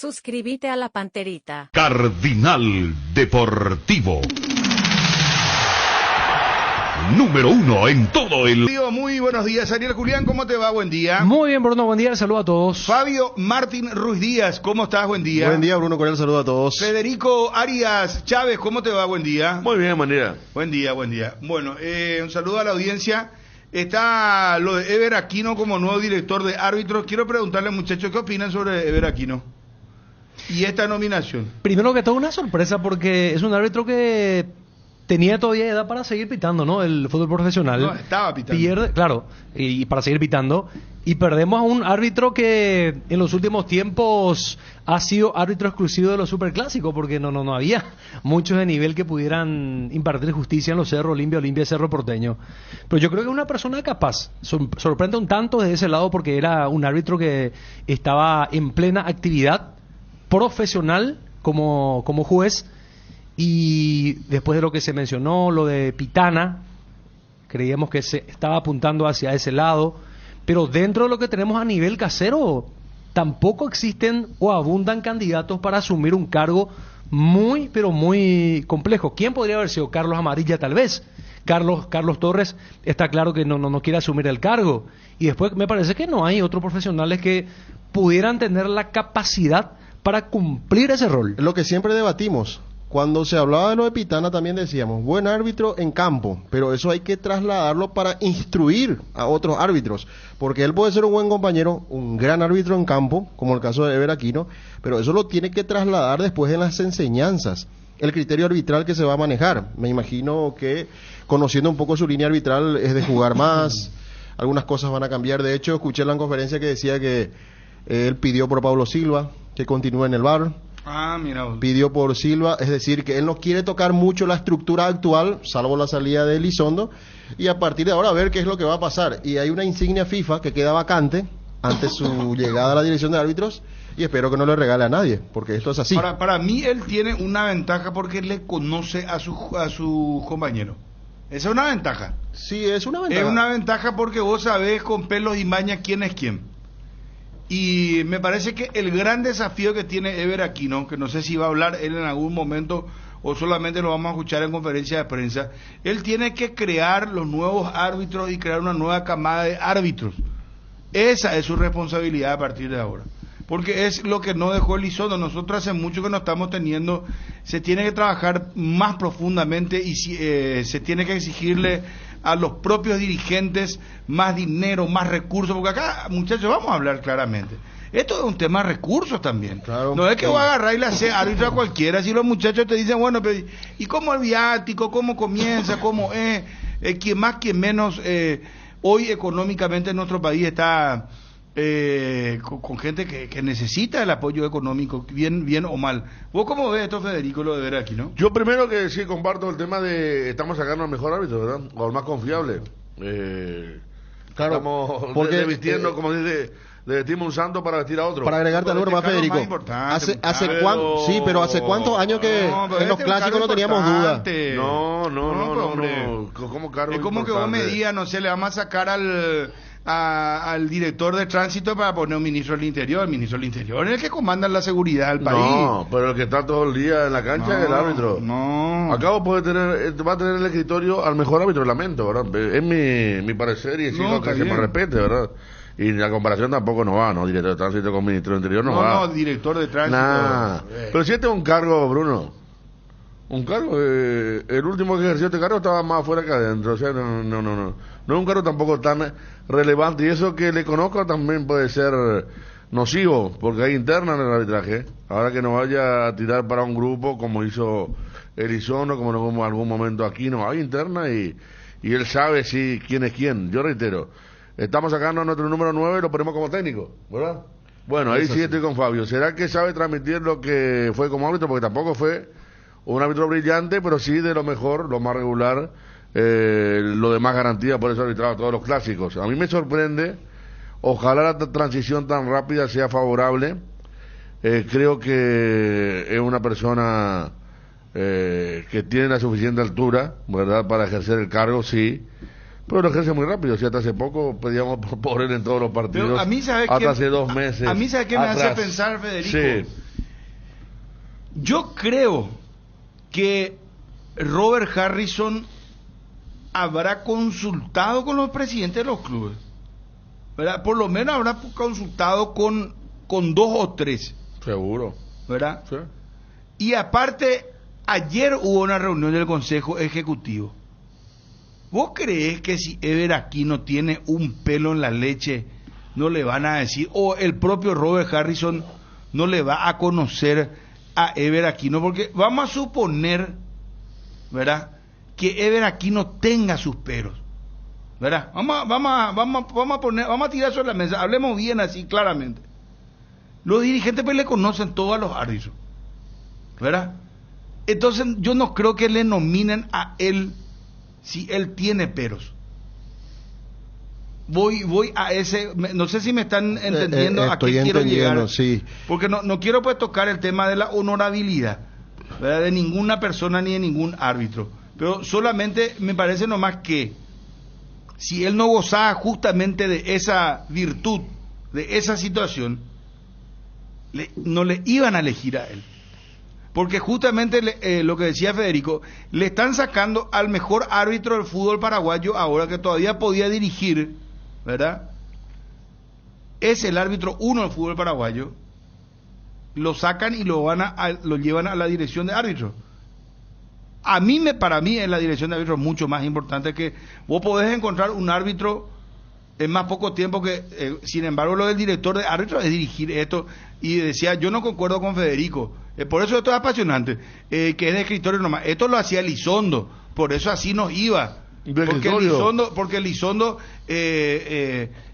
Suscríbete a la Panterita. Cardinal Deportivo. Número 1 en todo el... Muy buenos días, Ariel Julián, ¿cómo te va? Buen día. Muy bien, Bruno, buen día, saludo a todos. Fabio Martín Ruiz Díaz, ¿cómo estás? Buen día. Buen día, Bruno, cordial saludo a todos. Federico Arias Chávez, ¿cómo te va? Buen día. Muy bien, buen día. Buen día, buen día. Bueno, un saludo a la audiencia. Está lo de Ever Aquino como nuevo director de árbitros. Quiero preguntarle, muchachos, ¿qué opinan sobre Ever Aquino y esta nominación? Primero que todo, una sorpresa porque es un árbitro que tenía todavía edad para seguir pitando, ¿no? El fútbol profesional. No, estaba pitando. Pierde, claro, y para seguir pitando. Y perdemos a un árbitro que en los últimos tiempos ha sido árbitro exclusivo de los superclásicos, porque no había muchos de nivel que pudieran impartir justicia en los Cerro Olimpia, Cerro Porteño. Pero yo creo que es una persona capaz. Sorprende un tanto desde ese lado porque era un árbitro que estaba en plena actividad profesional como juez. Y después de lo que se mencionó, lo de Pitana, creíamos que se estaba apuntando hacia ese lado, pero dentro de lo que tenemos a nivel casero, tampoco existen o abundan candidatos para asumir un cargo muy, pero muy complejo. ¿Quién podría haber sido? Carlos Amarilla, tal vez. Carlos Torres está claro que no quiere asumir el cargo. Y después me parece que no hay otros profesionales que pudieran tener la capacidad para cumplir ese rol. Lo que siempre debatimos. Cuando se hablaba de lo de Pitana también decíamos, buen árbitro en campo, pero eso hay que trasladarlo para instruir a otros árbitros, porque él puede ser un buen compañero, un gran árbitro en campo, como el caso de Ever Aquino, pero eso lo tiene que trasladar después en las enseñanzas, el criterio arbitral que se va a manejar. Me imagino que, conociendo un poco su línea arbitral, es de jugar más, algunas cosas van a cambiar. De hecho, escuché en la conferencia que decía que él pidió por Pablo Silva, que continúe en el VAR. Mira. Pidió por Silva, es decir, que él no quiere tocar mucho la estructura actual, salvo la salida de Elizondo, y a partir de ahora a ver qué es lo que va a pasar. Y hay una insignia FIFA que queda vacante ante su llegada a la dirección de árbitros, y espero que no le regale a nadie, porque esto es así. Para mí él tiene una ventaja porque le conoce a su compañero. Esa es una ventaja. Sí, es una ventaja. Es una ventaja porque vos sabés con pelos y maña quién es quién. Y me parece que el gran desafío que tiene Ever Aquino, que no sé si va a hablar él en algún momento o solamente lo vamos a escuchar en conferencia de prensa, él tiene que crear los nuevos árbitros y crear una nueva camada de árbitros. Esa es su responsabilidad a partir de ahora, porque es lo que no dejó Elizondo. Nosotros hace mucho que no estamos teniendo, se tiene que trabajar más profundamente y se tiene que exigirle a los propios dirigentes más dinero, más recursos, porque acá, muchachos, vamos a hablar claramente. Esto es un tema de recursos también. Claro, no es que voy a agarrar y le hace árbitro a cualquiera, si los muchachos te dicen, bueno, pero ¿y cómo el viático? ¿Cómo comienza? ¿Cómo es? ¿Quién más, quién menos? Hoy económicamente en nuestro país está con gente que necesita el apoyo económico, bien o mal. ¿Vos cómo ves esto, Federico, lo de ver aquí, no? Yo primero que sí comparto el tema de estamos sacando al mejor árbitro, ¿verdad? O al más confiable. Claro, estamos porque vistiendo, como dice, le vestimos un santo para vestir a otro. Para agregarte algo más, Federico. ¿Hace cuántos años que en los clásicos no teníamos duda? No. ¿Cómo cargo es como importante? Que vos me digas, no sé, le vamos a sacar al director de tránsito para poner un ministro del Interior. El ministro del Interior es el que comanda la seguridad del país. No, pero el que está todo el día en la cancha es el árbitro. No. Acá vos va a tener el escritorio al mejor árbitro, lamento, ¿verdad? Es mi parecer y es que se me respete, ¿verdad? Y la comparación tampoco no va, ¿no? Director de tránsito con ministro del Interior no va. No, director de tránsito. Pero si este es un cargo, Bruno. Un cargo, el último que ejerció este cargo estaba más afuera que adentro, o sea, no es un cargo tampoco tan relevante, y eso que le conozco también puede ser nocivo, porque hay interna en el arbitraje. Ahora que no vaya a tirar para un grupo como hizo Elizondo, como en algún momento aquí, no hay interna y él sabe quién es quién. Yo reitero, estamos sacando a nuestro número 9 y lo ponemos como técnico, ¿verdad? Bueno, ahí sí estoy con Fabio. ¿Será que sabe transmitir lo que fue como árbitro? Porque tampoco fue un árbitro brillante, pero sí de lo mejor, lo más regular, lo de más garantía, por eso ha arbitrado todos los clásicos. A mí me sorprende, ojalá la transición tan rápida sea favorable. Creo que es una persona que tiene la suficiente altura, ¿verdad?, para ejercer el cargo, sí, pero lo ejerce muy rápido. Si hasta hace poco pedíamos por él en todos los partidos, pero a mí, hasta hace 2 meses. A mí, ¿sabe qué me hace pensar, Federico? Sí. Yo creo que Robert Harrison habrá consultado con los presidentes de los clubes, ¿verdad? Por lo menos habrá consultado con 2 o 3, Seguro. ¿verdad? Sí. Y aparte, ayer hubo una reunión del Consejo Ejecutivo. ¿Vos creés que si Ever Aquino tiene un pelo en la leche, no le van a decir, o el propio Robert Harrison no le va a conocer a Ever Aquino? Porque vamos a suponer, ¿verdad?, que Ever Aquino tenga sus peros, ¿verdad? Vamos a tirar sobre la mesa, hablemos bien así claramente. Los dirigentes pues le conocen todos a los árbitros, ¿verdad? Entonces yo no creo que le nominen a él si él tiene peros. Voy a ese, no sé si me están entendiendo a qué quiero llegar, sí. porque no quiero pues tocar el tema de la honorabilidad, ¿verdad?, de ninguna persona ni de ningún árbitro, pero solamente me parece nomás que si él no gozaba justamente de esa virtud, de esa situación, no le iban a elegir a él. Porque justamente lo que decía Federico, le están sacando al mejor árbitro del fútbol paraguayo ahora, que todavía podía dirigir, ¿verdad? Es el árbitro 1 del fútbol paraguayo. Lo sacan y lo llevan a la dirección de árbitro. Para mí en la dirección de árbitro es mucho más importante, que vos podés encontrar un árbitro en más poco tiempo que, sin embargo, lo del director de árbitro es dirigir esto. Y decía, yo no concuerdo con Federico, por eso esto es apasionante, que es de escritorio nomás. Esto lo hacía Elizondo, por eso así nos iba. Porque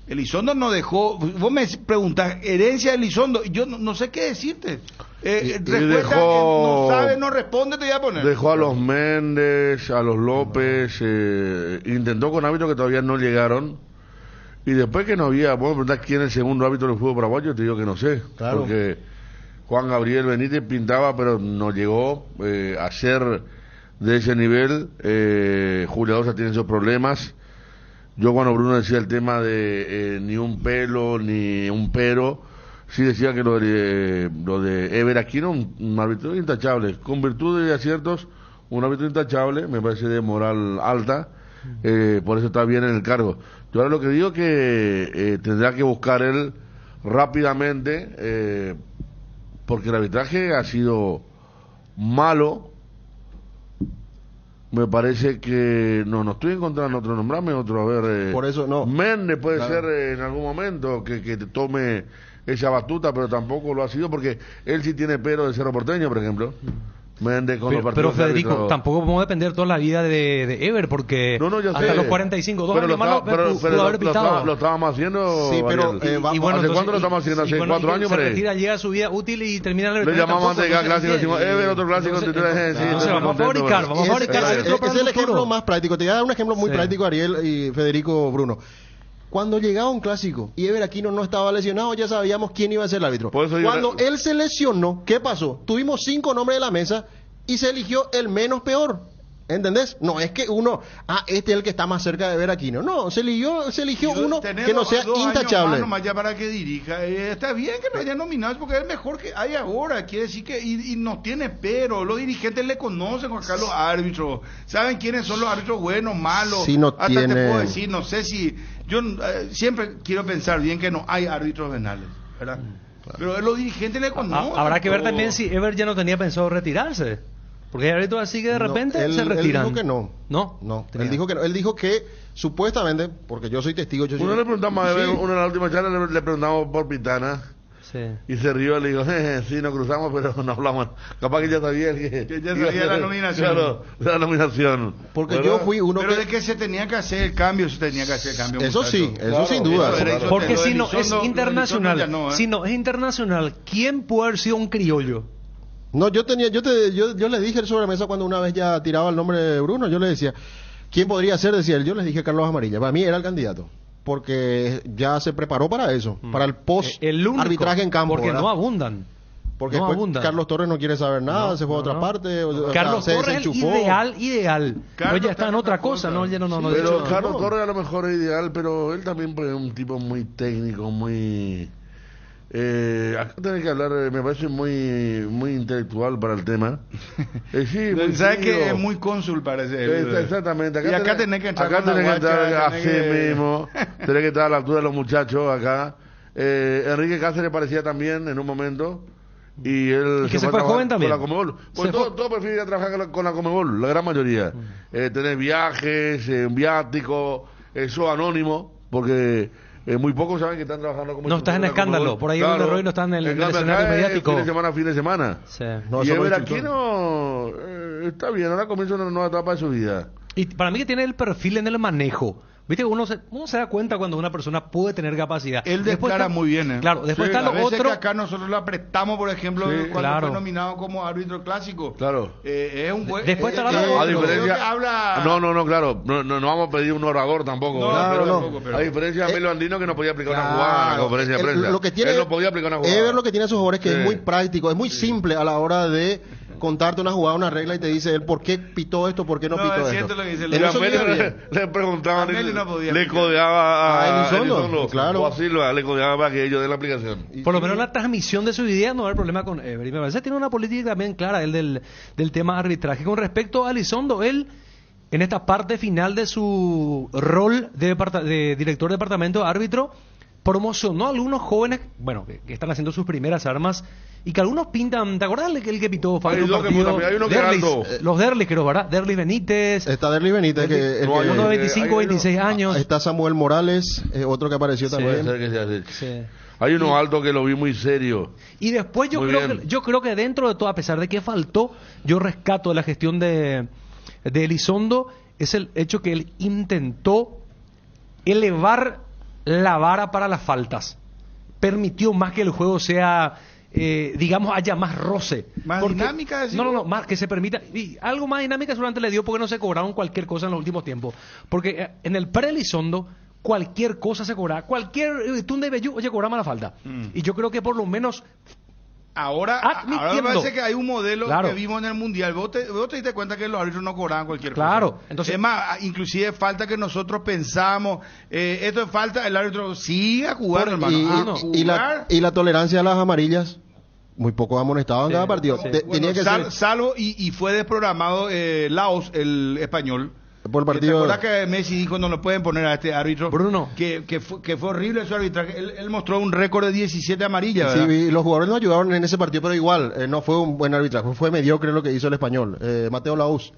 Elizondo no dejó. Vos me preguntás, herencia de Elizondo, yo no sé qué decirte. Respuesta, no sabe, no responde, te voy a poner. Dejó a los Méndez, a los López, intentó con árbitros que todavía no llegaron. Y después que no había, vos me preguntás quién es el segundo árbitro del fútbol paraguayo, te digo que no sé. Claro. Porque Juan Gabriel Benítez pintaba, pero no llegó a ser de ese nivel. Julio Dosa tiene esos problemas. Yo cuando Bruno decía el tema de ni un pelo, ni un pero, sí decía que lo de Ever Aquino, un árbitro intachable, con virtudes y aciertos, un árbitro intachable, me parece de moral alta. Por eso está bien en el cargo. Yo ahora lo que digo que tendrá que buscar él rápidamente, porque el arbitraje ha sido malo. Me parece que no estoy encontrando otro, nombrame otro, a ver. Por eso no. Méndez puede Claro. ser en algún momento que te tome esa batuta, pero tampoco lo ha sido, porque él sí tiene pero de Cerro Porteño, por ejemplo. Méndez con los Pero partidos. Federico, tampoco podemos depender toda la vida de Ever, porque No, ya hasta sé. los 45, 2 Pero años más pudo haber pitado. lo estábamos haciendo. Sí, pero, Ariel. va- Y bueno, ¿Hace entonces, cuánto lo estamos haciendo? ¿Hace 4 años? Se por ahí? retira, llega a su vida útil y termina el Le arbitraje llamamos tampoco, antes de cada entonces, clásico, decimos Ever, otro clásico, entonces, entonces, sí, entonces, estamos vamos a contentos, fabricar, pero- vamos a fabricar Es árbitros para es el el ejemplo futuro. más práctico. Te voy a dar un ejemplo muy Sí. práctico, Ariel y Federico Bruno. Cuando llegaba un clásico y Ever Aquino no estaba lesionado, ya sabíamos quién iba a ser el árbitro. Por eso yo- Cuando él se lesionó, ¿qué pasó? Tuvimos 5 nombres de la mesa y se eligió el menos peor. ¿Entendés? No es que uno, este es el que está más cerca de Ever Aquino. No, se eligió uno Tenés que no sea 2 años intachable. más nomás ya para que dirija. Está bien que lo hayan nominado porque es el mejor que hay ahora. Quiere decir que y no tiene pero. Los dirigentes le conocen a los árbitros. Saben quiénes son los árbitros buenos, malos. Si no Hasta tiene- te puedo decir, no sé si. Yo siempre quiero pensar bien que no hay árbitros venales, ¿verdad? Pero los dirigentes le conocen. Habrá que ver todo. también si Ever ya no tenía pensado retirarse. Porque hay árbitros así que de repente No, él- se retiran. Él dijo que no. ¿No? No, Tenía. él dijo que no. Él dijo que supuestamente, porque yo soy testigo, yo soy- Uno le preguntamos, Sí. uno en la última charla le preguntamos por Pitana. Sí. Y se rió, le digo, sí, nos cruzamos, pero no hablamos. Capaz que ya sabía Que ya sabía la nominación. Claro, la nominación. Porque ¿verdad? yo fui uno Pero que... de que se tenía que hacer el cambio, se tenía que hacer el cambio. Eso sí, muchachos. eso sin duda. Eso era- Porque lo de si no es Elizondo- internacional, lo de Elizondo ya no, ¿eh? si no es internacional, ¿quién puede haber sido un criollo? No, yo le dije sobre la mesa cuando una vez ya tiraba el nombre de Bruno, yo le decía, ¿quién podría ser? Decía él, yo les dije Carlos Amarilla, para mí era el candidato, porque ya se preparó para eso, para el post El único, arbitraje en campo. porque ¿verdad? no abundan. Porque no después abundan. Carlos Torres no quiere saber nada, No, se fue a no, otra no. parte, Carlos se Torres es el desenchufó. ideal. Carlos No, ya está en está otra en otra cosa, cosa. no, ya no Sí, dicho Pero nada. Carlos no. Torres a lo mejor es ideal, pero él también pues, es un tipo muy técnico, muy Acá tenés que hablar, me parece muy intelectual para el tema. Sí, muy ¿Sabes que frío. es muy cónsul parece? Exactamente. Y acá tenés que entrar acá con la tenés que entrar guacha, así tenés que- mismo. Tenés que estar a la altura de los muchachos acá. Enrique Cáceres parecía también en un momento. Y él Y que se a fue trabajar joven también. con la Comebol. Pues Se todo, fue- todo prefiere ir a trabajar con la Comebol, la gran mayoría. Tenés viajes, un viático, eso anónimo, porque muy pocos saben que están trabajando como No estás en la escándalo, Comebol. por ahí el error y no están en el cambio, escenario acá es mediático. Fin de semana. Sí. No, Y eso no Ever es Aquino está bien, ahora comienza una nueva etapa de su vida. Y para mí que tiene el perfil en el manejo. Viste que uno se da cuenta cuando una persona puede tener capacidad. Él Después declara está- muy bien, ¿eh? Claro, después Sí, está A lo veces otro. que acá nosotros lo apretamos, por ejemplo, Sí, cuando claro. fue nominado como árbitro clásico. Claro. Es un buen... Después estará lo es- otro. A creo diferencia, que habla... no, claro, no vamos a pedir un orador tampoco, No, ¿verdad? claro, Pero tampoco, pero- a diferencia de Melo Andino que no podía aplicar una Claro. jugada en la conferencia de prensa. Lo que tiene, Él no podía aplicar una jugada. Ever lo que tiene a sus jugadores que Sí. es muy práctico, es muy simple a la hora de contarte una jugada, una regla y te dice él por qué pitó esto, por qué no, No, pitó es esto. cierto lo que dice En Luis. Y a eso Melo llega bien. le preguntaban, A Melo no podía le aplicar. codeaba A Elizondo, Elizondo, claro. o a Silva, le codeaba para que ellos den la aplicación. Y Por lo sí, menos la transmisión de su idea no va a haber problema con Ever. Y me parece que tiene una política también clara él del tema arbitraje. Con respecto a Elizondo, él en esta parte final de su rol de director de departamento árbitro promocionó a algunos jóvenes, bueno, que están haciendo sus primeras armas y que algunos pintan, ¿te acordás el que pitó falta Hay un dos que partido? también, hay uno que es Derlis, alto. los Derlis creo, ¿verdad? Derlis Benítez, Está Derly Benítez, que, el No, hay que- uno de hay 25, uno- 26 años. está Samuel Morales, otro que apareció Sí, también. Puede ser que sea así. Sí. Hay uno alto que lo vi muy serio. Y después Muy bien. yo creo que dentro de todo, a pesar de que faltó, yo rescato de la gestión de Elizondo, es el hecho que él intentó elevar la vara para las faltas. Permitió más que el juego sea, digamos, haya más roce. Más dinámica, decís No, vos. más que se permita. Y algo más dinámica seguramente le dio porque no se cobraron cualquier cosa en los últimos tiempos. Porque en el pre-Elizondo, cualquier cosa se cobraba. Cualquier tunde de Bellu, oye, cobraba la falta. Y yo creo que por lo menos Ahora me Admitiendo. parece que hay un modelo Claro. que vimos en el Mundial. Vos te diste cuenta que los árbitros no cobraban cualquier Claro, cosa. entonces- Es más, inclusive falta que nosotros pensamos, esto es falta, el árbitro sigue a jugar, Por- hermano. y, a y jugar. la tolerancia a las amarillas, muy poco amonestados en cada partido. sí. Tenía Bueno, que ser salvo y fue desprogramado Laos, el español. por el partido. ¿Te acuerdas que Messi dijo no lo pueden poner a este árbitro? Bruno. Que fue horrible su arbitraje. Él mostró un récord de 17 amarillas, Sí, ¿verdad? y los jugadores nos ayudaron en ese partido, pero igual, no fue un buen arbitraje, fue mediocre lo que hizo el español. Mateo Laos,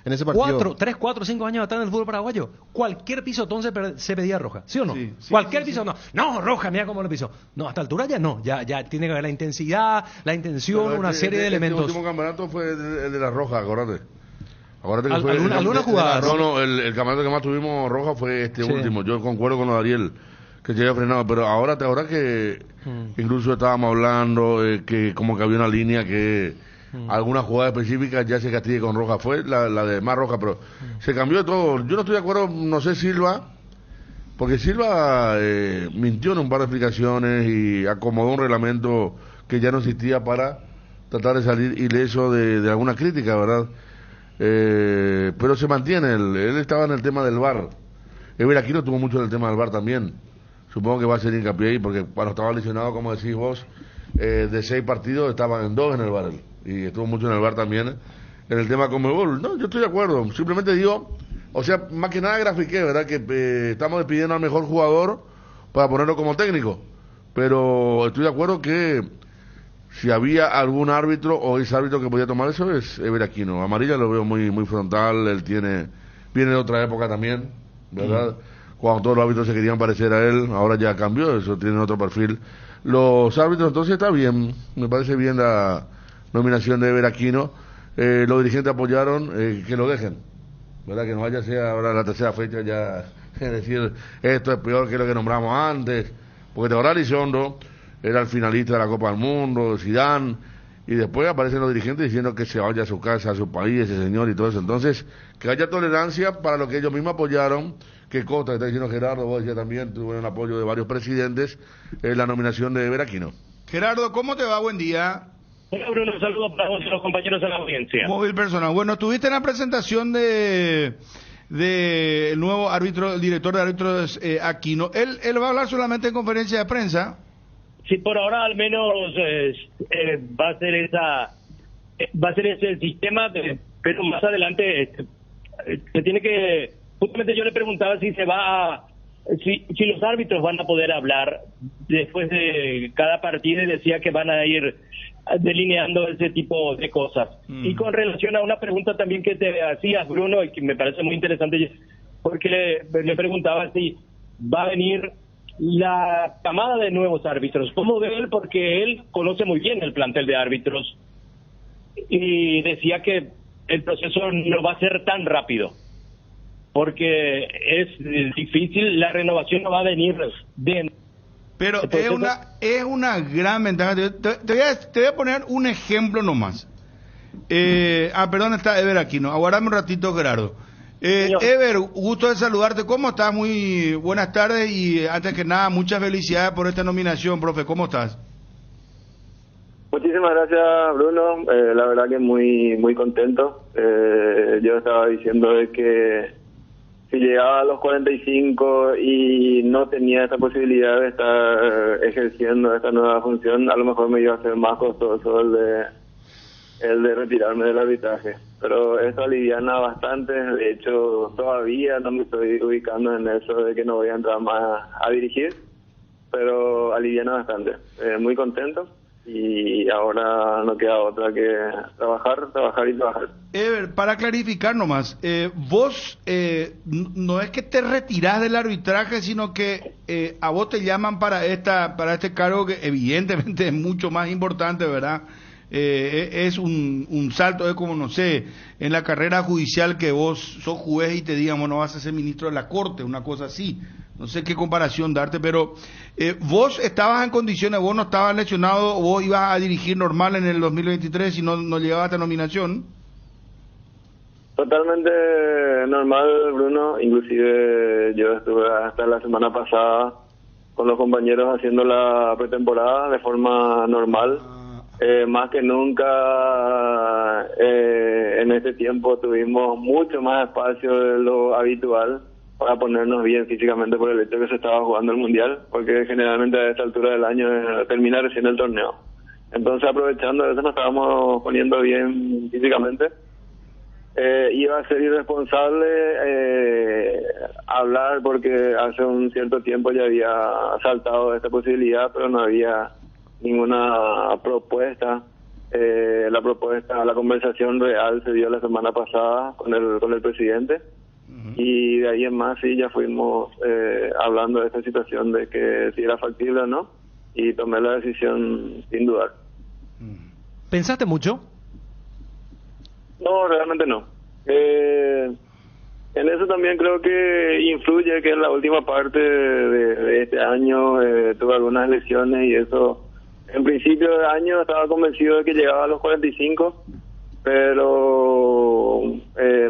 en ese partido. 3, 4, 5 años atrás en el fútbol paraguayo, cualquier pisotón se pedía roja, ¿sí o no? Sí, sí, Cualquier sí, sí. pisotón, no, roja, mira cómo lo pisó. No, a esta altura ya no, ya tiene que haber la intensidad, la intención, Pero una serie de elementos. Este último campeonato fue el de la Roja, acuérdate. Acuérdate que Al- fue alguna jugada, No, el campeonato que más tuvimos Roja fue este Sí. último. Yo concuerdo con lo de Ariel, que se había frenado. Pero ahora que incluso estábamos hablando que como que había una línea que alguna jugada específica ya se castigue con Roja. Fue la de más Roja, pero se cambió todo. Yo no estoy de acuerdo, no sé Silva, porque Silva mintió en un par de explicaciones y acomodó un reglamento que ya no existía para tratar de salir ileso de alguna crítica, ¿verdad? Pero se mantiene, él estaba en el tema del VAR. Ever Aquino tuvo mucho en el tema del VAR también. Supongo que va a ser hincapié ahí, porque cuando estaba lesionado, como decís vos, de 6 partidos estaban en 2 en el VAR. Él. Y estuvo mucho en el VAR también. En el tema Conmebol, no, yo estoy de acuerdo. Simplemente digo, o sea, más que nada grafiqué, ¿verdad? Que estamos despidiendo al mejor jugador para ponerlo como técnico. Pero estoy de acuerdo que si había algún árbitro o ese árbitro que podía tomar eso es Ever Aquino. Amarilla lo veo muy frontal, él viene de otra época también, ¿verdad? Cuando todos los árbitros se querían parecer a él, ahora ya cambió, eso tiene otro perfil. Los árbitros, entonces está bien, me parece bien la nominación de Ever Aquino. Los dirigentes apoyaron que lo dejen, ¿verdad? Que no vaya a ser ahora la tercera fecha ya, es decir, esto es peor que lo que nombramos antes, porque ahora Elizondo era el finalista de la Copa del Mundo, Zidane, y después aparecen los dirigentes diciendo que se vaya a su casa, a su país, ese señor y todo eso. Entonces, que haya tolerancia para lo que ellos mismos apoyaron, que Costa, que está diciendo Gerardo, vos decías también, tuvo el apoyo de varios presidentes, la nominación de Ever Aquino. Gerardo, ¿cómo te va? Buen día. Hola Bruno, un saludo para vos y los compañeros de la audiencia. Móvil personal. Bueno, tuviste en la presentación de el nuevo árbitro, el director de árbitros Aquino. Él va a hablar solamente en conferencia de prensa. Sí, por ahora al menos va a ser ese el sistema, pero más adelante se tiene que, justamente yo le preguntaba si si los árbitros van a poder hablar después de cada partido, y decía que van a ir delineando ese tipo de cosas. Y con relación a una pregunta también que te hacías, Bruno, y que me parece muy interesante, porque le preguntaba si va a venir la camada de nuevos árbitros. ¿Cómo ve él? Porque él conoce muy bien el plantel de árbitros y decía que el proceso no va a ser tan rápido, porque es difícil, la renovación no va a venir de... Pero es una gran ventaja. Te voy a poner un ejemplo nomás. Perdón, está Ever aquí, ¿no? Aguardame un ratito, Gerardo. Ever, gusto de saludarte. ¿Cómo estás? Muy buenas tardes y antes que nada, muchas felicidades por esta nominación, profe. ¿Cómo estás? Muchísimas gracias, Bruno. La verdad que muy contento. Yo estaba diciendo de que si llegaba a los 45 y no tenía esta posibilidad de estar ejerciendo esta nueva función, a lo mejor me iba a ser más costoso el de retirarme del arbitraje. Pero esto aliviana bastante. De hecho, todavía no me estoy ubicando en eso de que no voy a entrar más a dirigir, pero aliviana bastante. Muy contento. Y ahora no queda otra que trabajar y trabajar. Ever, para clarificar nomás, vos no es que te retirás del arbitraje, sino que a vos te llaman para este cargo que evidentemente es mucho más importante, ¿verdad? Es un salto, es como, no sé, en la carrera judicial que vos sos juez y te digan, bueno, vas a ser ministro de la Corte, una cosa así. No sé qué comparación darte, pero vos estabas en condiciones, vos no estabas lesionado, vos ibas a dirigir normal en el 2023 y no llegaba a esta nominación. Totalmente normal, Bruno. Inclusive yo estuve hasta la semana pasada con los compañeros haciendo la pretemporada de forma normal. Más que nunca en este tiempo tuvimos mucho más espacio de lo habitual para ponernos bien físicamente por el hecho de que se estaba jugando el Mundial, porque generalmente a esta altura del año termina recién el torneo. Entonces, aprovechando eso, nos estábamos poniendo bien físicamente. Iba a ser irresponsable hablar, porque hace un cierto tiempo ya había saltado esta posibilidad, pero no había ninguna propuesta. La conversación real se dio la semana pasada con el presidente. Y de ahí en más sí ya fuimos hablando de esta situación de que si era factible o no, y tomé la decisión sin dudar. ¿Pensaste mucho? No, realmente no. En eso también creo que influye que en la última parte de este año tuve algunas lesiones, y eso en principio de año estaba convencido de que llegaba a los 45, pero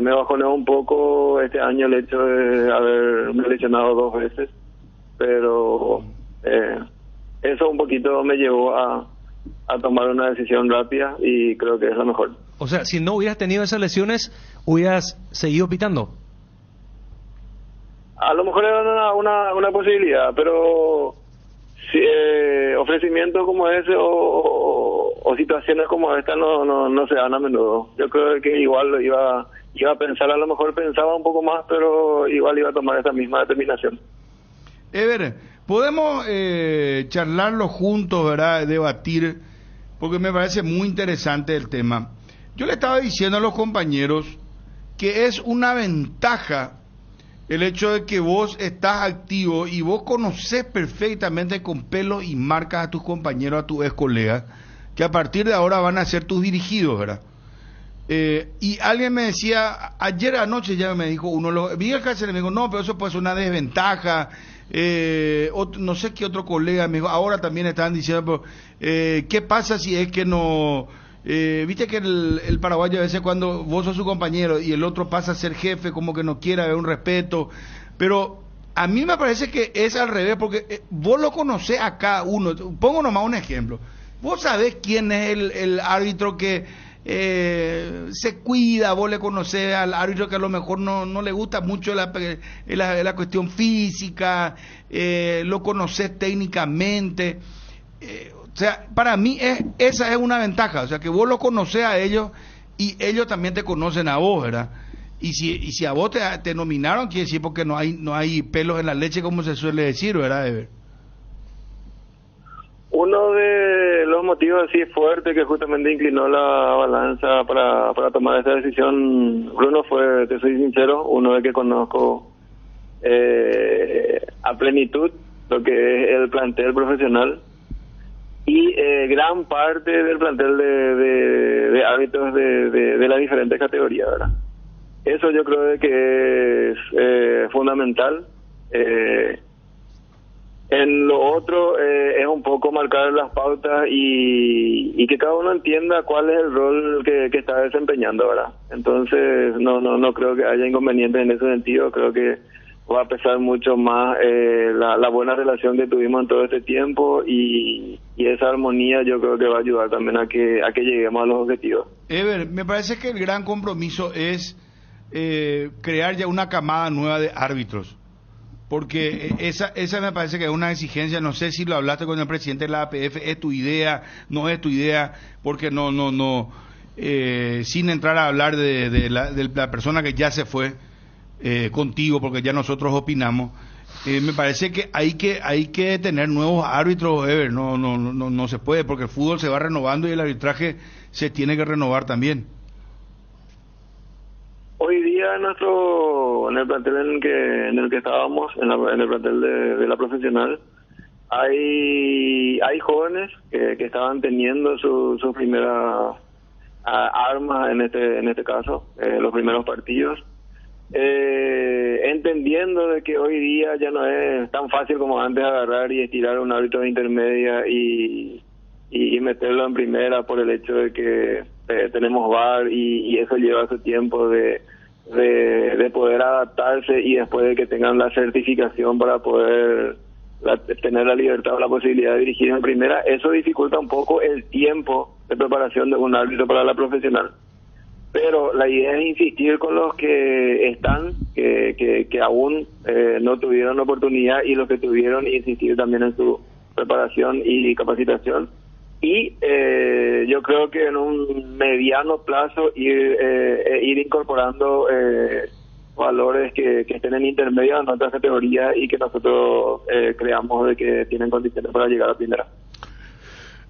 me bajoneó un poco este año el hecho de haberme lesionado 2 veces, pero eso un poquito me llevó a tomar una decisión rápida, y creo que es la mejor. O sea, si no hubieras tenido esas lesiones, ¿hubieras seguido pitando? A lo mejor era una posibilidad, pero si, ofrecimientos como ese o situaciones como esta no se dan a menudo. Yo creo que igual lo iba a pensar, a lo mejor pensaba un poco más, pero igual iba a tomar esa misma determinación. Ever, podemos charlarlo juntos, ¿verdad? Debatir, porque me parece muy interesante el tema. Yo le estaba diciendo a los compañeros que es una ventaja el hecho de que vos estás activo y vos conocés perfectamente con pelos y marcas a tus compañeros, a tus ex colegas, que a partir de ahora van a ser tus dirigidos, ¿verdad? Y alguien me decía, ayer anoche ya me dijo uno, Miguel Cáceres me dijo, no, pero eso puede ser una desventaja. No sé qué otro colega me dijo, ahora también estaban diciendo, pero, ¿qué pasa si es que no... viste que el paraguayo a veces cuando vos sos su compañero y el otro pasa a ser jefe, como que no quiere haber un respeto, pero a mí me parece que es al revés, porque vos lo conocés a cada uno. Pongo nomás un ejemplo, vos sabés quién es el árbitro que se cuida, vos le conocés al árbitro que a lo mejor no le gusta mucho la cuestión física, lo conocés técnicamente. o sea, para mí esa es una ventaja, o sea, que vos lo conocés a ellos y ellos también te conocen a vos, ¿verdad? Y si a vos te nominaron, quiere decir porque no hay pelos en la leche, como se suele decir, ¿verdad, Ever? Uno de los motivos así fuertes que justamente inclinó la balanza para tomar esta decisión, Bruno, fue, te soy sincero, uno de que conozco a plenitud lo que es el plantel profesional y gran parte del plantel de árbitros de las diferentes categorías, ¿verdad? Eso yo creo de que es fundamental. En lo otro es un poco marcar las pautas y que cada uno entienda cuál es el rol que está desempeñando, ¿verdad? Entonces no creo que haya inconvenientes en ese sentido. Creo que va a pesar mucho más la buena relación que tuvimos en todo este tiempo y esa armonía yo creo que va a ayudar también a que lleguemos a los objetivos. Ever, me parece que el gran compromiso es crear ya una camada nueva de árbitros, porque esa me parece que es una exigencia. No sé si lo hablaste con el presidente de la APF, es tu idea, no es tu idea, porque sin entrar a hablar de la persona que ya se fue contigo, porque ya nosotros opinamos, me parece que hay que tener nuevos árbitros, Ever. No se puede, porque el fútbol se va renovando y el arbitraje se tiene que renovar también. Hoy día en el plantel en el que estábamos, en el plantel de la profesional, hay jóvenes que estaban teniendo sus primeras armas en este caso, los primeros partidos, entendiendo de que hoy día ya no es tan fácil como antes agarrar y estirar un árbitro de intermedia y meterlo en primera por el hecho de que tenemos VAR y eso lleva su tiempo de poder adaptarse y después de que tengan la certificación para poder tener la libertad o la posibilidad de dirigir en primera. Eso dificulta un poco el tiempo de preparación de un árbitro para la profesional. Pero la idea es insistir con los que están, que aún no tuvieron oportunidad, y los que tuvieron, insistir también en su preparación y capacitación. Y yo creo que en un mediano plazo ir incorporando valores que estén en intermedio en otras categorías y que nosotros creamos de que tienen condiciones para llegar a primera.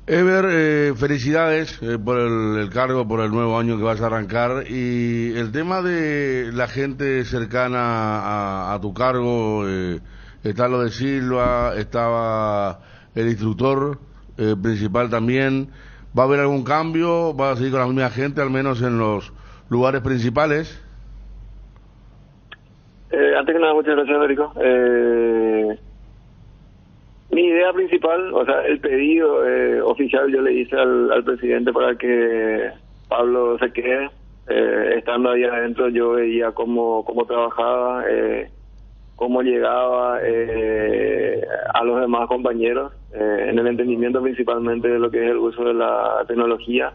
Ever, felicidades por el cargo, por el nuevo año que vas a arrancar. Y el tema de la gente cercana a tu cargo, está lo de Silva, estaba el instructor principal también. ¿Va a haber algún cambio? ¿Va a seguir con la misma gente, al menos en los lugares principales? Antes que nada, muchas gracias, Federico. Mi idea principal, o sea, el pedido oficial yo le hice al presidente para que Pablo se quede. Estando ahí adentro yo veía cómo trabajaba, cómo llegaba a los demás compañeros, en el entendimiento principalmente de lo que es el uso de la tecnología.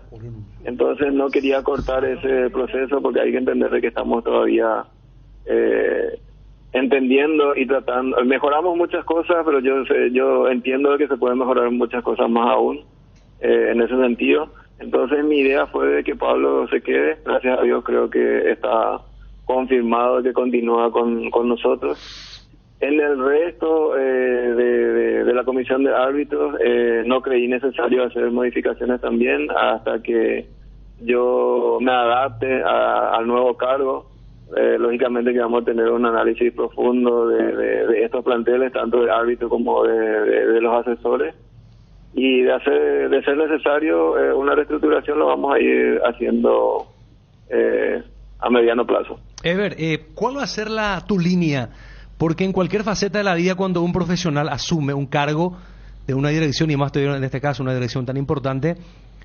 Entonces no quería cortar ese proceso porque hay que entender de que estamos todavía entendiendo y tratando. Mejoramos muchas cosas, pero yo entiendo que se pueden mejorar muchas cosas más aún en ese sentido. Entonces mi idea fue de que Pablo se quede. Gracias a Dios creo que está confirmado que continúa con nosotros. En el resto de la comisión de árbitros no creí necesario hacer modificaciones también hasta que yo me adapte al nuevo cargo. Lógicamente que vamos a tener un análisis profundo de estos planteles, tanto de árbitro como de los asesores, y de ser necesario una reestructuración lo vamos a ir haciendo a mediano plazo. Ever, ¿cuál va a ser tu línea? Porque en cualquier faceta de la vida, cuando un profesional asume un cargo de una dirección, y más en este caso una dirección tan importante,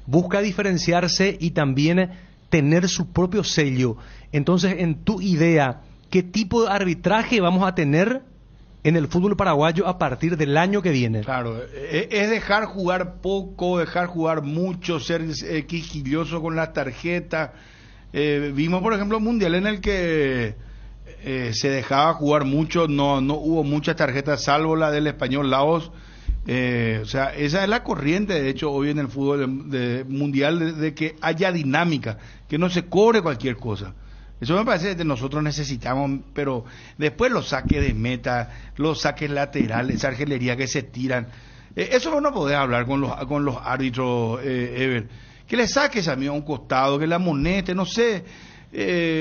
busca diferenciarse y también tener su propio sello. Entonces, en tu idea, ¿qué tipo de arbitraje vamos a tener en el fútbol paraguayo a partir del año que viene? Claro, es dejar jugar poco, dejar jugar mucho, ser quisquilloso con las tarjetas. Vimos, por ejemplo, un mundial en el que se dejaba jugar mucho, no hubo muchas tarjetas, salvo la del Español Laos, O sea, esa es la corriente, de hecho, hoy en el fútbol mundial, de que haya dinámica, que no se cobre cualquier cosa. Eso me parece que nosotros necesitamos, pero después los saques de meta, los saques laterales, esa argelería que se tiran. Eso no podés hablar con los árbitros, Ever. Que le saques a mí a un costado, que la amoneste, no sé.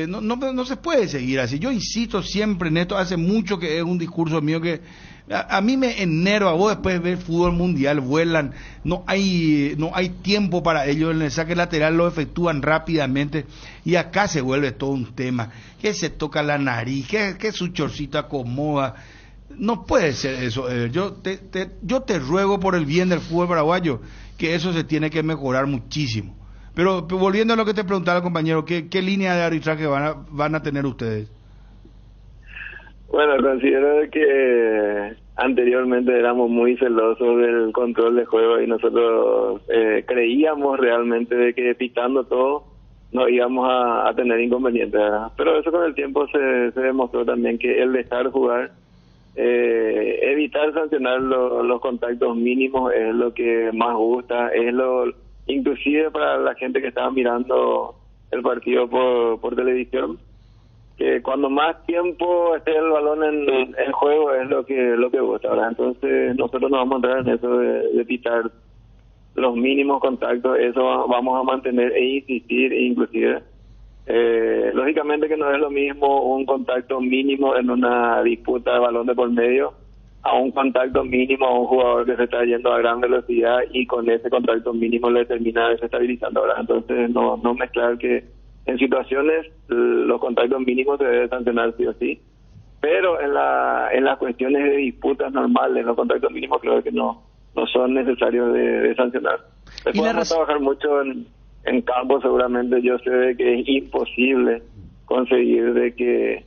No se puede seguir así. Yo insisto siempre en esto, hace mucho que es un discurso mío que a mí me enerva. Vos después de ver fútbol mundial, vuelan, no hay tiempo para ellos, en el saque lateral lo efectúan rápidamente y acá se vuelve todo un tema, que se toca la nariz, que su chorcito acomoda. No puede ser eso. Yo te ruego por el bien del fútbol paraguayo que eso se tiene que mejorar muchísimo. Pero volviendo a lo que te preguntaba, compañero, ¿qué línea de arbitraje van a tener ustedes? Bueno, considero que anteriormente éramos muy celosos del control de juego y nosotros creíamos realmente de que pitando todo no íbamos a tener inconvenientes, ¿verdad? Pero eso con el tiempo se demostró también que el dejar jugar, evitar sancionar los contactos mínimos es lo que más gusta, inclusive para la gente que estaba mirando el partido por televisión, que cuando más tiempo esté el balón en juego es lo que gusta, ¿verdad? Entonces nosotros nos vamos a entrar en eso de pitar los mínimos contactos, eso vamos a mantener e insistir inclusive. Lógicamente que no es lo mismo un contacto mínimo en una disputa de balón de por medio a un contacto mínimo a un jugador que se está yendo a gran velocidad y con ese contacto mínimo le termina desestabilizando, ¿verdad? Entonces no mezclar que en situaciones los contactos mínimos se deben sancionar sí o sí, pero en las cuestiones de disputas normales los contactos mínimos creo que no son necesarios de sancionar. Después vamos a trabajar mucho en campo, seguramente. Yo sé de que es imposible conseguir de que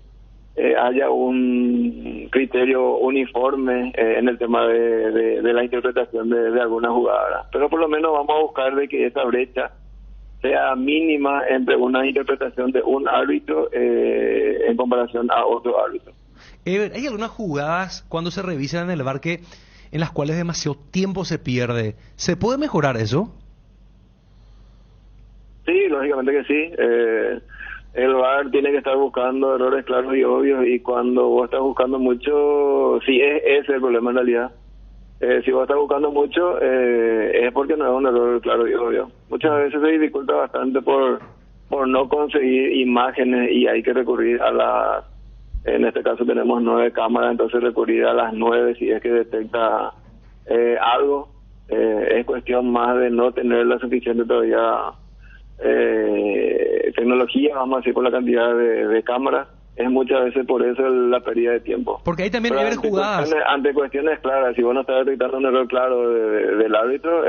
haya un criterio uniforme en el tema de la interpretación de alguna jugada, pero por lo menos vamos a buscar de que esa brecha sea mínima entre una interpretación de un árbitro en comparación a otro árbitro. ¿Hay algunas jugadas cuando se revisan en el VAR en las cuales demasiado tiempo se pierde? ¿Se puede mejorar eso? Sí, lógicamente que sí. El VAR tiene que estar buscando errores claros y obvios, y cuando vos estás buscando mucho, sí, ese es el problema en realidad. Si vos estás buscando mucho, es porque no es un error claro y obvio. Muchas veces se dificulta bastante por no conseguir imágenes y hay que recurrir en este caso tenemos 9 cámaras, entonces recurrir a las 9 si es que detecta algo. Es cuestión más de no tener la suficiente todavía tecnología, vamos a decir, por la cantidad de cámaras. Es muchas veces por eso la pérdida de tiempo. Porque ahí también hay jugadas. Ante cuestiones claras, si vos no estás detectando un error claro del árbitro,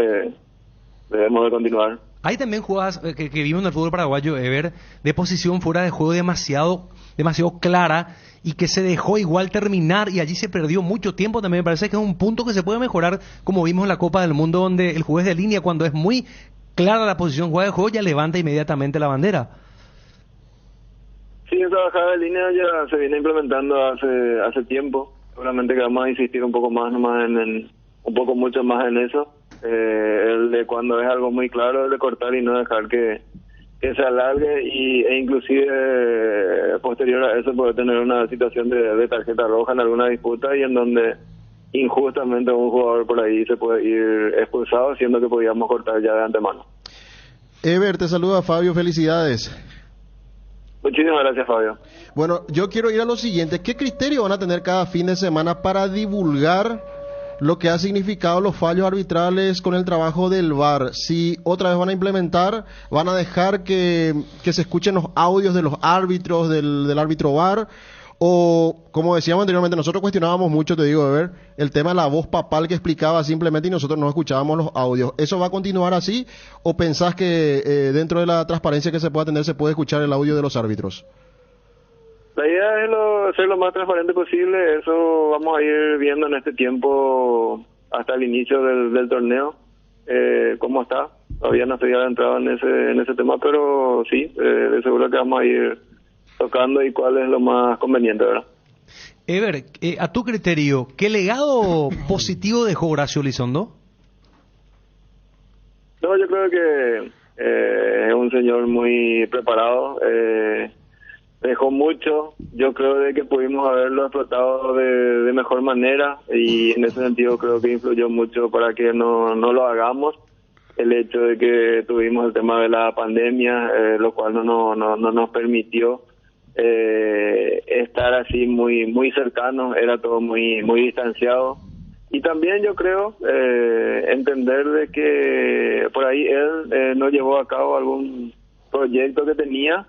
debemos de continuar. Hay también jugadas que vimos en el fútbol paraguayo, Ever, de posición fuera de juego demasiado clara y que se dejó igual terminar y allí se perdió mucho tiempo. También me parece que es un punto que se puede mejorar, como vimos en la Copa del Mundo, donde el juez de línea, cuando es muy clara la posición fuera de juego, ya levanta inmediatamente la bandera. Sí, esa bajada de línea ya se viene implementando hace tiempo. Seguramente que vamos a insistir un poco más, mucho más en eso. El de cuando es algo muy claro, el de cortar y no dejar que se alargue e inclusive posterior a eso poder tener una situación de tarjeta roja en alguna disputa y en donde injustamente un jugador por ahí se puede ir expulsado, siendo que podíamos cortar ya de antemano. Ever, te saluda Fabio, felicidades. Muchísimas gracias, Fabio. Bueno, yo quiero ir a lo siguiente. ¿Qué criterio van a tener cada fin de semana para divulgar lo que ha significado los fallos arbitrales con el trabajo del VAR? Si otra vez van a implementar, van a dejar que se escuchen los audios de los árbitros, del árbitro VAR, o como decíamos anteriormente, nosotros cuestionábamos mucho, te digo, ver el tema de la voz papal que explicaba simplemente y nosotros no escuchábamos los audios. ¿Eso va a continuar así o pensás que dentro de la transparencia que se pueda tener se puede escuchar el audio de los árbitros? La idea es ser lo más transparente posible. Eso vamos a ir viendo en este tiempo hasta el inicio del torneo, cómo está. Todavía no estoy adentrado en ese tema, pero sí, de seguro que vamos a ir tocando y cuál es lo más conveniente, ¿verdad? Ever, a tu criterio, ¿qué legado positivo dejó Horacio Elizondo? No, yo creo que es un señor muy preparado, dejó mucho. Yo creo de que pudimos haberlo explotado de mejor manera, y en ese sentido creo que influyó mucho para que no lo hagamos. El hecho de que tuvimos el tema de la pandemia, lo cual no nos permitió estar así muy cercanos, era todo muy distanciado. Y también yo creo entender de que por ahí él no llevó a cabo algún proyecto que tenía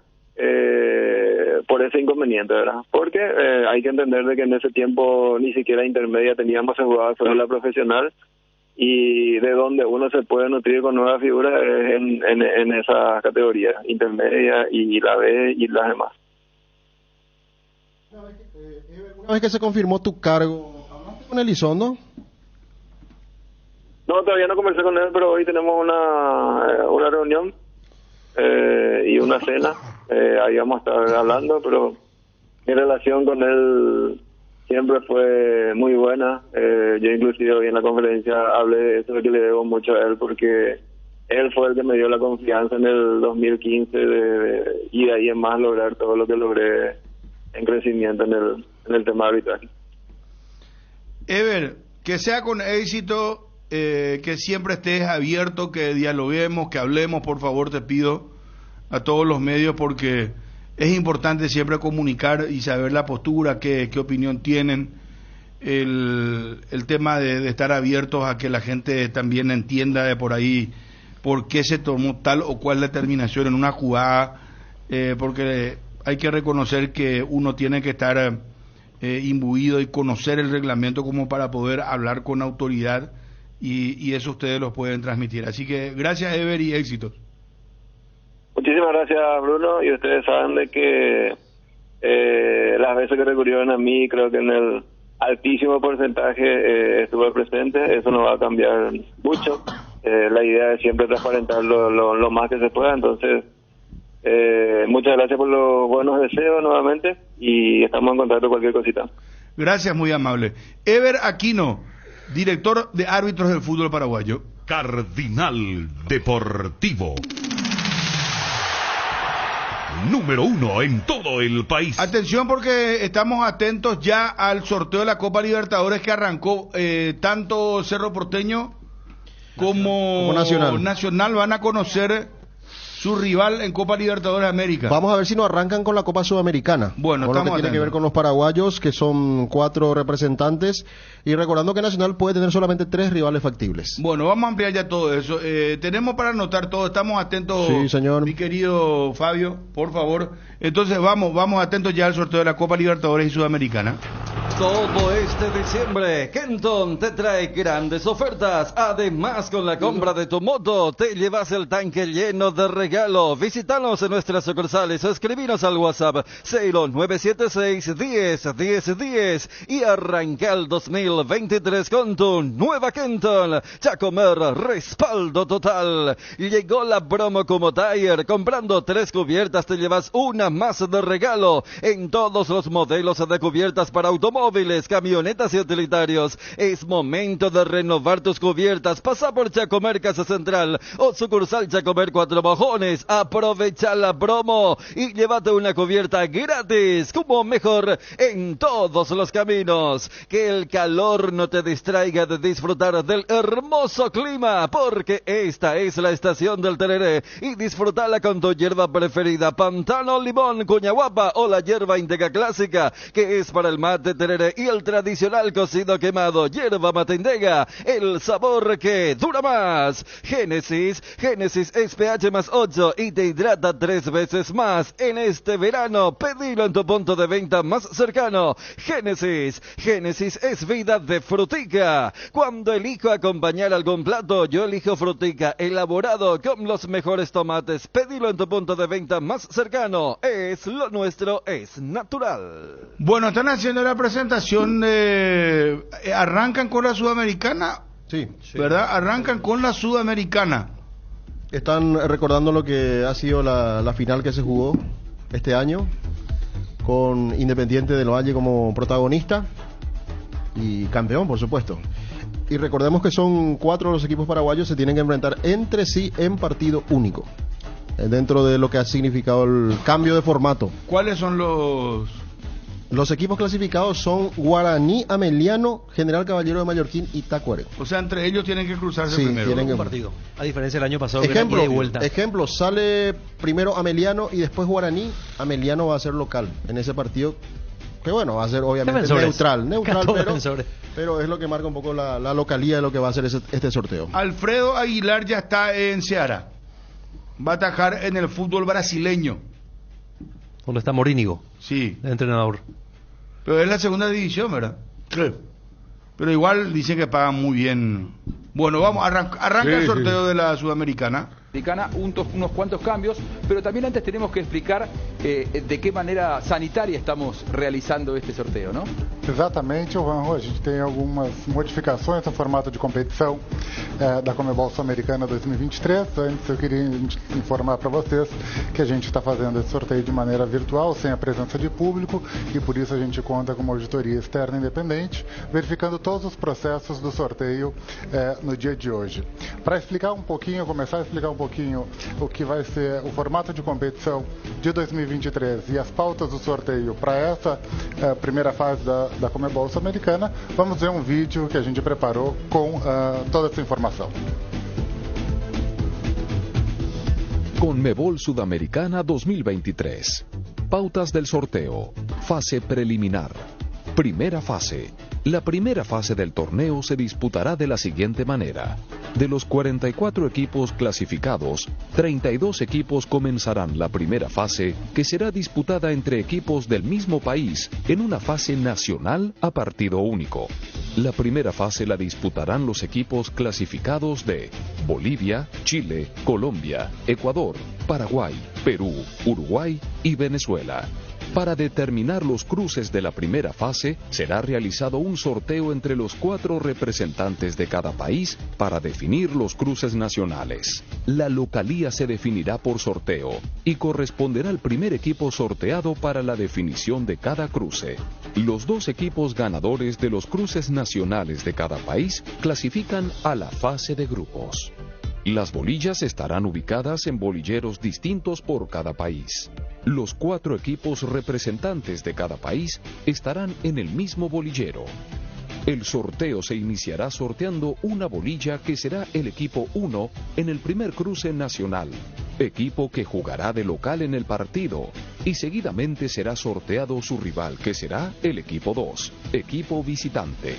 por ese inconveniente, ¿verdad? Porque hay que entender de que en ese tiempo ni siquiera intermedia teníamos, se jugaba solo la profesional, y de donde uno se puede nutrir con nuevas figuras es en esa categoría intermedia y la B y las demás. Una vez que se confirmó tu cargo, ¿hablaste con Elizondo? No, todavía no conversé con él, pero hoy tenemos una reunión y una cena. Ahí vamos a estar hablando, pero mi relación con él siempre fue muy buena. Yo inclusive hoy en la conferencia hablé de eso, de que le debo mucho a él, porque él fue el que me dio la confianza en el 2015 y de ahí en más lograr todo lo que logré en crecimiento en el tema de arbitraje. Ever, que sea con éxito, que siempre estés abierto, que dialoguemos, que hablemos, por favor, te pido a todos los medios, porque es importante siempre comunicar y saber la postura, qué opinión tienen, el tema de estar abiertos a que la gente también entienda de por ahí por qué se tomó tal o cual determinación en una jugada, porque hay que reconocer que uno tiene que estar imbuido y conocer el reglamento como para poder hablar con autoridad, y eso ustedes lo pueden transmitir. Así que gracias, Ever, y éxitos. Muchísimas gracias, Bruno, y ustedes saben de que las veces que recurrieron a mí, creo que en el altísimo porcentaje estuve presente. Eso no va a cambiar mucho. La idea es siempre transparentar lo más que se pueda. Entonces, muchas gracias por los buenos deseos nuevamente, y estamos en contacto con cualquier cosita. Gracias, muy amable. Ever Aquino, director de árbitros del fútbol paraguayo. Cardinal Deportivo. Número 1 en todo el país. Atención, porque estamos atentos ya al sorteo de la Copa Libertadores, que arrancó. Tanto Cerro Porteño como Nacional van a conocer su rival en Copa Libertadores de América. Vamos a ver si nos arrancan con la Copa Sudamericana. Bueno, con lo que estamos tiene que ver con los paraguayos, que son 4 representantes, y recordando que Nacional puede tener solamente 3 rivales factibles. Bueno, vamos a ampliar ya todo eso. Tenemos para anotar todo, estamos atentos. Sí, señor. Mi querido Fabio, por favor. Entonces vamos atentos ya al sorteo de la Copa Libertadores y Sudamericana. Todo este diciembre, Kenton te trae grandes ofertas. Además, con la compra de tu moto, te llevas el tanque lleno de regalo. Visítanos en nuestras sucursales o escribinos al WhatsApp 0976 10 10 10 y arranca el 2023 con tu nueva Kenton. Chacomer, respaldo total. Llegó la promo como Tire. Comprando 3 cubiertas te llevas una más de regalo en todos los modelos de cubiertas para automóviles, camionetas y utilitarios. Es momento de renovar tus cubiertas. Pasa por Chacomer Casa Central o sucursal Chacomer Cuatro Mojones. Aprovecha la promo y llévate una cubierta gratis, como mejor en todos los caminos. Que el calor no te distraiga de disfrutar del hermoso clima, porque esta es la estación del tereré, y disfrutala con tu hierba preferida, Pantano, Limón, Cuñaguapa o la hierba Inteca Clásica, que es para el mate tereré, y el tradicional cocido quemado, hierba matindega, el sabor que dura más. Génesis es pH más 8 y te hidrata 3 veces más en este verano. Pedilo en tu punto de venta más cercano. Génesis es vida de frutica. Cuando elijo acompañar algún plato, yo elijo frutica, elaborado con los mejores tomates. Pedilo en tu punto de venta más cercano. Es lo nuestro, es natural. Bueno, están haciendo la presentación de... ¿Arrancan con la Sudamericana? Sí. ¿Verdad? Arrancan con la Sudamericana. Están recordando lo que ha sido la final que se jugó este año. con Independiente del Valle como protagonista y campeón, por supuesto. Y recordemos que son 4 los equipos paraguayos, se tienen que enfrentar entre sí en partido único, dentro de lo que ha significado el cambio de formato. ¿Cuáles son Los equipos clasificados son Guaraní, Ameliano, General Caballero de Mallorquín y Tacuare. O sea, entre ellos tienen que cruzarse Sí, primero. tienen que- Un partido. A diferencia del año pasado, que era ida y vuelta. Ejemplo, sale primero Ameliano y después Guaraní. Ameliano va a ser local en ese partido, que bueno, va a ser obviamente Defensores. neutral, 14 defensores. pero es lo que marca un poco la localía de lo que va a ser este sorteo. Alfredo Aguilar ya está en Ceará. Va a atajar en el fútbol brasileño. Donde está Morínigo, Sí, el entrenador. pero es la segunda división, ¿verdad? Sí. Pero igual dicen que pagan muy bien. Bueno, vamos, arranca Sí, el sí. sorteo de la Sudamericana. Unos cuantos cambios, pero también antes tenemos que explicar de qué manera sanitaria estamos realizando este sorteo, ¿no? Exatamente, Juanjo. A gente tem algumas modificações no formato de competição da Conmebol Sul-Americana 2023. Antes eu queria informar para vocês que a gente está fazendo esse sorteio de maneira virtual, sem a presença de público, e por isso a gente conta com uma auditoria externa independente, verificando todos os processos do sorteio no dia de hoje. Para explicar um pouquinho, começar a explicar um pouquinho o que vai ser o formato de competição de 2023 e as pautas do sorteio para essa primeira fase da Conmebol Sul-Americana, vamos ver um vídeo que a gente preparou com toda essa informação. Conmebol Sudamericana 2023. Pautas del sorteo. Fase preliminar. Primera fase. La primera fase del torneo se disputará de la siguiente manera. De los 44 equipos clasificados, 32 equipos comenzarán la primera fase, que será disputada entre equipos del mismo país en una fase nacional a partido único. La primera fase la disputarán los equipos clasificados de Bolivia, Chile, Colombia, Ecuador, Paraguay, Perú, Uruguay y Venezuela. Para determinar los cruces de la primera fase, será realizado un sorteo entre los 4 representantes de cada país para definir los cruces nacionales. La localía se definirá por sorteo y corresponderá al primer equipo sorteado para la definición de cada cruce. Los 2 equipos ganadores de los cruces nacionales de cada país clasifican a la fase de grupos. Las bolillas estarán ubicadas en bolilleros distintos por cada país. Los 4 equipos representantes de cada país estarán en el mismo bolillero. El sorteo se iniciará sorteando una bolilla que será el equipo 1 en el primer cruce nacional, equipo que jugará de local en el partido, y seguidamente será sorteado su rival, que será el equipo 2, equipo visitante.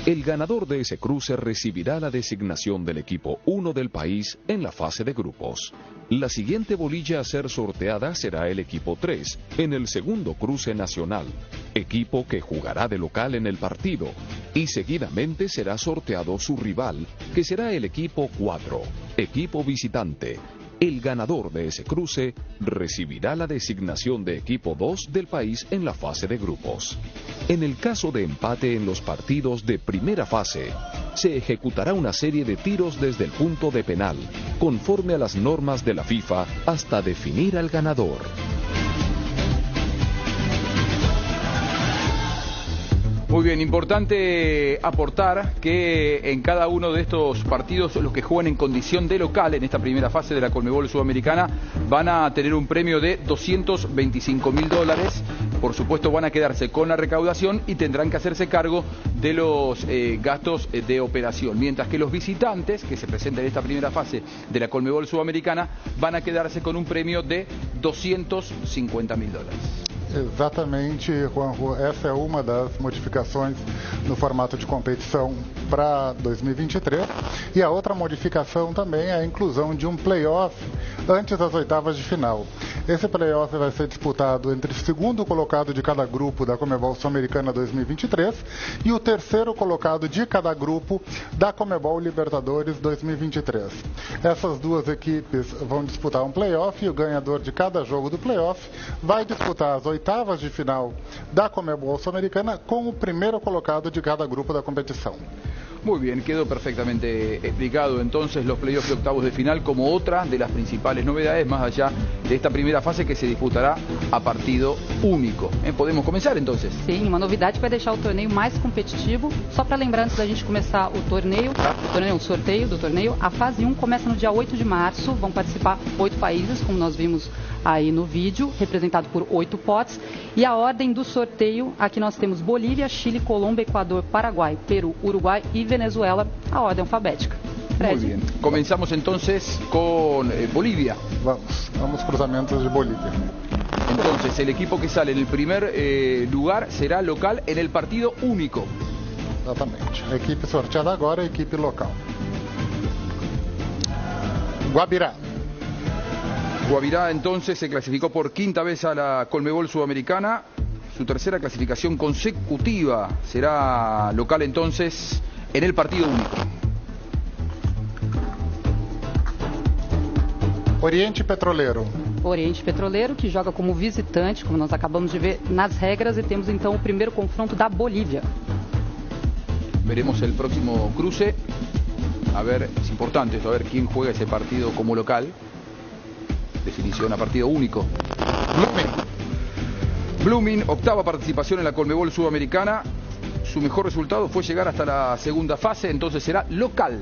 El ganador de ese cruce recibirá la designación del equipo 1 del país en la fase de grupos. La siguiente bolilla a ser sorteada será el equipo 3 en el segundo cruce nacional, equipo que jugará de local en el partido, y seguidamente será sorteado su rival, que será el equipo 4, equipo visitante. El ganador de ese cruce recibirá la designación de equipo 2 del país en la fase de grupos. En el caso de empate en los partidos de primera fase, se ejecutará una serie de tiros desde el punto de penal, conforme a las normas de la FIFA, hasta definir al ganador. Muy bien, importante aportar que en cada uno de estos partidos los que juegan en condición de local en esta primera fase de la Conmebol Sudamericana van a tener un premio de $225.000. Por supuesto van a quedarse con la recaudación y tendrán que hacerse cargo de los gastos de operación, mientras que los visitantes que se presentan en esta primera fase de la Conmebol Sudamericana van a quedarse con un premio de $250.000. Exatamente, Juanjo. Essa é uma das modificações no formato de competição para 2023. E a outra modificação também é a inclusão de um play-off antes das oitavas de final. Esse play-off vai ser disputado entre o segundo colocado de cada grupo da Conmebol Sul-Americana 2023 e o terceiro colocado de cada grupo da Conmebol Libertadores 2023. Essas duas equipes vão disputar um play-off e o ganhador de cada jogo do play-off vai disputar as oitavas de final da Conmebol Sul-Americana con el primero colocado de cada grupo de competición. Muy bien, quedó perfectamente explicado entonces los playoffs de octavos de final como otra de las principales novedades, más allá de esta primera fase que se disputará a partido único. Podemos comenzar entonces. Sim, uma novidade que vai deixar o torneio mais competitivo. Só para lembrar, antes da gente começar o sorteio do torneio, a fase 1 começa no dia 8 de março, vão participar 8 países, como nós vimos aí no vídeo, representado por 8 potes. E a ordem do sorteio, aqui nós temos Bolívia, Chile, Colômbia, Equador, Paraguai, Peru, Uruguai e Venezuela, a ordem alfabética. Muy bien. Comenzamos entonces con Bolivia. Vamos cruzamentos de Bolívia. Entonces, el equipo que sale en el primer lugar será local en el partido único. Exatamente. A equipe sorteada agora é a equipe local. Guabirá. Guabirá entonces se clasificó por quinta vez a la Conmebol Sudamericana. Su tercera clasificación consecutiva. Será local entonces en el partido único. Oriente Petroleiro. Oriente Petroleiro, que joga como visitante, como nós acabamos de ver nas regras, e temos então o primeiro confronto da Bolívia. Veremos el próximo cruce. A ver, es importante esto, a ver quién juega ese partido como local. Definición a partido único. Blooming, octava participación en la Conmebol Sudamericana. Su mejor resultado fue llegar hasta la segunda fase, entonces será local.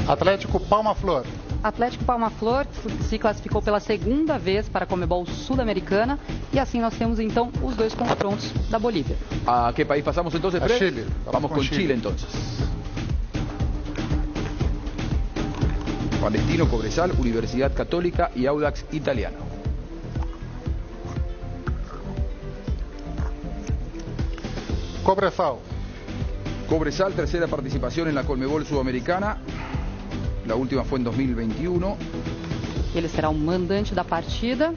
Atlético Palma Flor. Atlético Palma Flor se classificou pela segunda vez para a Conmebol Sudamericana e assim nós temos então os dois confrontos da Bolívia. ¿A qué país pasamos entonces, Fred? Chile. Vamos con Chile entonces. Palestino, Cobresal, Universidad Católica y Audax Italiano. Cobresal, tercera participación en la Conmebol Sudamericana. La última fue en 2021. Ele será o mandante da partida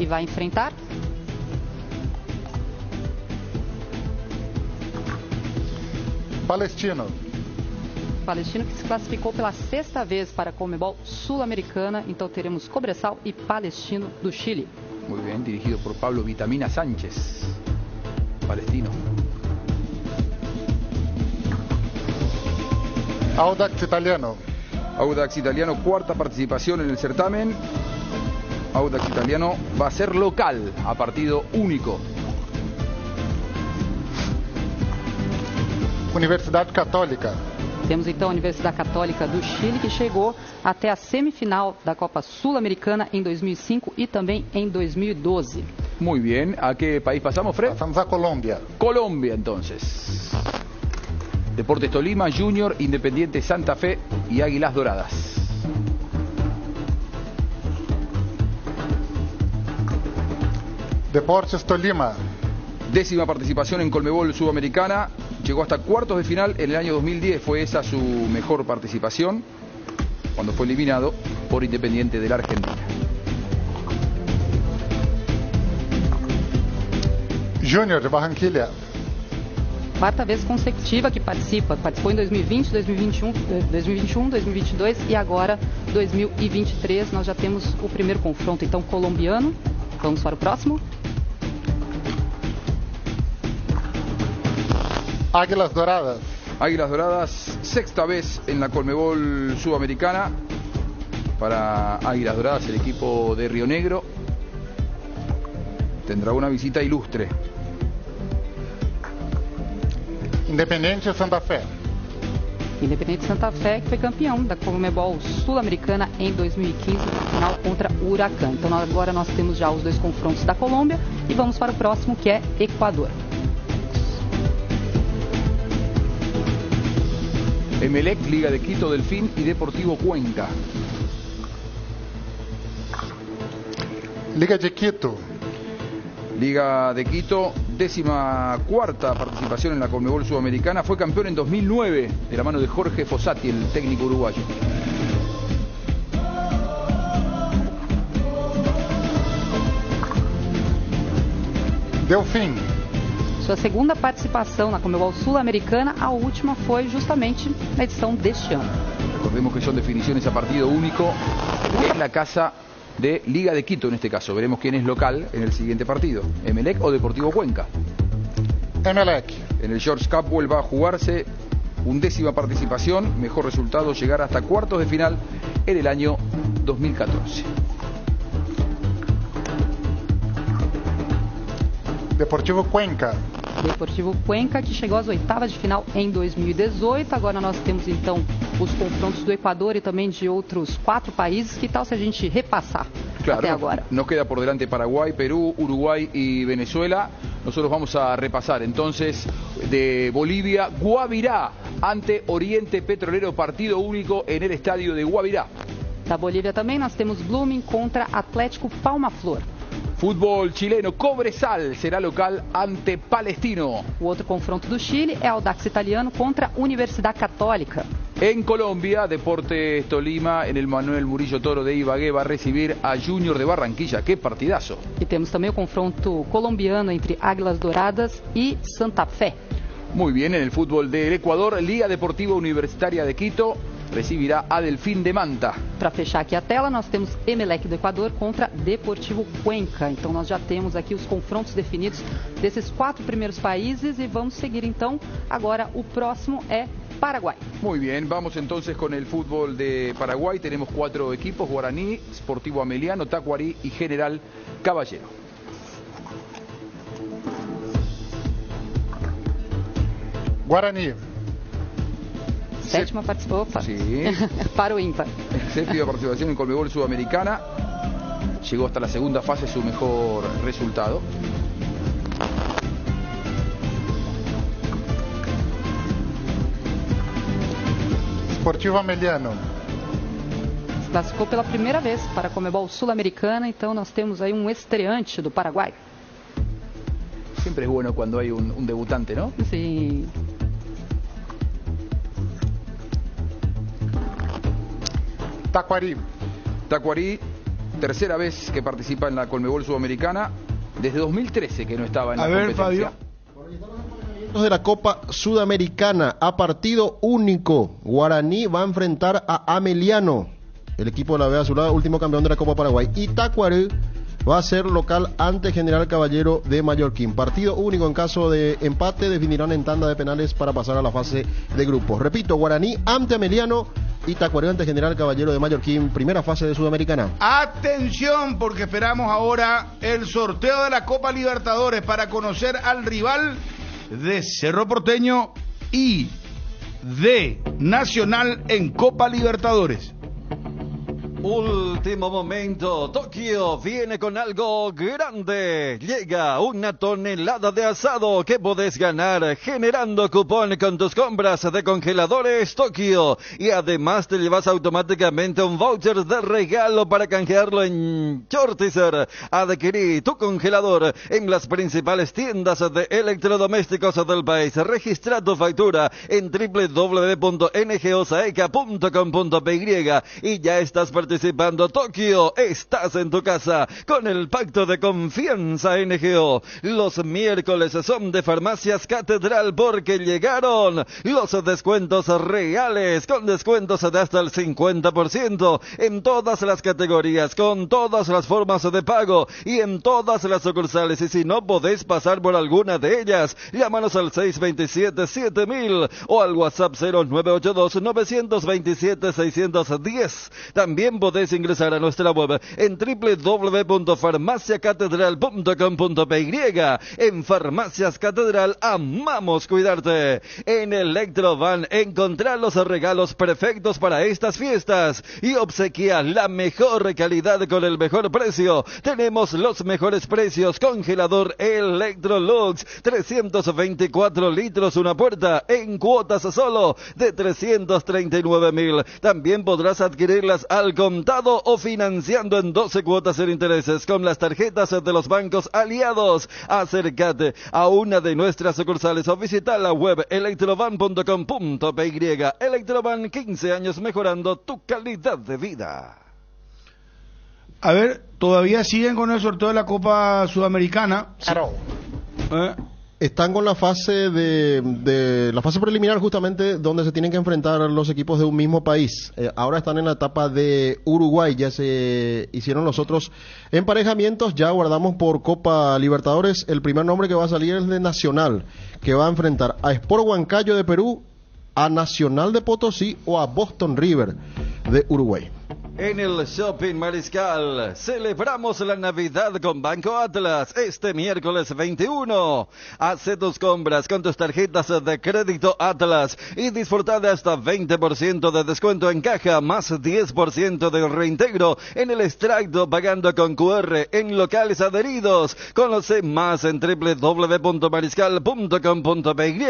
e vai enfrentar Palestino. Palestino, que se classificou pela sexta vez para a Conmebol Sul-Americana. Então teremos Cobresal e Palestino do Chile. Muy bien, dirigido por Pablo Vitamina Sánchez. Palestino. Audax Italiano. Audax Italiano, cuarta participación en el certamen. Audax Italiano va a ser local a partido único. Universidade Católica. Temos então a Universidade Católica do Chile, que chegou até a semifinal da Copa Sul-Americana em 2005 e também em 2012. Muy bien, ¿a qué país pasamos, Fred? Pasamos a Colômbia. Colombia entonces. Deportes Tolima, Junior, Independiente Santa Fe y Águilas Doradas. Deportes Tolima. Décima participación en Conmebol Sudamericana. Llegó hasta cuartos de final en el año 2010. Fue esa su mejor participación cuando fue eliminado por Independiente de la Argentina. Junior de Barranquilla. Quarta vez consecutiva que participa. Participou em 2020, 2021, 2022 e agora 2023. Nós já temos o primeiro confronto, então, colombiano. Vamos para o próximo. Águilas Doradas. Águilas Doradas, sexta vez en la Conmebol Sudamericana. Para Águilas Doradas, el equipo de Río Negro tendrá una visita ilustre. Independiente Santa Fé. Independiente Santa Fé, que foi campeão da Conmebol Sul-Americana em 2015, na final contra o Huracán. Então agora nós temos já os dois confrontos da Colômbia e vamos para o próximo, que é Equador. Emelec, Liga de Quito, Delfín y Deportivo Cuenca. Liga de Quito. Liga de Quito, 14ª participación en la Conmebol Sudamericana. Fue campeón en 2009 de la mano de Jorge Fossati, el técnico uruguayo. Delfim. Sua segunda participação na Conmebol Sul-Americana, a última foi justamente na edição deste ano. Recordemos que son definiciones a partido único en la casa de Liga de Quito en este caso. Veremos quién es local en el siguiente partido, Emelec o Deportivo Cuenca. Emelec. En el George Capwell va a jugarse 11ª participación, mejor resultado, llegar hasta cuartos de final en el año 2014. Deportivo Cuenca. Deportivo Cuenca, que chegou às oitavas de final em 2018. Agora nós temos então os confrontos do Equador e também de outros 4 países. Que tal se a gente repassar até agora? Nos queda por delante Paraguay, Perú, Uruguay y Venezuela. Nosotros vamos a repasar entonces de Bolivia, Guavirá ante Oriente Petrolero, partido único en el estadio de Guavirá. Da Bolívia também nós temos Blooming contra Atlético Palma Flor. Fútbol chileno, Cobresal será local ante Palestino. O outro confronto do Chile é Audax Italiano contra Universidade Católica. En Colombia, Deportes Tolima en el Manuel Murillo Toro de Ibagué va a recibir a Junior de Barranquilla. ¡Qué partidazo! E temos também o confronto colombiano entre Águilas Douradas e Santa Fé. Muy bien, en el fútbol del Ecuador, Liga Deportiva Universitaria de Quito recibirá a Delfín de Manta. Para fechar aqui a tela, nós temos Emelec do Equador contra Deportivo Cuenca. Então nós já temos aqui os confrontos definidos desses 4 primeiros países e vamos seguir então. Agora o próximo é Paraguay. Muy bien, vamos entonces con el fútbol de Paraguay. Tenemos 4 equipos: Guaraní, Sportivo Ameliano, Tacuarí y General Caballero. Guarani. 7ª participación. Sí. Para o ímpar. 7ª participación en Conmebol Sudamericana. Llegó hasta la segunda fase, su mejor resultado. Sportivo Ameliano. Se classificou pela primeira vez para a Conmebol Sul-Americana, então nós temos aí um estreante do Paraguai. Siempre es bueno cuando hay un debutante, ¿no? Sí. Tacuarí. Tacuarí, tercera vez que participa en la Conmebol Sudamericana, desde 2013 que no estaba en la competencia. De la Copa Sudamericana a partido único, Guaraní va a enfrentar a Ameliano, el equipo de la B Azulada, último campeón de la Copa Paraguay, y Tacuarí va a ser local ante General Caballero de Mallorquín. Partido único, en caso de empate definirán en tanda de penales para pasar a la fase de grupos. Repito, Guaraní ante Ameliano y Tacuarí ante General Caballero de Mallorquín, primera fase de Sudamericana. Atención, porque esperamos ahora el sorteo de la Copa Libertadores para conocer al rival de Cerro Porteño y de Nacional en Copa Libertadores. Último momento, Tokio viene con algo grande. Llega una tonelada de asado que podés ganar generando cupón con tus compras de congeladores Tokio. Y además te llevas automáticamente un voucher de regalo para canjearlo en Shortizer. Adquirí tu congelador en las principales tiendas de electrodomésticos del país. Registra tu factura en www.ngosaeca.com.py y ya estás participando. Tokio, estás en tu casa con el pacto de confianza NGO. Los miércoles son de Farmacias Catedral porque llegaron los descuentos reales con descuentos de hasta el 50% en todas las categorías, con todas las formas de pago y en todas las sucursales. Y si no podés pasar por alguna de ellas, llámanos al 627-7000 o al WhatsApp 0982-927-610. También podés ingresar a nuestra web en www.farmaciacatedral.com.py. En Farmacias Catedral amamos cuidarte. En Electrovan encontrá los regalos perfectos para estas fiestas y obsequia la mejor calidad con el mejor precio. Tenemos los mejores precios. Congelador Electrolux, 324 litros, una puerta, en cuotas solo de 339.000. También podrás adquirirlas al contado o financiando en 12 cuotas sin intereses con las tarjetas de los bancos aliados. Acércate a una de nuestras sucursales o visita la web electrovan.com.py. Electrovan, 15 años mejorando tu calidad de vida. A ver, todavía siguen con el sorteo de la Copa Sudamericana. Claro. Están con la fase de la fase preliminar, justamente donde se tienen que enfrentar los equipos de un mismo país. Ahora están en la etapa de Uruguay, ya se hicieron los otros emparejamientos, ya guardamos por Copa Libertadores. El primer nombre que va a salir es de Nacional, que va a enfrentar a Sport Huancayo de Perú a Nacional de Potosí o a Boston River de Uruguay. En el Shopping Mariscal celebramos la Navidad con Banco Atlas este miércoles 21. Hace tus compras con tus tarjetas de crédito Atlas y disfruta de hasta 20% de descuento en caja más 10% de reintegro en el extracto pagando con QR en locales adheridos. Conoce más en www.mariscal.com.py.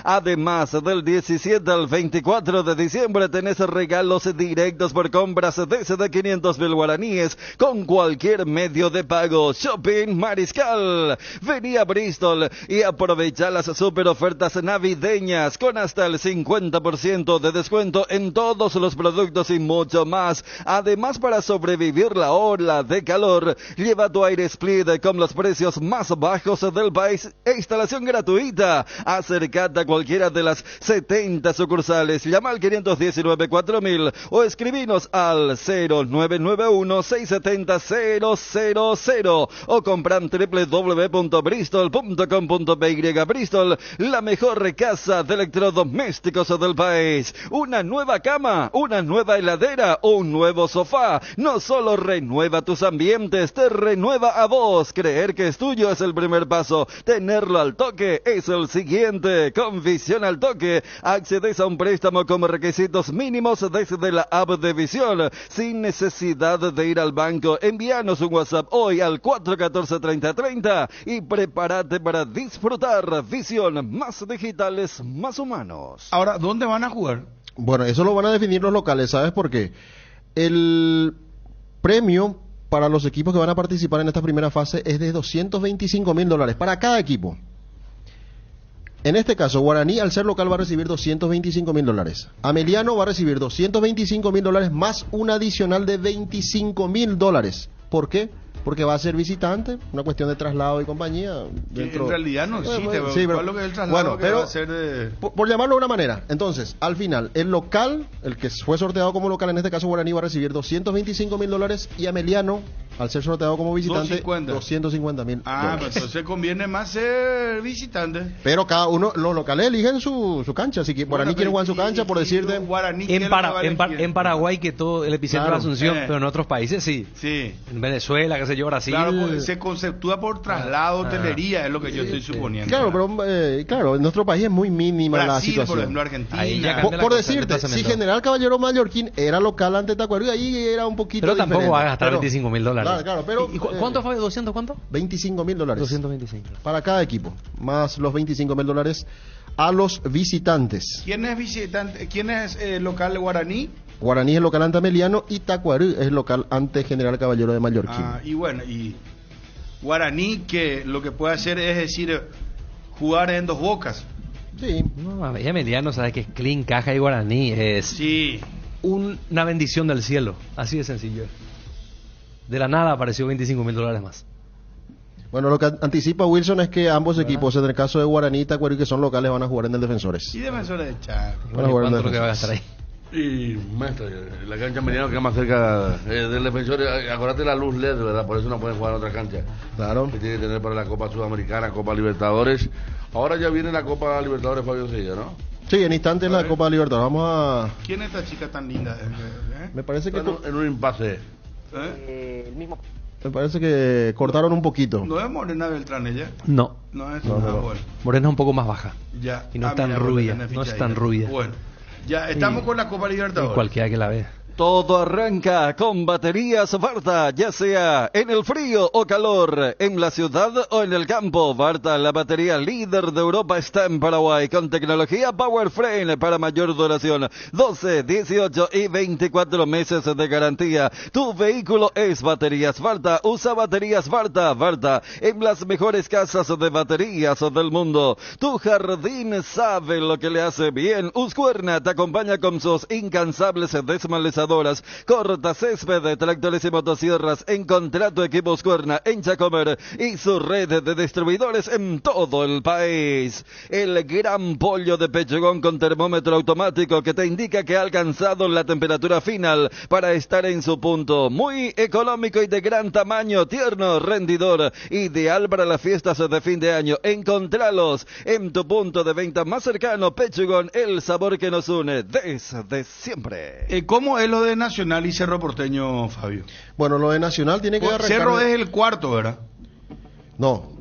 Además, del 17 al 24 de diciembre tenés regalos directos por compras desde 500.000 guaraníes con cualquier medio de pago. Shopping Mariscal. Vení a Bristol y aprovecha las super ofertas navideñas con hasta el 50% de descuento en todos los productos y mucho más. Además, para sobrevivir la ola de calor, lleva tu aire split con los precios más bajos del país e instalación gratuita. Acércate a cualquiera de las 70 sucursales. Llama al 519-4000 o escribinos al 0991-670-000 o compran www.bristol.com.py. Bristol, la mejor casa de electrodomésticos del país. Una nueva cama, una nueva heladera o un nuevo sofá no solo renueva tus ambientes, te renueva a vos. Creer que es tuyo es el primer paso, tenerlo al toque es el siguiente. Con Visión al Toque accedes a un préstamo con requisitos mínimos desde la app de Visión, sin necesidad de ir al banco. Envíanos un WhatsApp hoy al 414-3030 y prepárate para disfrutar. Visión, más digitales, más humanos. Ahora, ¿dónde van a jugar? Bueno, eso lo van a definir los locales, ¿sabes por qué? El premio para los equipos que van a participar en esta primera fase es de $225,000 para cada equipo. En este caso, Guaraní, al ser local, va a recibir $225,000. Ameliano va a recibir $225,000 más un adicional de $25,000. ¿Por qué? Porque va a ser visitante, una cuestión de traslado y compañía. En realidad no existe, sí, pero, lo que es el traslado bueno, que pero va a ser de... por llamarlo de una manera. Entonces, al final, el local, el que fue sorteado como local, en este caso Guaraní, va a recibir $225,000 y Ameliano, al ser sorteado como visitante, $250,000. Ah, pues entonces conviene más ser visitante. Pero cada uno, los locales eligen su cancha. Si Guaraní quiere jugar en su cancha, por decirte. Guaraní en Paraguay, que todo el epicentro de Asunción, pero en otros países sí. Sí. En Venezuela, qué sé yo, Brasil. Claro, pues, se conceptúa por traslado, hotelería, es lo que yo estoy suponiendo. Claro, pero claro, en nuestro país es muy mínima Brasil, la situación. por ejemplo, Argentina. Por decirte, si General Caballero Mallorquín era local ante Tacuarembó, ahí era un poquito pero tampoco diferente. va a gastar $25,000. Claro, pero ¿Y cuánto fue? ¿200 cuánto? $25,000. 225. Para cada equipo, más los $25,000 a los visitantes. ¿Quién es visitante? ¿Quién es local de Guaraní? Guaraní es local ante Ameliano y Tacuarembó es local ante General Caballero de Mallorquín. Y bueno, y Guaraní, que lo que puede hacer es decir, jugar en dos bocas. Sí. No, Ameliano sabe que es clean, caja y Guaraní es una bendición del cielo, así de sencillo. De la nada apareció $25,000 más. Bueno, lo que anticipa Wilson es que ambos equipos, en el caso de Guaraní y Tacuarembó, que son locales, van a jugar en el Defensores. Y Defensores de Chaco. ¿Cuánto lo que va a gastar ahí? Y, maestro, la cancha Meridiano queda más cerca del Defensor. Acordate la luz LED, ¿verdad? Por eso no pueden jugar en otra cancha. Claro. Que tiene que tener para la Copa Sudamericana, Copa Libertadores. Ahora ya viene la Copa Libertadores, Fabio Sevilla, ¿no? Sí, en instantes la Copa Libertadores. Vamos a... ¿Quién es esta chica tan linda? Me parece que... En un impasse. El mismo... Me parece que cortaron un poquito. ¿No es Morena Beltrán ella? No. No es bueno. Morena es un poco más baja. Ya. Y no es tan rubia. No es tan rubia. Bueno. Ya, estamos con la Copa Libertadores. Cualquiera que la vea. Todo arranca con baterías Varta, ya sea en el frío o calor, en la ciudad o en el campo. Varta, la batería líder de Europa, está en Paraguay con tecnología Power Frame para mayor duración, 12, 18 y 24 meses de garantía. Tu vehículo es baterías Varta, usa baterías Varta. Varta, en las mejores casas de baterías del mundo. Tu jardín sabe lo que le hace bien. Husqvarna te acompaña con sus incansables desmalezadores aseguradoras, corta césped, tractores y motosierras. Encontrá tu equipo Husqvarna en Chacomer y su red de distribuidores en todo el país. El gran pollo de pechugón con termómetro automático que te indica que ha alcanzado la temperatura final para estar en su punto. Muy económico y de gran tamaño, tierno, rendidor, ideal para las fiestas de fin de año. Encontralos en tu punto de venta más cercano. Pechugón, el sabor que nos une desde siempre. ¿Cómo es lo de Nacional y Cerro Porteño, Fabio? Bueno, lo de Nacional tiene que arrancar... Cerro es el cuarto, ¿verdad? No,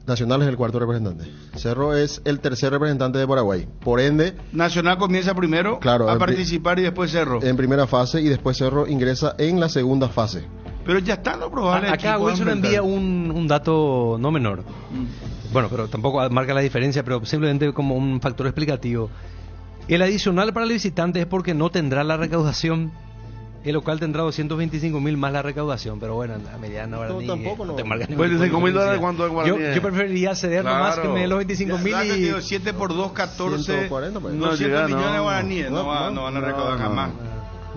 Nacional es el cuarto representante. Cerro es el tercer representante de Paraguay. Por ende... Nacional comienza primero a participar y después Cerro. En primera fase y después Cerro ingresa en la segunda fase. Pero ya están los probables. Acá Wilson envía un dato no menor. Bueno, pero tampoco marca la diferencia, pero simplemente como un factor explicativo. El adicional para el visitante es porque no tendrá la recaudación. El local tendrá 225.000 más la recaudación, pero bueno, la mediana ahora tampoco no te marca ningún $25.000 ¿cuánto es Guaraní? Yo preferiría ceder nomás que me dé los 25.000 y 7 por 2, 14, 140, pues. 200 millones de guaraníes, no van a recaudar jamás.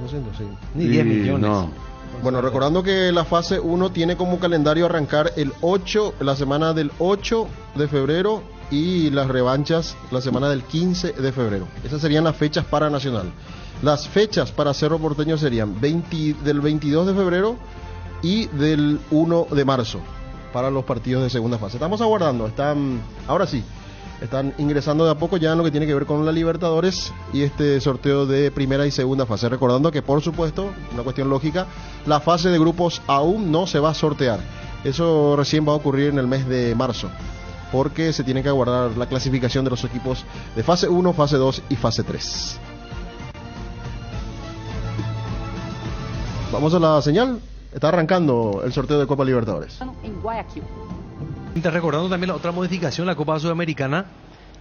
200, sí. Ni 10 millones. No. Bueno, recordando que la fase 1 tiene como calendario arrancar la semana del 8 de febrero y las revanchas la semana del 15 de febrero. Esas serían las fechas para Nacional. Las fechas para Cerro Porteño serían del 22 de febrero y del 1 de marzo para los partidos de segunda fase. Estamos aguardando, ahora sí, están ingresando de a poco ya en lo que tiene que ver con la Libertadores y este sorteo de primera y segunda fase. Recordando que, por supuesto, una cuestión lógica, la fase de grupos aún no se va a sortear. Eso recién va a ocurrir en el mes de marzo, porque se tiene que aguardar la clasificación de los equipos de fase 1, fase 2 y fase 3. Vamos a la señal. Está arrancando el sorteo de Copa Libertadores. En Guayaquil. Recordando también la otra modificación, la Copa Sudamericana,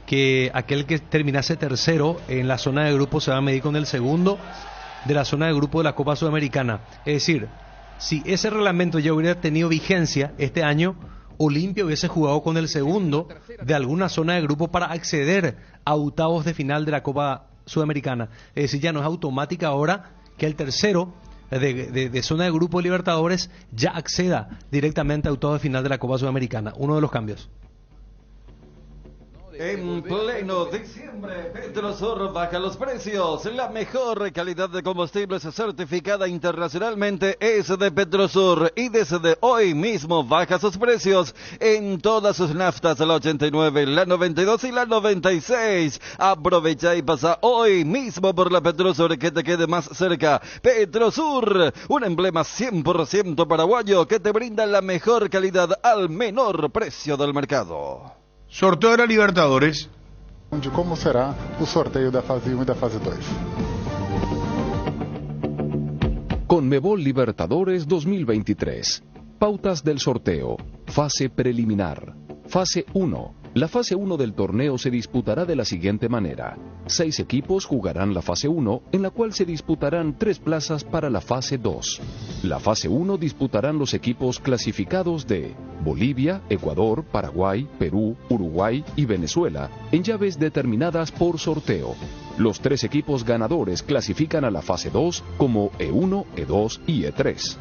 que aquel que terminase tercero en la zona de grupo se va a medir con el segundo de la zona de grupo de la Copa Sudamericana. Es decir, si ese reglamento ya hubiera tenido vigencia este año, Olimpia hubiese jugado con el segundo de alguna zona de grupo para acceder a octavos de final de la Copa Sudamericana. Es decir, ya no es automática ahora que el tercero de zona de grupo Libertadores ya acceda directamente a octavos de final de la Copa Sudamericana. Uno de los cambios. En pleno diciembre, Petrosur baja los precios. La mejor calidad de combustibles certificada internacionalmente es de Petrosur y desde hoy mismo baja sus precios en todas sus naftas, la 89, la 92 y la 96. Aprovecha y pasa hoy mismo por la Petrosur que te quede más cerca. Petrosur, un emblema 100% paraguayo que te brinda la mejor calidad al menor precio del mercado. Sorteo de la Libertadores. De como será o sorteio da fase 1 e da fase 2. Conmebol Libertadores 2023. Pautas del sorteo. Fase preliminar. Fase 1. La fase 1 del torneo se disputará de la siguiente manera. 6 equipos jugarán la fase 1, en la cual se disputarán 3 plazas para la fase 2. La fase 1 disputarán los equipos clasificados de Bolivia, Ecuador, Paraguay, Perú, Uruguay y Venezuela, en llaves determinadas por sorteo. Los 3 equipos ganadores clasifican a la fase 2 como E1, E2 y E3.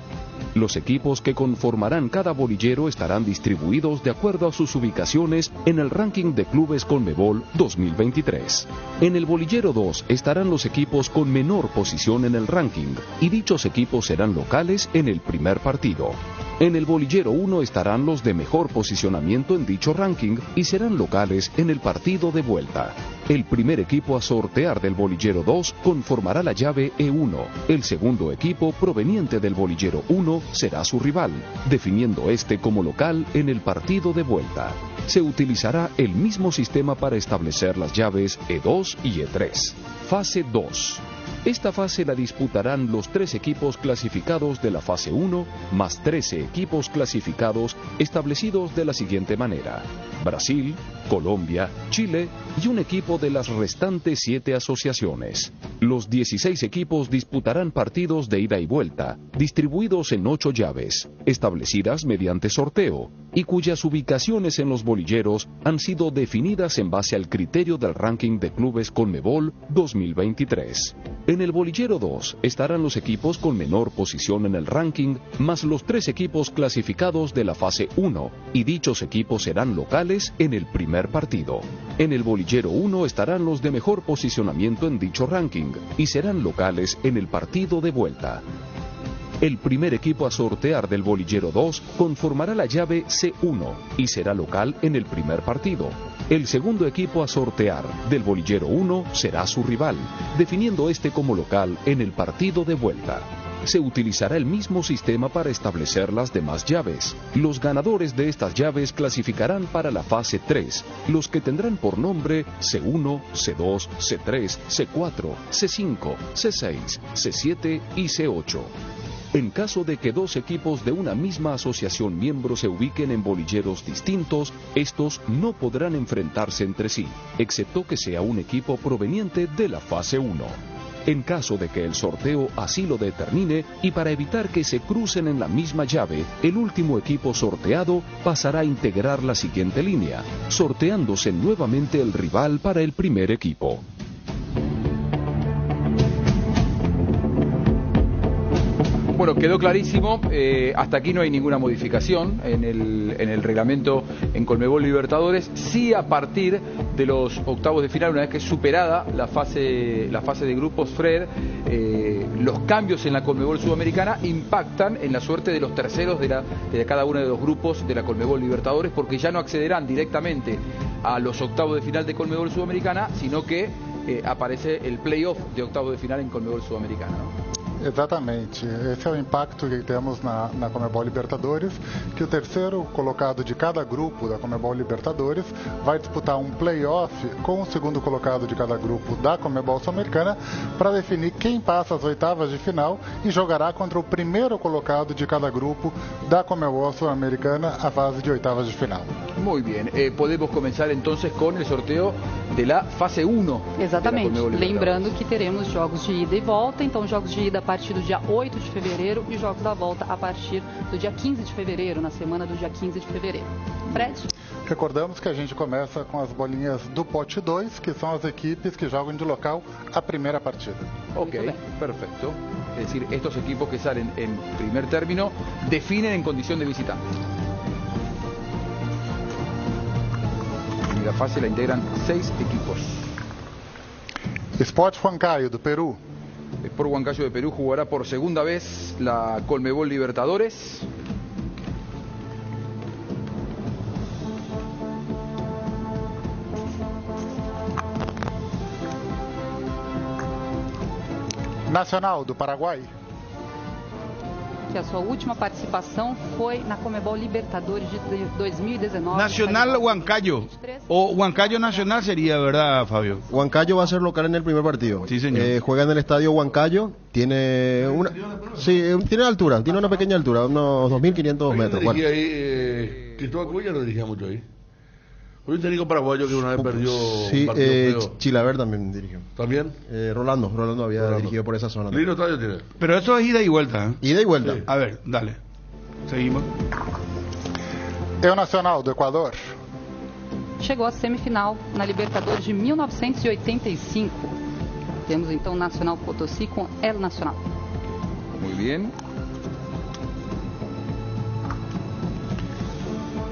Los equipos que conformarán cada bolillero estarán distribuidos de acuerdo a sus ubicaciones en el ranking de clubes Conmebol 2023. En el bolillero 2 estarán los equipos con menor posición en el ranking y dichos equipos serán locales en el primer partido. En el bolillero 1 estarán los de mejor posicionamiento en dicho ranking y serán locales en el partido de vuelta. El primer equipo a sortear del bolillero 2 conformará la llave E1. El segundo equipo proveniente del bolillero 1 será su rival, definiendo este como local en el partido de vuelta. Se utilizará el mismo sistema para establecer las llaves E2 y E3. Fase 2. Esta fase la disputarán los 3 equipos clasificados de la fase 1, más 13 equipos clasificados establecidos de la siguiente manera: Brasil, Colombia, Chile y un equipo de las restantes 7 asociaciones. Los 16 equipos disputarán partidos de ida y vuelta, distribuidos en 8 llaves, establecidas mediante sorteo, y cuyas ubicaciones en los bolilleros han sido definidas en base al criterio del ranking de clubes Conmebol 2023. En el bolillero 2 estarán los equipos con menor posición en el ranking, más los 3 equipos clasificados de la fase 1, y dichos equipos serán locales en el primer partido. En el bolillero 1 estarán los de mejor posicionamiento en dicho ranking, y serán locales en el partido de vuelta. El primer equipo a sortear del bolillero 2 conformará la llave C1 y será local en el primer partido. El segundo equipo a sortear del bolillero 1 será su rival, definiendo este como local en el partido de vuelta. Se utilizará el mismo sistema para establecer las demás llaves. Los ganadores de estas llaves clasificarán para la fase 3, los que tendrán por nombre C1, C2, C3, C4, C5, C6, C7 y C8. En caso de que 2 equipos de una misma asociación miembro se ubiquen en bolilleros distintos, estos no podrán enfrentarse entre sí, excepto que sea un equipo proveniente de la fase 1. En caso de que el sorteo así lo determine, y para evitar que se crucen en la misma llave, el último equipo sorteado pasará a integrar la siguiente línea, sorteándose nuevamente el rival para el primer equipo. Bueno, quedó clarísimo, hasta aquí no hay ninguna modificación en el reglamento en Conmebol Libertadores. Sí, a partir de los octavos de final, una vez que es superada la fase de grupos, Fred, los cambios en la Conmebol Sudamericana impactan en la suerte de los terceros de cada uno de los grupos de la Conmebol Libertadores, porque ya no accederán directamente a los octavos de final de Conmebol Sudamericana, sino que aparece el playoff de octavos de final en Conmebol Sudamericana, ¿no? Exatamente, esse é o impacto que temos na Conmebol Libertadores, que o terceiro colocado de cada grupo da Conmebol Libertadores vai disputar um play-off com o segundo colocado de cada grupo da Conmebol Sul-Americana para definir quem passa às oitavas de final e jogará contra o primeiro colocado de cada grupo da Conmebol Sul-Americana a fase de oitavas de final. Muy bien, podemos comenzar entonces con el sorteo de la fase 1. Exatamente, lembrando que teremos jogos de ida e volta, então jogos de ida a partir do dia 8 de fevereiro e jogos da volta a partir do dia 15 de fevereiro, na semana do dia 15 de fevereiro. Fred? Recordamos que a gente começa com as bolinhas do pote 2, que são as equipes que jogam de local a primeira partida. Ok, perfecto. Es decir, estos equipos que salen en primer término definen en condición de visitante. Y la fase la integran 6 equipos. Sport Huancayo, do Perú. Sport Huancayo de Perú jugará por segunda vez la Conmebol Libertadores. Nacional do Paraguai. Que a sua última participação foi na Conmebol Libertadores de 2019. Nacional Huancayo. O Huancayo Nacional sería, ¿verdad, Fabio? Huancayo va a ser local en el primer partido. Sí, señor. Juega en el estadio Huancayo. Tiene una, sí, tiene altura, tiene una pequeña altura, unos 2.500 metros. Bueno. Cristóbal Cuellar lo dirigía mucho ahí. Hoy un técnico paraguayo que una vez perdió sí, un partido. Chilaver también dirigió. ¿También? Rolando había dirigido por esa zona. Lindo estadio tiene. Pero eso es ida y vuelta, ¿eh? Ida y vuelta. Sí. A ver, dale. Seguimos. É o Nacional do Equador. Chegou à semifinal na Libertadores de 1985. Temos então o Nacional Potosí com El Nacional. Muy bien.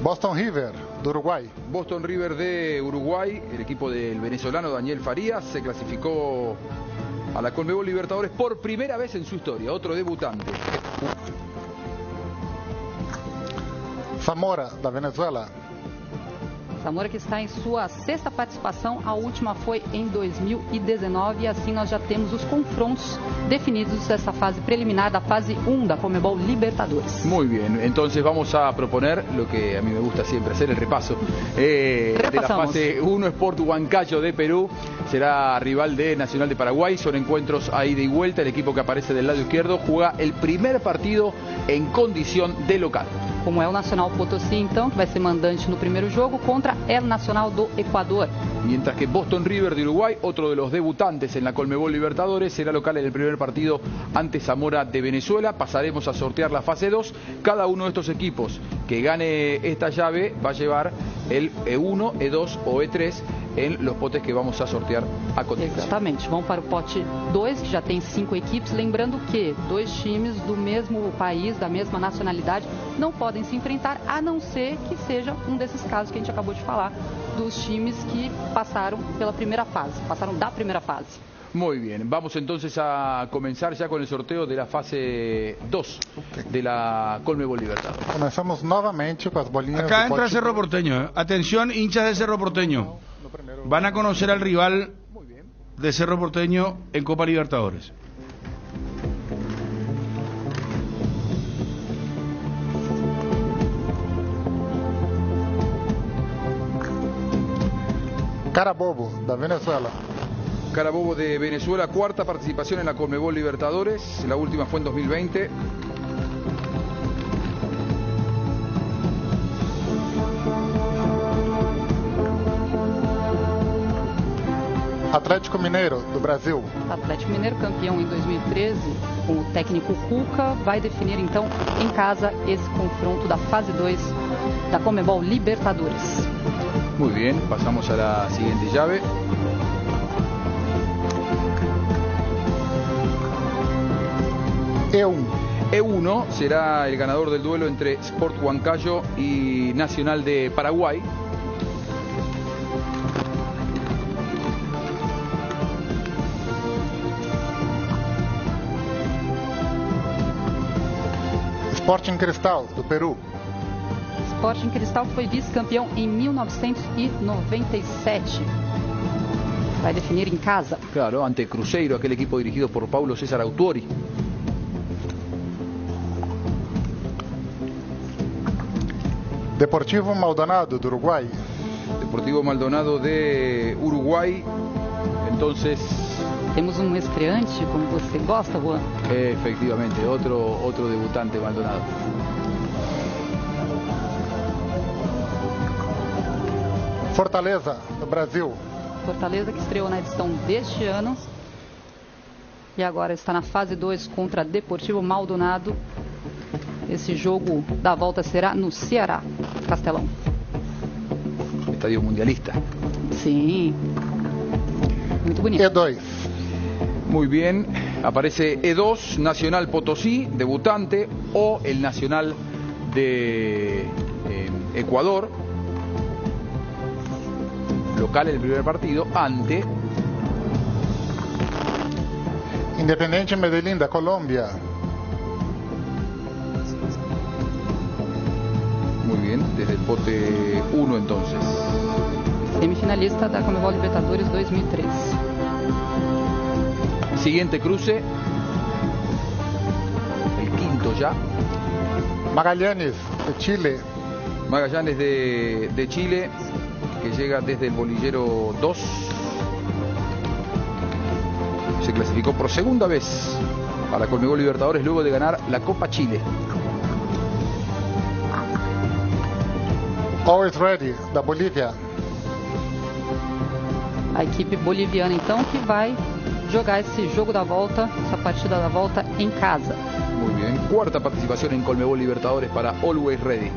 Boston River, do Uruguay. Boston River de Uruguay, el equipo del venezolano Daniel Farías, se clasificó a la Conmebol Libertadores por primera vez en su historia, otro debutante. Zamora, da Venezuela. Zamora que está em sua 6ª participação, a última foi em 2019 e assim nós já temos os confrontos definidos dessa fase preliminar da fase 1 da Conmebol Libertadores. Muy bien, entonces vamos a proponer lo que a mí me gusta siempre hacer, el repaso de la fase 1. Sport Huancayo de Perú será rival de Nacional de Paraguay, son encuentros a ida y vuelta, el equipo que aparece del lado izquierdo juega el primer partido en condición de local. Como é o Nacional Potosí, então, que vai ser mandante no primeiro jogo contra contra El Nacional do Ecuador. Mientras que Boston River de Uruguay, otro de los debutantes en la Conmebol Libertadores, será local en el primer partido ante Zamora de Venezuela. Pasaremos a sortear la fase 2. Cada uno de estos equipos que gane esta llave va a llevar el E1, E2 o E3 en los potes que vamos a sortear a continuación. Exatamente, vão para o pote 2, que já tem 5 equipes. Lembrando que 2 times do mesmo país, da mesma nacionalidade, não podem se enfrentar, a não ser que seja um desses casos que a gente acabou de falar, dos times que passaram pela primeira fase, passaram da primeira fase. Muy bien, vamos entonces a comenzar ya con el sorteo de la fase 2 de la Conmebol Libertadores. Começamos novamente com as bolinhas. Acá entra Cerro Porteño. Atención, hinchas de Cerro Porteño. Van a conocer al rival de Cerro Porteño en Copa Libertadores. Carabobo, da Venezuela. Carabobo de Venezuela, cuarta participación en la Conmebol Libertadores, la última fue en 2020. Atlético Mineiro, do Brasil. Atlético Mineiro, campeão em 2013, com o técnico Cuca, vai definir então em casa esse confronto da fase 2 da Conmebol Libertadores. Muy bien, pasamos a la siguiente llave. E1 será el ganador del duelo entre Sport Huancayo y Nacional de Paraguay. Sporting Cristal, do Peru. Sporting Cristal foi vice-campeão em 1997. Vai definir em casa. Claro, ante Cruzeiro, aquel equipo dirigido por Paulo César Autuori. Deportivo Maldonado, do Uruguai. Deportivo Maldonado de Uruguay. Entonces... Temos um estreante, como você gosta, Juan. Efectivamente, otro debutante Maldonado. Fortaleza, do Brasil. Fortaleza que estreou na edição deste ano e agora está na fase 2 contra Deportivo Maldonado. Esse jogo da volta será no Ceará, Castelão. Estadio mundialista. Sim. Muito bonito. E2. Muy bien, aparece E2, Nacional Potosí, debutante, o el Nacional de Ecuador, local en el primer partido, ante Independiente Medellín, da Colômbia. Muy bien, desde el pote 1 entonces. Semifinalista da Conmebol Libertadores 2003. Siguiente cruce, el quinto ya. Magallanes, de Chile. Magallanes de Chile, que llega desde el bolillero 2. Se clasificó por segunda vez a la Conmebol Libertadores luego de ganar la Copa Chile. Always Ready, da Bolívia. A equipe boliviana então que vai jogar esse jogo da volta, essa partida da volta em casa. Muy bien, cuarta participación en Conmebol Libertadores para Always Ready.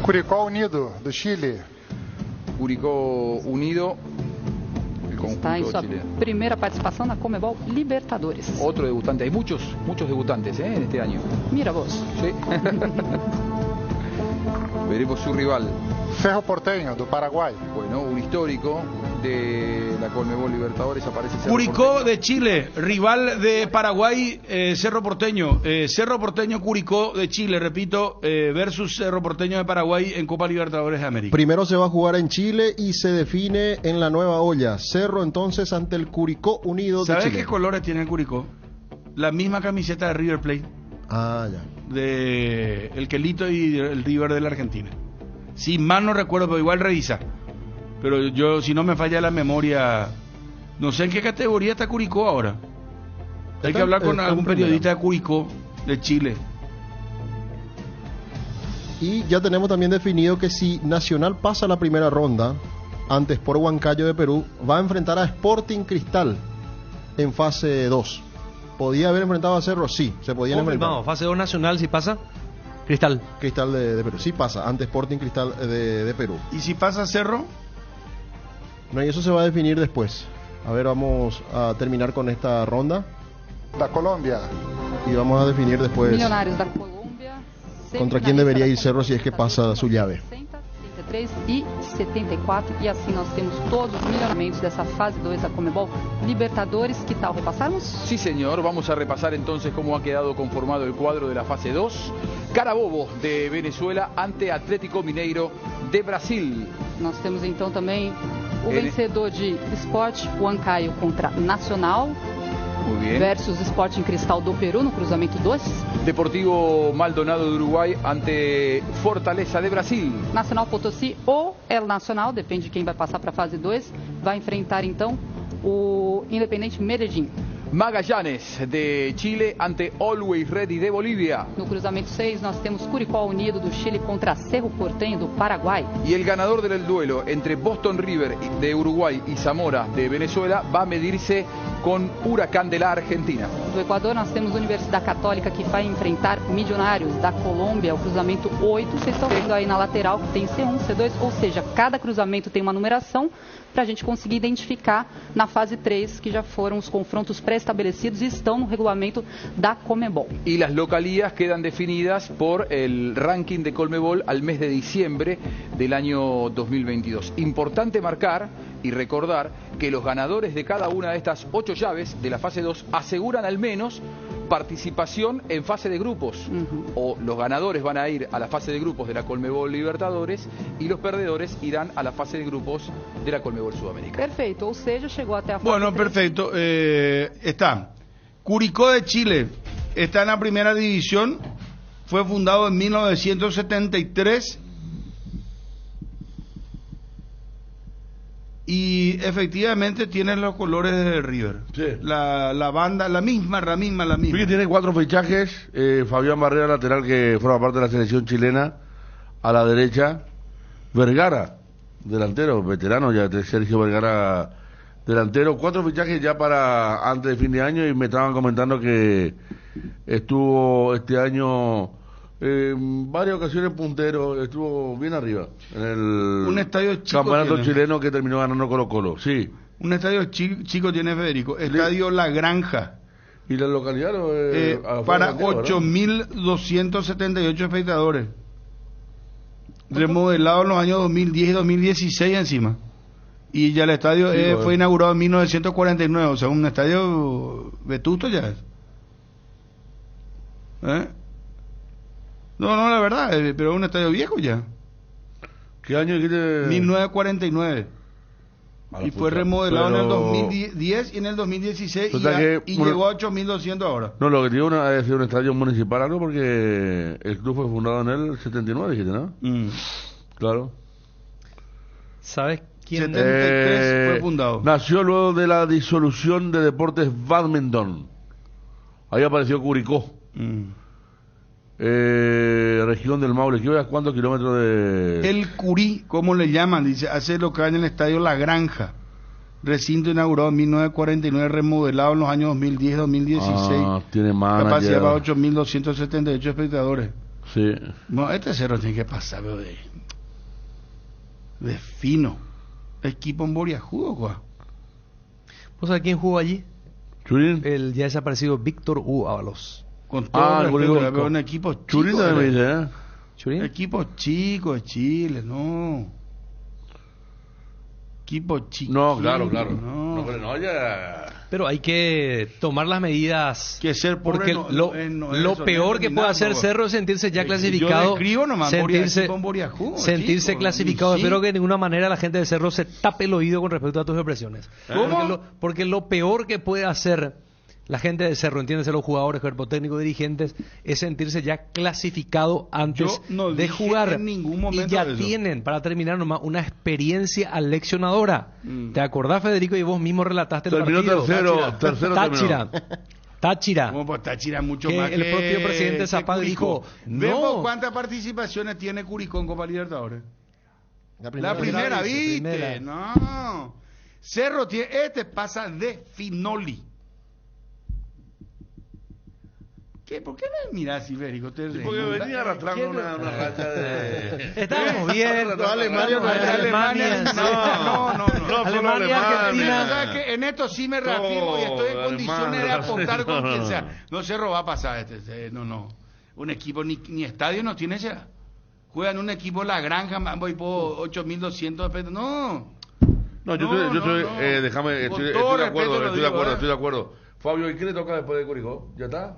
Curicó Unido, do Chile. Curicó Unido, el Está em conjunto sua chileno. primeira participação na Conmebol Libertadores. Otro debutante, hay muchos debutantes en este año. Mira vos. Sí. Veremos su rival. Cerro Porteño, do Paraguai. Bueno, un histórico de la Conmebol Libertadores aparece Cerro Curicó Porteño. de Chile, rival de Paraguay, Cerro Porteño. Cerro Porteño, Curicó de Chile, repito, versus Cerro Porteño de Paraguay en Copa Libertadores de América. Primero se va a jugar en Chile y se define en la nueva olla. Cerro entonces ante el Curicó Unido de ¿Sabes Chile. qué colores tiene el Curicó? La misma camiseta de River Plate, Ah, ya. de el Quelito y el River de la Argentina. Si mal no recuerdo, pero igual revisa. Pero yo, si no me falla la memoria, no sé en qué categoría está Curicó ahora. Hay que hablar con algún periodista de Curicó, de Chile. Y ya tenemos también definido que si Nacional pasa la primera ronda, antes por Huancayo de Perú, va a enfrentar a Sporting Cristal en fase 2. ¿Podía haber enfrentado a Cerro? Sí, se podían enfrentar. Fase 2 Nacional, si pasa, Cristal de Perú, sí pasa, ante Sporting Cristal de Perú. ¿Y si pasa Cerro? No, y eso se va a definir después. A ver, vamos a terminar con esta ronda. Da Colômbia. Y vamos a definir después Milionários da Colômbia. contra quién debería ir Cerro si es que pasa su llave. 63 e 74, e assim nós temos todos os milionamentos dessa fase 2 da Conmebol Libertadores. ¿Qué tal? ¿Repasamos? Sí, señor. Vamos a repasar entonces cómo ha quedado conformado el cuadro de la fase 2. Carabobo de Venezuela ante Atlético Mineiro de Brasil. Nós temos então também o vencedor de Sport Huancayo contra Nacional. Muy bien. Versus Sporting Cristal do Peru no cruzamento 2. Deportivo Maldonado de Uruguai ante Fortaleza de Brasil. Nacional Potosí ou El Nacional, depende de quem vai passar para a fase 2, vai enfrentar então o Independiente Medellín. Magallanes de Chile ante Always Ready de Bolivia. No cruzamento 6 nós temos Curicó Unido do Chile contra Cerro Porteño do Paraguay. Y el ganador del duelo entre Boston River de Uruguay y Zamora de Venezuela va a medirse con Huracán de la Argentina. Do Equador nós temos Universidade Católica que vai enfrentar Milionários da Colômbia, o cruzamento 8. Vocês estão vendo aí na lateral que tem C1, C2, ou seja, cada cruzamento tem uma numeração para a gente conseguir identificar na fase 3, que já foram os confrontos pré-estabelecidos e estão no regulamento da Conmebol. Y las localías quedan definidas por el ranking de Conmebol al mes de diciembre del año 2022. Importante marcar y recordar que los ganadores de cada una de estas 8 llaves de la fase 2 aseguran al menos participación en fase de grupos. O los ganadores van a ir a la fase de grupos de la Conmebol Libertadores y los perdedores irán a la fase de grupos de la Conmebol Sudamericana. Perfeito, ou seja, chegou até a fase Bueno, 3. perfecto. Está Curicó de Chile, está en la primera división, fue fundado en 1973 y efectivamente tiene los colores de River. Sí. La banda, la misma. Fíjate, tiene 4 fichajes. Fabián Barrera, lateral que forma parte de la selección chilena. A la derecha, Vergara, delantero, veterano ya, Sergio Vergara, delantero. 4 fichajes ya para antes de fin de año, y me estaban comentando que estuvo este año en varias ocasiones puntero, estuvo bien arriba en el Un estadio chico campeonato tiene. chileno que terminó ganando Colo-Colo. Sí. Un estadio chico tiene Federico, Estadio La Granja. ¿Y la localidad? Para 8.278 espectadores. Remodelado en los años 2010 y 2016 encima. Y ya el estadio fue inaugurado en 1949, o sea, un estadio vetusto ya es. No, la verdad, pero es un estadio viejo ya. ¿Qué año dijiste? 1949. Y fue remodelado en el 2010 y en el 2016 y llegó a 8.200 ahora. No, lo que digo es un estadio municipal, algo, porque el club fue fundado en el 79, dijiste, ¿no? Claro. ¿Sabes quién? 73 fue fundado. Nació luego de la disolución de Deportes Badminton. Ahí apareció Curicó. Región del Maule. ¿Qué veas cuántos kilómetros de...? El Curí, ¿cómo le llaman? Dice, hace local en el estadio La Granja. Recinto inaugurado en 1949, remodelado en los años 2010 y 2016. Tiene manager. Capacidad para 8.278 espectadores. Sí. No, este cerro tiene que pasar, pero de fino. Equipo en Boriajudo, ¿cuá? ¿Vos sabés quién jugó allí? ¿Churín? El ya desaparecido Víctor Hugo Ábalos. Con todo respeto, pero un equipo chico. Churín también me dice, ¿eh? ¿Churín? Equipo chico de Chile, no. Equipo chico. No, claro. No. No, pero no, ya... Pero hay que tomar las medidas. Que ser pobre porque lo peor que puede hacer Cerro es sentirse ya clasificado. Yo describo nomás sentirse clasificado. Sí. Espero que de ninguna manera la gente de Cerro se tape el oído con respecto a tus expresiones. ¿Cómo? Porque lo peor que puede hacer la gente de Cerro, entiéndese, los jugadores, cuerpo técnico, dirigentes, es sentirse ya clasificado antes de jugar. En ningún momento y ya tienen, para terminar nomás, una experiencia aleccionadora. ¿Te acordás, Federico? Y vos mismo relataste el partido. Terminó tercero Táchira. terminó. Táchira. Como pues Táchira mucho Que más el que propio presidente Zapata Curicó. dijo, Vemos no. cuántas participaciones tiene Curicó en Copa Libertadores. La primera, primera, ¿viste? primera. No. Cerro tiene, pasa de Finoli. ¿Qué? ¿Por qué me mirás así, Federico? Sí, porque venía arrastrando una racha de... Estábamos bien. No, Alemania, No. Alemania, Argentina. O sea, que en esto sí me reafirmo y estoy en condiciones de apostar con quien sea. No, Cerro va a pasar. No. Un equipo ni estadio no tiene ya. Juegan un equipo en la granja, voy por 8.200 pesos. No. No, yo estoy, déjame, Con estoy todo de respeto acuerdo, lo estoy digo, de acuerdo. Fabio, ¿y qué le toca después de Curicó? ¿Ya está?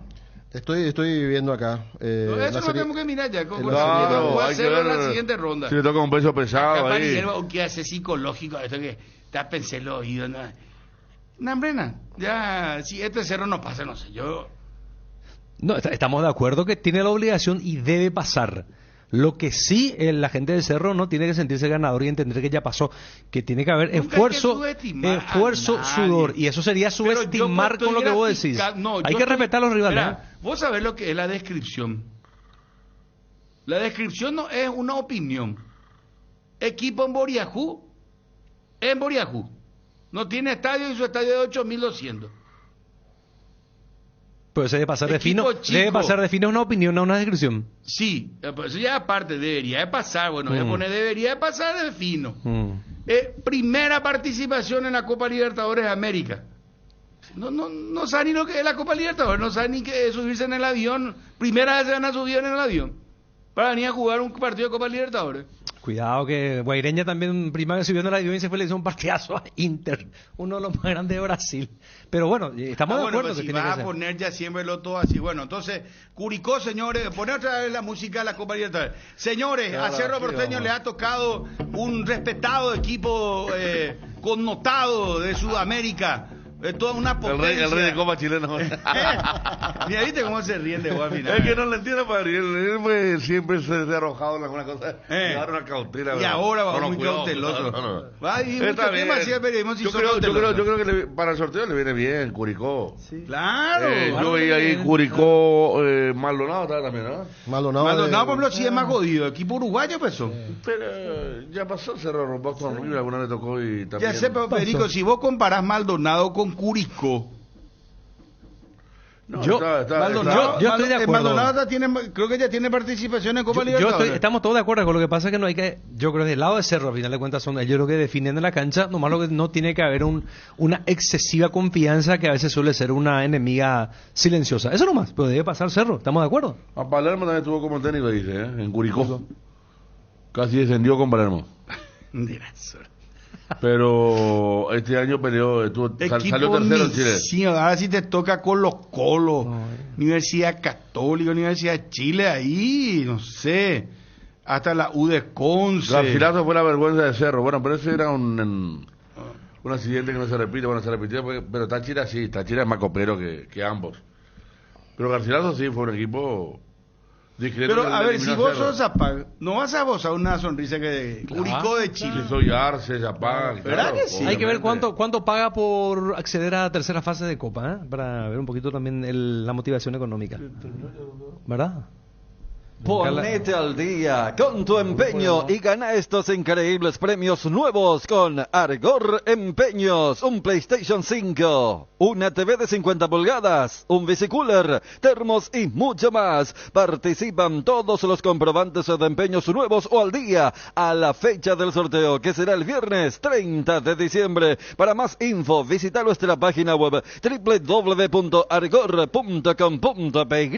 Estoy viendo acá. Eso la no serie- tenemos que mirar ya. Claro, Voy a hay que hacerlo en la ver siguiente ronda. si le toca un peso pesado Acá ahí. Guillermo, ¿qué hace psicológico? Esto que está pensé el oído. No, hombre, ya, si este Cerro no pasa, no sé, yo... No, estamos de acuerdo que tiene la obligación y debe pasar. Lo que sí, la gente del Cerro no tiene que sentirse ganador y entender que ya pasó, que tiene que haber Nunca hay que esfuerzo, subestimar a nadie. sudor, y eso sería Pero yo subestimar estoy con lo que vos decís. no, Hay yo que estoy- respetar a los rivales. Mirá, vos sabés lo que es la descripción. La descripción no es una opinión. Equipo en Boriajú, no tiene estadio y su estadio de 8.200. Pero eso debe pasar de Equipo fino. chico. Debe pasar de fino, es una opinión, no una descripción. Sí, pues eso ya aparte debería de pasar, bueno, voy a poner debería de pasar de fino. Primera participación en la Copa Libertadores de América. No saben ni lo que es la Copa Libertadores, no saben ni qué es subirse en el avión. Primera vez se van a subir en el avión para venir a jugar un partido de Copa Libertadores. Cuidado que Guaireña también primero subió en el avión y se fue, le hizo un partidazo a Inter, uno de los más grandes de Brasil. Pero bueno, estamos de Bueno, acuerdo pues que si tiene que vas a ser. poner ya siempre lo todo así. Bueno, entonces, Curicó, señores, poner otra vez la música de la Copa Libertadores. Señores, a Cerro Porteño le ha tocado un respetado equipo connotado de Sudamérica. Es toda una potencia. El rey de Copa chileno. Mira, ¿viste cómo se ríen de vos al final? Es que no le entiendo, padre. Él pues, siempre se ha arrojado en alguna cosa. Y ahora una cautela. Y ¿verdad? ahora va No, muy cuidado. cauteloso. No. Va, y Está mucho bien. tiempo hacía periodismo si Yo sos creo cauteloso. que para el sorteo le viene bien Curicó. Claro. Yo veía ahí Curicó, Maldonado estaba también, ¿no? Maldonado, por ejemplo, sí es más jodido. Equipo uruguayo, pues eso. Pero ya pasó Cerro Rompó con River, alguna le tocó y también. Ya sé, pero Federico, si vos comparás Maldonado con Curicó, No, Yo- Maldonado, yo estoy de acuerdo. Maldonado creo que ya tiene participación en Copa Libertadores. Estamos todos de acuerdo con lo que pasa es que no hay que, yo creo que del lado de Cerro, al final de cuentas son ellos los que definen la cancha, nomás lo que no tiene que haber una excesiva confianza que a veces suele ser una enemiga silenciosa. Eso nomás, pero debe pasar Cerro, estamos de acuerdo. A Palermo también estuvo como técnico, dice, en Curicó. Casi descendió con Palermo. Pero este año peleó, salió tercero en Chile. Sí, ahora sí te toca Colo-Colo, Universidad Católica, Universidad de Chile, ahí, no sé, hasta la U de Conce. Garcilaso fue la vergüenza de Cerro. Bueno, pero ese era un accidente que no se repite. Bueno, se repitió, pero Táchira sí, Táchira es más copero que ambos. Pero Garcilaso sí fue un equipo discreto. Pero que a ver, eliminó si vos Cerro. sos Zapag, no vas a gozar una sonrisa que Curicó de Chile. Si soy Arce, Zapag. ¿Verdad que sí? Hay que ver cuánto paga por acceder a la tercera fase de Copa, ¿eh? Para ver un poquito también la motivación económica. ¿Verdad? Ponete al día con tu empeño y gana estos increíbles premios nuevos con Argor Empeños, un PlayStation 5, una TV de 50 pulgadas, un bicicooler, termos y mucho más. Participan todos los comprobantes de empeños nuevos o al día a la fecha del sorteo, que será el viernes 30 de diciembre. Para más info, visita nuestra página web www.argor.com.py.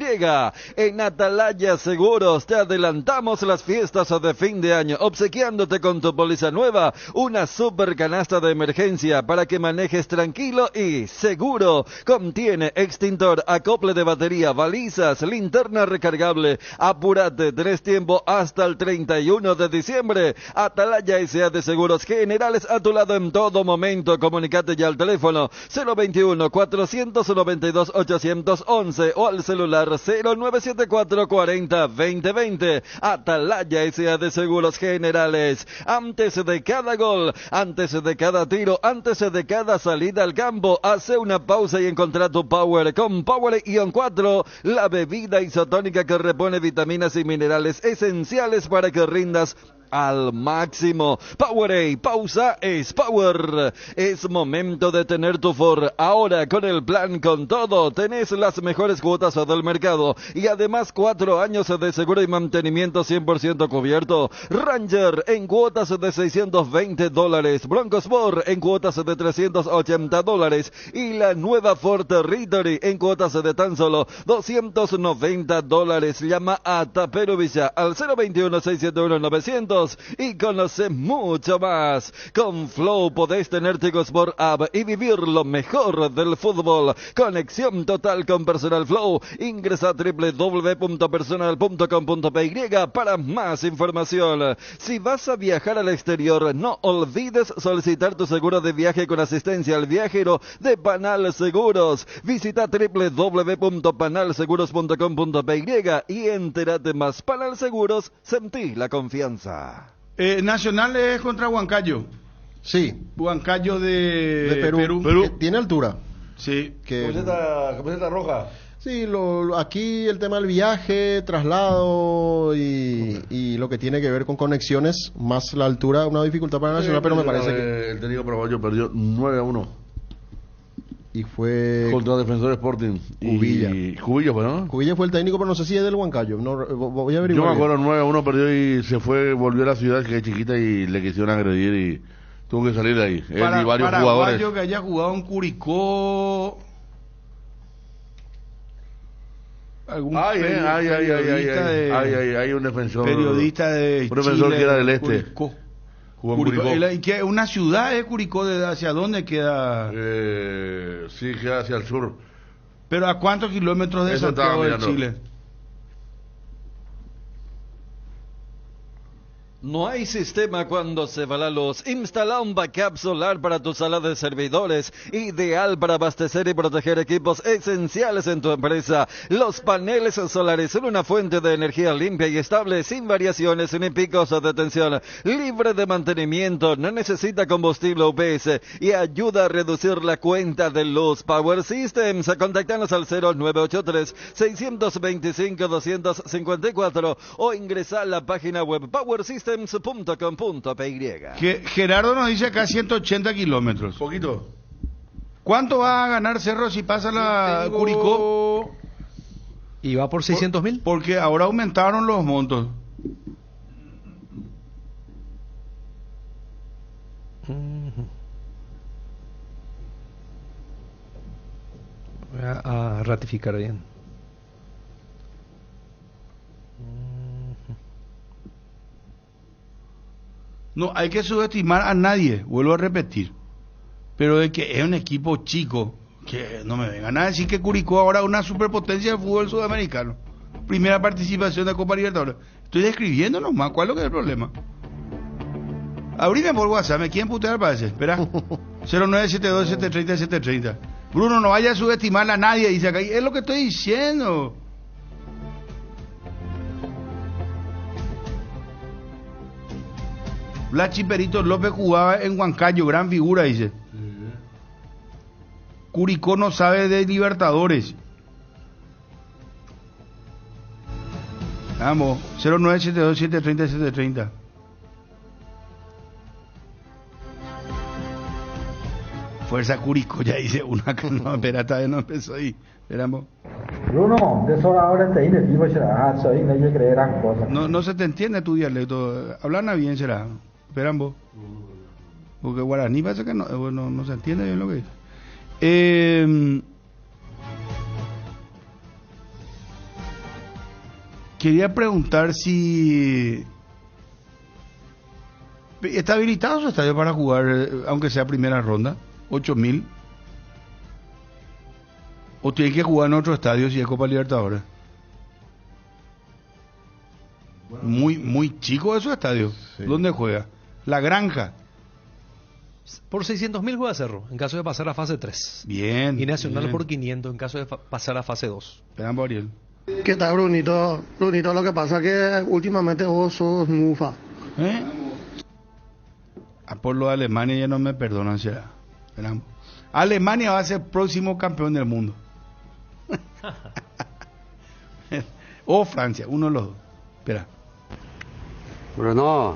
En Atalaya Seguros te adelantamos las fiestas de fin de año, obsequiándote con tu póliza nueva una super canasta de emergencia para que manejes tranquilo y seguro. Contiene extintor, acople de batería, balizas, linterna recargable. Apúrate, tenés tiempo hasta el 31 de diciembre. Atalaya S.A. de Seguros Generales, a tu lado en todo momento. Comunicate ya al teléfono 021 492 811 o al celular 0974 40 2020. Atalaya S.A. de Seguros Generales. Antes de cada gol, antes de cada tiro, antes de cada salida al campo, hace una pausa y encontrá tu Power con Power Ion 4, la bebida isotónica que repone vitaminas y minerales esenciales para que rindas al máximo. Powerade, pausa es power. Es momento de tener tu Ford. Ahora con el plan con todo, tenés las mejores cuotas del mercado y además 4 años de seguro y mantenimiento 100% cubierto. Ranger en cuotas de $620, Bronco Sport en cuotas de $380 y la nueva Ford Territory en cuotas de tan solo $290. Llama a Tapero Villa al 021-671-900 y conoce mucho más. Con Flow podés tener Tigo Sport App y vivir lo mejor del fútbol. Conexión total con Personal Flow. Ingresa a www.personal.com.py para más información. Si vas a viajar al exterior, no olvides solicitar tu seguro de viaje con asistencia al viajero de Panal Seguros. Visita www.panalseguros.com.py y entérate más. Panal Seguros, sentí la confianza. Nacional es contra Huancayo. Sí. Huancayo de Perú. Tiene altura. Sí. Camiseta roja. Sí, aquí el tema del viaje, traslado y lo que tiene que ver con conexiones, más la altura, una dificultad para Nacional, pero me parece que... El técnico paraguayo perdió 9-1. Y fue... Contra Defensor Sporting. Cubilla. Cubilla fue, ¿no? Cubilla fue el técnico, pero no sé si es del Huancayo. No, voy a averiguar. Yo me acuerdo, 9-1 perdió y se fue, volvió a la ciudad que es chiquita y le quisieron agredir y tuvo que salir de ahí. Él y varios jugadores. Que haya jugado en Curicó... Hay un defensor. Periodista de un defensor Chile, que era del este. Curicó. Jugó en Curicó. ¿Y una ciudad es Curicó? ¿Hacia dónde queda? Sí, queda hacia el sur. ¿Pero a cuántos kilómetros de Santiago de Chile? No hay sistema cuando se va la luz. Instala un backup solar para tu sala de servidores, ideal para abastecer y proteger equipos esenciales en tu empresa. Los paneles solares son una fuente de energía limpia y estable, sin variaciones ni picos de tensión, libre de mantenimiento, no necesita combustible UPS y ayuda a reducir la cuenta de luz. Power Systems, contactanos al 0983-625-254 o ingresa a la página web powersystems.com.py. Gerardo nos dice acá 180 kilómetros. Poquito. ¿Cuánto va a ganar Cerro si pasa la Curicó? Y va por 600.000. Porque ahora aumentaron los montos. Voy a ratificar bien. No hay que subestimar a nadie, vuelvo a repetir. Pero de que es un equipo chico, que no me vengan a decir que Curicó ahora es una superpotencia del fútbol sudamericano. Primera participación de Copa Libertadores. Estoy describiendo nomás, ¿cuál es lo que es el problema? Abrime por WhatsApp, ¿me quieren putear para ese? Espera. 0972-730-730. Bruno, no vaya a subestimar a nadie, dice acá. Es lo que estoy diciendo. Blachi Perito López jugaba en Huancayo, gran figura, dice. Curicó no sabe de Libertadores. Vamos, 0972-730-730. Fuerza Curicó, ya dice una que no, espera, todavía no empezó ahí. Esperamos. Bruno, de eso ahora te dice, tipo, soy no hay que gran cosa. No se te entiende tu dialecto. Hablan bien, será. Esperan vos. Porque guaraní parece que no se entiende bien lo que dice. Quería preguntar si está habilitado su estadio para jugar, aunque sea primera ronda, 8.000, o tiene que jugar en otro estadio si es Copa Libertadores. Muy chico es su estadio. Sí. ¿Dónde juega? La Granja. Por 600.000 juega Cerro, en caso de pasar a fase 3. Bien. Y Nacional bien. por 500 en caso de pasar a fase 2. Esperamos, Ariel. ¿Qué tal, Brunito? Brunito, lo que pasa es que últimamente vos sos mufa. Por lo de Alemania ya no me perdonan, será. Alemania va a ser próximo campeón del mundo. O Francia, uno de los dos. Espera. Bruno,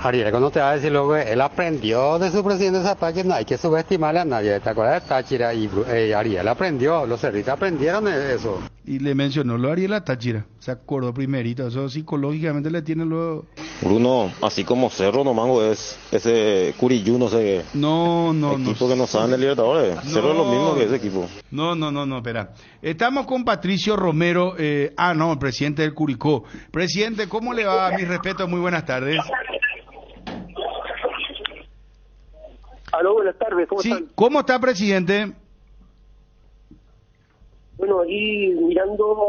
Ariel, cuando te va a decir luego, él aprendió de su presidente Zapata que no hay que subestimarle a nadie. ¿Te acuerdas de Táchira? Y Ariel aprendió, los cerritos aprendieron eso. Y le mencionó lo Ariel a Táchira. Se acordó primerito. Eso psicológicamente le tiene lo... Bruno, así como Cerro Nomango es ese Curiyú, no sé. No. Equipo que no saben de Libertadores. No. Cerro es lo mismo que ese equipo. No, espera. Estamos con Patricio Romero, el presidente del Curicó. Presidente, ¿cómo le va? Mi respeto, muy buenas tardes. Aló, buenas tardes, ¿cómo están? ¿Cómo está, presidente? Bueno, ahí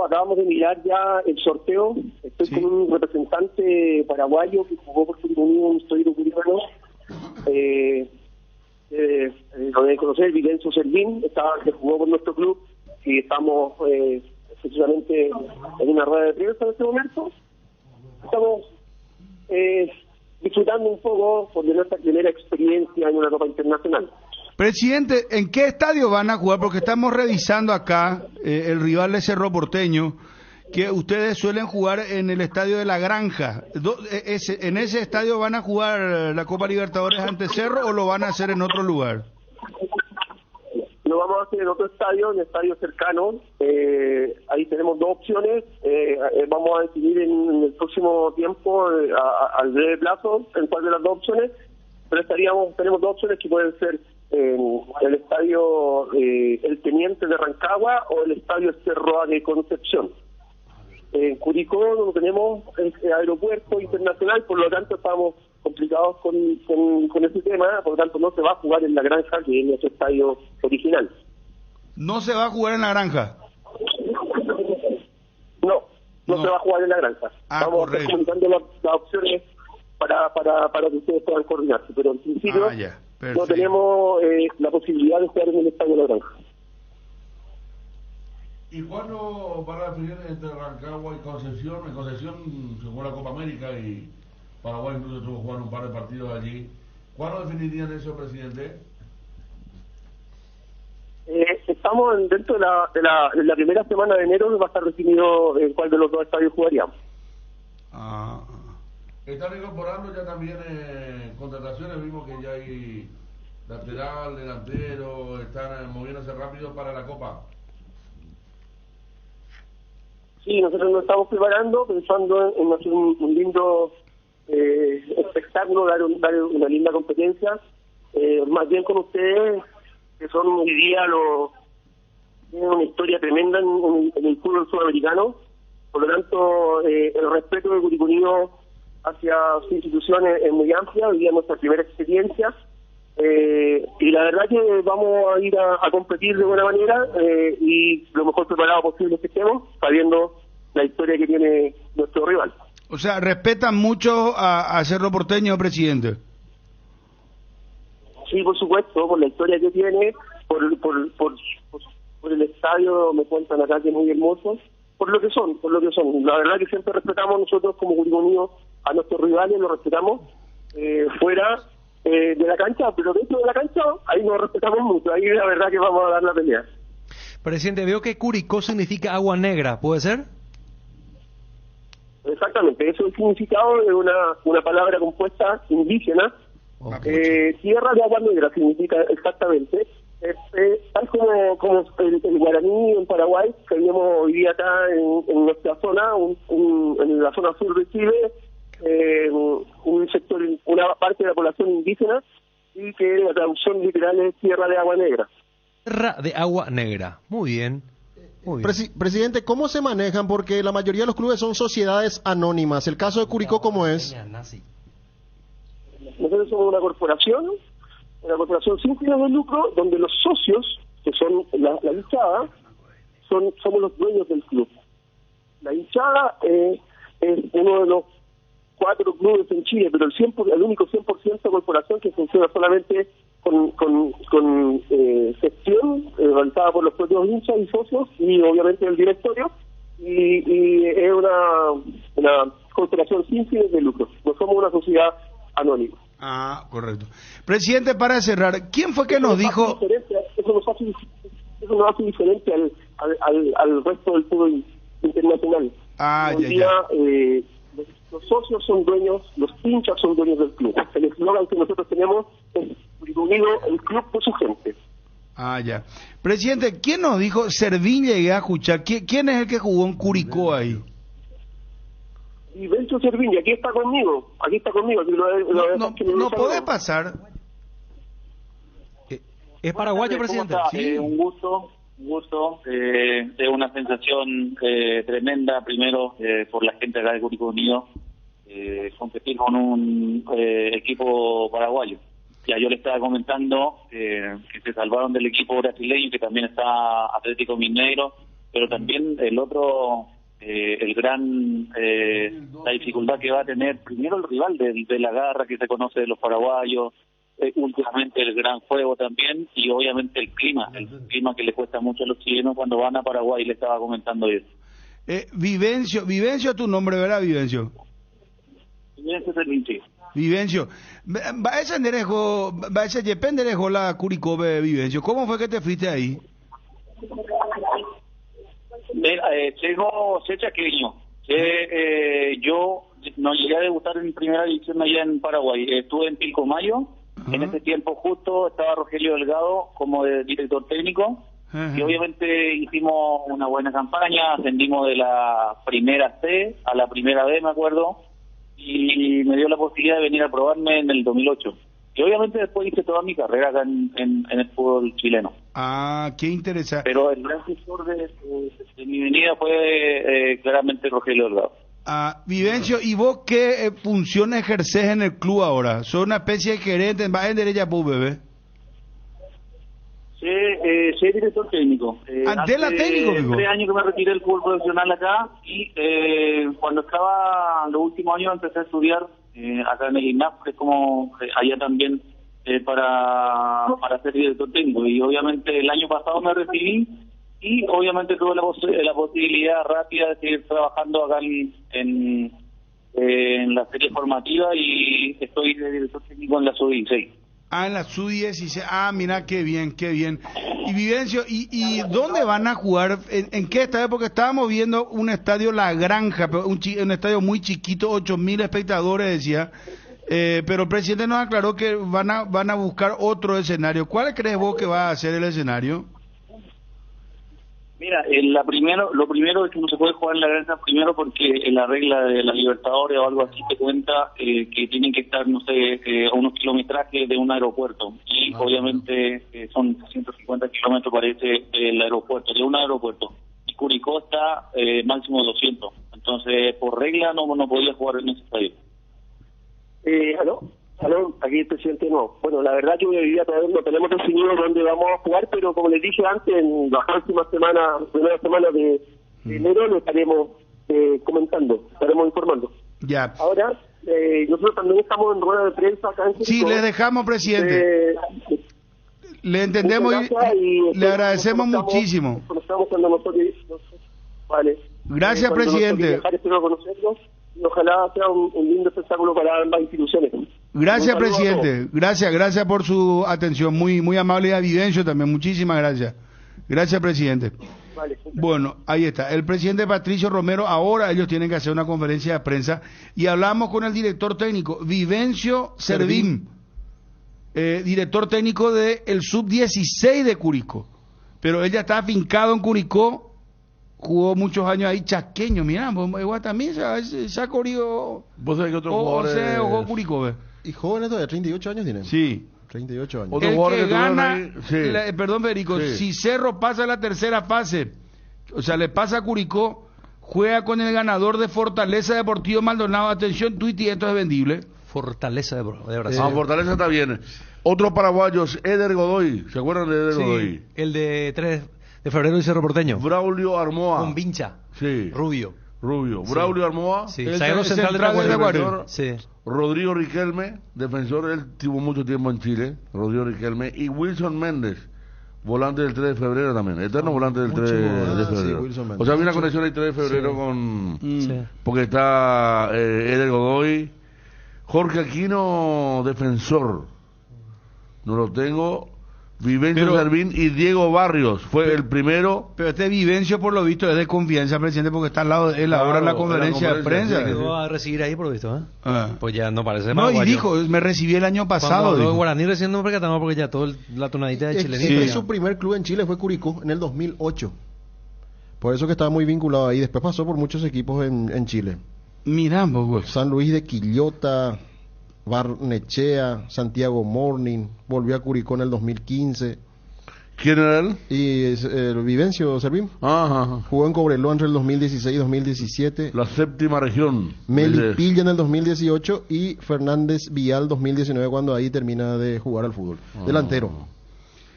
acabamos de mirar ya el sorteo. Estoy con un representante paraguayo que jugó por Curicó, un histórico curiano. Lo de conocer, Vilencio Servín, que jugó por nuestro club, y estamos precisamente en una rueda de prensa en este momento. Estamos disfrutando un poco de nuestra primera experiencia en una Copa Internacional. Presidente, ¿en qué estadio van a jugar? Porque estamos revisando acá el rival de Cerro Porteño, que ustedes suelen jugar en el estadio de La Granja. ¿En ese estadio van a jugar la Copa Libertadores ante Cerro o lo van a hacer en otro lugar? Lo vamos a hacer en otro estadio, en estadio cercano. Ahí tenemos dos opciones. Vamos a decidir en el próximo tiempo, al breve plazo, en cuál de las dos opciones. Pero tenemos dos opciones que pueden ser el estadio El Teniente de Rancagua o el estadio Cerroa de Concepción. En Curicó no tenemos aeropuerto internacional, por lo tanto estamos complicados con ese tema, por lo tanto no se va a jugar en La Granja, que es nuestro estadio original. ¿No se va a jugar en La Granja? No se va a jugar en La Granja. Estamos comunicando las opciones para que ustedes puedan coordinarse, pero en principio no tenemos la posibilidad de jugar en el estadio de La Granja. ¿Y cuándo van a definir entre Rancagua y Concepción? En Concepción se jugó la Copa América y Paraguay incluso estuvo jugando un par de partidos allí. ¿Cuándo definirían eso, presidente? Estamos dentro de la primera semana de enero, va a estar definido en cuál de los dos estadios jugaríamos. ¿Están incorporando ya también contrataciones? Vimos que ya hay lateral, delantero, están moviéndose rápido para la Copa. Sí, nosotros nos estamos preparando, pensando en hacer un lindo espectáculo, dar una linda competencia, más bien con ustedes, que son hoy día tienen una historia tremenda en el fútbol sudamericano. Por lo tanto, el respeto de Curicó Unido hacia su institución es muy amplia. Hoy día es nuestra primera experiencia, y la verdad que vamos a ir a competir de buena manera y lo mejor preparado posible que estemos, sabiendo la historia que tiene nuestro rival. O sea, respetan mucho a Cerro Porteño, presidente. Sí, por supuesto, por la historia que tiene, por el estadio, me cuentan acá que es muy hermoso, por lo que son. La verdad que siempre respetamos nosotros como Curicó Unido a nuestros rivales, los respetamos fuera de la cancha, pero dentro de la cancha ahí nos respetamos mucho, ahí la verdad que vamos a dar la pelea. Presidente, veo que Curicó significa agua negra, ¿puede ser? Exactamente, eso es el significado de una palabra compuesta indígena. Tierra de agua negra significa exactamente, tal como el guaraní en Paraguay, que vivimos hoy día acá en nuestra zona, en la zona sur de Chile, un sector, una parte de la población indígena, y que la traducción literal es tierra de agua negra. Tierra de agua negra, muy bien. Presidente, ¿cómo se manejan? Porque la mayoría de los clubes son sociedades anónimas. ¿El caso de Curicó cómo es? Nosotros somos una corporación sin fines de lucro, donde los socios, que son la hinchada, somos los dueños del club. La hinchada es uno de los 4 clubes en Chile, pero el único 100% corporación que funciona solamente con gestión realizada por los propios hinchas y socios y obviamente el directorio, y es una corporación sin fines de lucro. No somos una sociedad anónima. Ah, correcto. Presidente, para cerrar, ¿quién fue que nos dijo? Eso nos hace diferente al resto del fútbol internacional. Hoy día, los socios son dueños, los hinchas son dueños del club. El eslogan que nosotros tenemos es unido el club por su gente. Ah, ya. Presidente, ¿quién nos dijo? Servín llegué a escuchar. ¿Quién es el que jugó en Curicó ahí? Y Bencho Servín, aquí está conmigo. No puede pasar. ¿Es paraguayo, presidente? Sí. Un gusto. Es una sensación tremenda, primero, por la gente acá de Curicó Unido, competir con un equipo paraguayo. Ya yo le estaba comentando que se salvaron del equipo brasileño, que también está Atlético Mineiro, pero también el otro, la dificultad que va a tener primero el rival de la garra que se conoce de los paraguayos, últimamente el gran juego también, y obviamente el clima que le cuesta mucho a los chilenos cuando van a Paraguay, le estaba comentando eso. Vivencio es tu nombre, ¿verdad, Vivencio? Vivencio Servinci. Vivencio, va a ese depende de la Curicó, Vivencio. ¿Cómo fue que te fuiste ahí? Llego chaqueño. Yo no llegué a debutar en primera división allá en Paraguay. Estuve en Pilcomayo. En ese tiempo justo estaba Rogelio Delgado como director técnico. Y obviamente hicimos una buena campaña. Ascendimos de la primera C a la primera B, me acuerdo. Y me dio la posibilidad de venir a probarme en el 2008. Y obviamente después hice toda mi carrera acá en el fútbol chileno. Ah, qué interesante. Pero el gran gestor de mi venida fue claramente Rogelio Delgado. Vivencio, ¿y vos qué función ejerces en el club ahora? ¿Sos una especie de gerente? ¿Vas en derecha, bebé? Soy director técnico. ¿De la técnico, digo? 3 años que me retiré del fútbol profesional acá, y cuando estaba en los últimos años empecé a estudiar acá en el INAF, que es como allá también para ser director técnico. Y obviamente el año pasado me recibí, y obviamente tuve la posibilidad rápida de seguir trabajando acá en la serie formativa, y estoy de director técnico en la Sub-16. En la Sub-16. Mira, qué bien. Y Vivencio, ¿y dónde van a jugar? ¿En qué estadio? Porque estábamos viendo un estadio La Granja, un estadio muy chiquito, 8.000 espectadores, decía. Pero el presidente nos aclaró que van a buscar otro escenario. ¿Cuál crees vos que va a ser el escenario? Mira, lo primero es que no se puede jugar en La Granja, primero porque en la regla de la Libertadores o algo así te cuenta que tienen que estar, no sé, a unos kilometrajes de un aeropuerto, y obviamente son 150 kilómetros parece el aeropuerto, de un aeropuerto, y Curicó está máximo 200, entonces por regla no podía jugar en ese estadio. ¿Aló? Aquí el presidente no. Bueno, la verdad que hoy día todavía no tenemos definido dónde vamos a jugar, pero como les dije antes, en la primera semana de enero lo estaremos comentando, estaremos informando. Ya. Ahora, nosotros también estamos en rueda de prensa acá en Curicó. Sí, le dejamos, presidente. Le entendemos y le agradecemos muchísimo. Vale. Gracias, presidente. Espero conocerlos, y ojalá sea un lindo espectáculo para ambas instituciones. Gracias, presidente. Gracias por su atención. Muy amable, y a Vivencio también. Muchísimas gracias. Gracias, presidente. Vale. Bueno, ahí está. El presidente Patricio Romero, ahora ellos tienen que hacer una conferencia de prensa, y hablamos con el director técnico, Vivencio Servín, director técnico del Sub-16 de Curicó. Pero él ya está afincado en Curicó, jugó muchos años ahí, chaqueño, mira, igual también se ha corrido. ¿Vos sabés que otro jugador jugó Curicó, ¿Y jóvenes todavía? ¿38 años tienen? Sí. 38 años. El que gana, perdón, Federico, si Cerro pasa a la tercera fase, o sea, le pasa a Curicó, juega con el ganador de Fortaleza Deportivo Maldonado. Atención, Twitty, esto es vendible. Fortaleza de Brasil. Fortaleza está bien. Otros paraguayos, Eder Godoy, ¿se acuerdan de Eder Godoy? El de 3 de febrero y Cerro Porteño. Braulio Armoa. Con Vincha. Sí. Rubio. Braulio Armoa. Sí. El zaguero central de Ecuador. Sí. Rodrigo Riquelme, defensor, él tuvo mucho tiempo en Chile, Rodrigo Riquelme, y Wilson Méndez, volante del 3 de febrero también. Eterno volante del 3 de febrero. Sí, Wilson Méndez. O sea, había una conexión el 3 de febrero Sí. con... Sí. Porque está Eder Godoy, Jorge Aquino, defensor. No lo tengo. Vivencio Pero- Servín y Diego Barrios. Fue el primero. Pero este Vivencio, por lo visto, es de confianza, presidente, porque está al lado de él ahora en la Claro, conferencia de en la conferencia, prensa. sí, Lo va a recibir ahí por lo visto, ¿eh? Ah. Pues ya no parece No, y paraguayo. dijo, me recibí el año pasado. Cuando habló de dijo. Guaraní recién no me percatamos porque ya todo la tonadita de chilenito. Sí. ya. Su primer club en Chile fue Curicó en el 2008. Por eso que estaba muy vinculado ahí. Después pasó por muchos equipos en Chile. Mirá, vos. San Luis de Quillota, Barnechea, Santiago Morning, volvió a Curicó en el 2015. ¿Quién era él? Y el Vivencio Servín. Ajá. Jugó en Cobreloa entre el 2016 y 2017. La séptima región. Melipilla en el 2018 y Fernández Vial 2019 cuando ahí termina de jugar al fútbol. Delantero.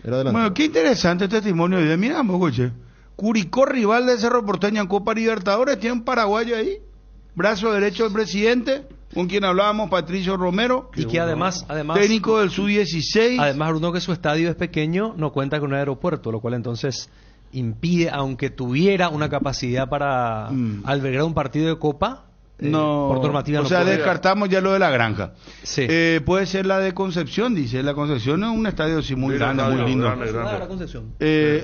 Era delantero. Bueno, qué interesante el testimonio de mira, Mogoche. Curicó, rival de Cerro Porteño en Copa Libertadores, tiene un paraguayo ahí, brazo derecho del presidente, con quien hablábamos, Patricio Romero, Y que además técnico del Sub-16. Además, Bruno, que su estadio es pequeño, no cuenta con un aeropuerto, lo cual entonces impide, aunque tuviera una capacidad para albergar un partido de Copa, No, por normativa o no sea, puede. descartamos ya lo de la granja. Sí. Puede ser la de Concepción, dice. La Concepción es un estadio sí, muy Sí, grande, estadio muy lindo. grande, grande. Ah, la Concepción.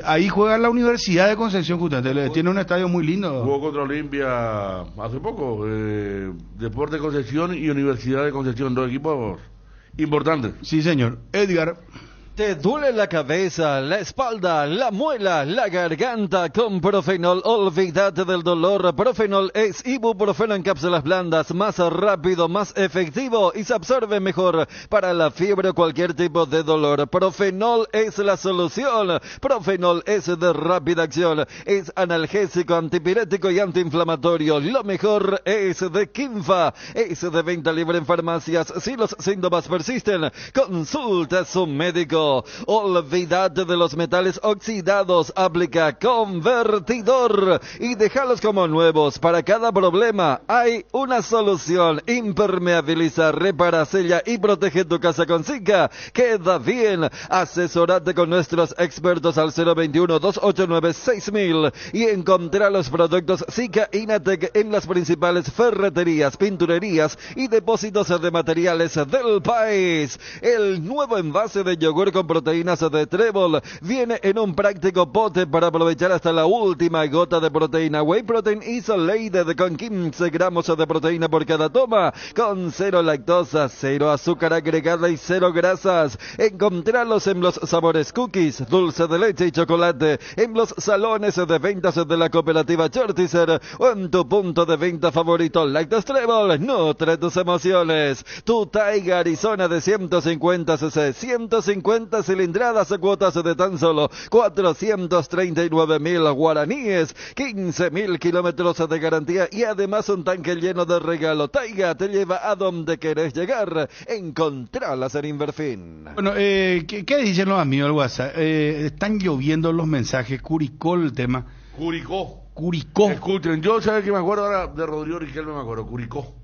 Ahí juega la Universidad de Concepción, justamente. Tiene un estadio muy lindo. Jugó contra Olimpia hace poco. Deporte de Concepción y Universidad de Concepción. Dos equipos importantes. Sí, señor. Edgar. ¿Te duele la cabeza, la espalda, la muela, la garganta? Con Profenol, olvídate del dolor. Profenol es ibuprofeno en cápsulas blandas, más rápido, más efectivo y se absorbe mejor para la fiebre o cualquier tipo de dolor. Profenol es la solución. Profenol es de rápida acción, es analgésico, antipirético y antiinflamatorio. Lo mejor es de Kinfa, es de venta libre en farmacias. Si los síntomas persisten, consulta a su médico. Olvídate de los metales oxidados, aplica Convertidor y déjalos como nuevos. Para cada problema hay una solución. Impermeabiliza, repara, sella y protege tu casa con Zika. Queda bien. Asesorate con nuestros expertos al 021-289-6000 y encontrá los productos Zika Inatec en las principales ferreterías, pinturerías y depósitos de materiales del país. El nuevo envase de yogur con proteínas de Trébol viene en un práctico pote para aprovechar hasta la última gota de proteína. Whey Protein Isolated con 15 gramos de proteína por cada toma, con 0 lactosa, 0 azúcar agregada y 0 grasas. Encontralos en los sabores cookies, dulce de leche y chocolate, en los salones de ventas de la cooperativa Chortizer o en tu punto de venta favorito. Lactos Trébol, nutre tus emociones. Tu Taiga Arizona de 150 cc, 150 cilindradas a cuotas de tan solo 439,000 guaraníes, 15,000 kilómetros de garantía y además un tanque lleno de regalo. Taiga te lleva a donde querés llegar. Encontralas en Inverfin. Bueno, ¿qué dicen los amigos del WhatsApp? Están lloviendo los mensajes. Curicó el tema. Curicó. Escuchen, yo sabes que me acuerdo ahora de Rodrigo Riquelme, me acuerdo. Curicó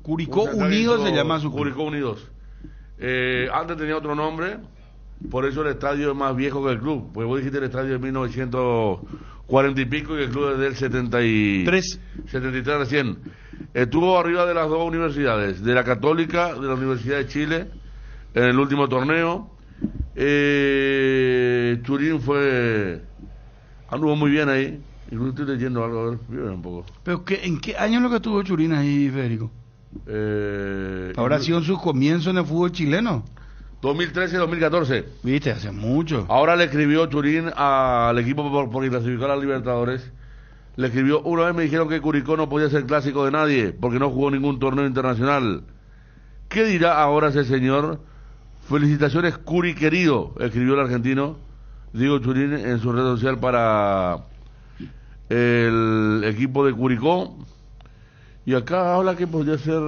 Unidos se llama su club. Curicó Unidos. Antes tenía otro nombre, por eso el estadio es más viejo que el club. Pues vos dijiste el estadio de 1940 y pico y el club es del 73 recién. Estuvo arriba de las dos universidades, de la Católica, de la Universidad de Chile, en el último torneo. Churín anduvo muy bien ahí. Incluso estoy leyendo algo, a ver, un poco. ¿Pero en qué año es lo que estuvo Churín ahí, Federico? ¿Habrá sido en sus comienzos en el fútbol chileno? 2013-2014. Viste, hace mucho. Ahora le escribió Churín al equipo por clasificar a la Libertadores. Le escribió, una vez me dijeron que Curicó no podía ser clásico de nadie porque no jugó ningún torneo internacional. ¿Qué dirá ahora ese señor? Felicitaciones, Curi querido, escribió el argentino Diego Churín en su red social para el equipo de Curicó. Y acá habla que podría ser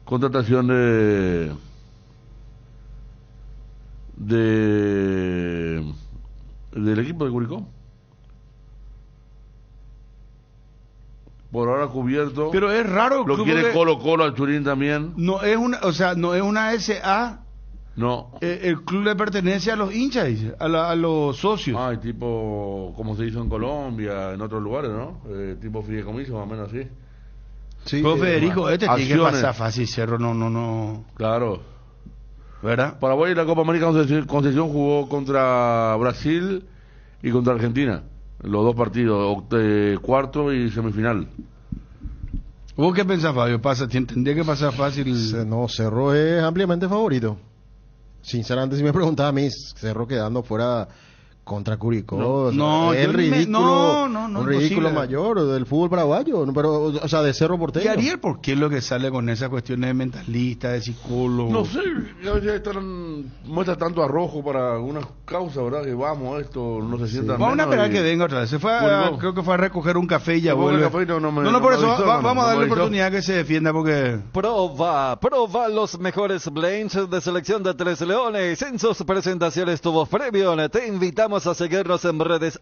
contratación del equipo de Curicó. Por ahora cubierto. Pero es raro. Lo quiere Colo Colo al Churín también. No es una, o sea, no es una SA No. El club le pertenece a los hinchas, dice, a los socios. Ah, tipo, como se hizo en Colombia, en otros lugares, ¿no? Tipo fideicomiso, más o menos así. Sí, pero Federico, tiene que pasar fácil, Cerro, no. Claro. ¿Verdad? Paraguay en la Copa América Concepción jugó contra Brasil y contra Argentina. Los dos partidos, cuarto y semifinal. ¿Vos qué pensás, Fabio? ¿Tendría que pasar fácil? No, Cerro es ampliamente favorito. Sinceramente, si me preguntaba a mí, Cerro quedando fuera contra Curicó, es ridículo, un ridículo mayor del fútbol paraguayo, pero, o sea, de Cerro Porteño. ¿Y Ariel por qué es lo que sale con esas cuestiones de mentalista, de psicólogo? No sé, ya muestra tanto arrojo para algunas causas, ¿verdad? Que vamos, esto no se sienta. Vamos a esperar que venga otra vez. Se fue creo que fue a recoger un café y ya vuelve. Por eso vamos a darle oportunidad que se defienda porque... Proba los mejores blends de selección de Tres Leones. En sus presentaciones tuvo premio. Te invitamos a seguirnos en redes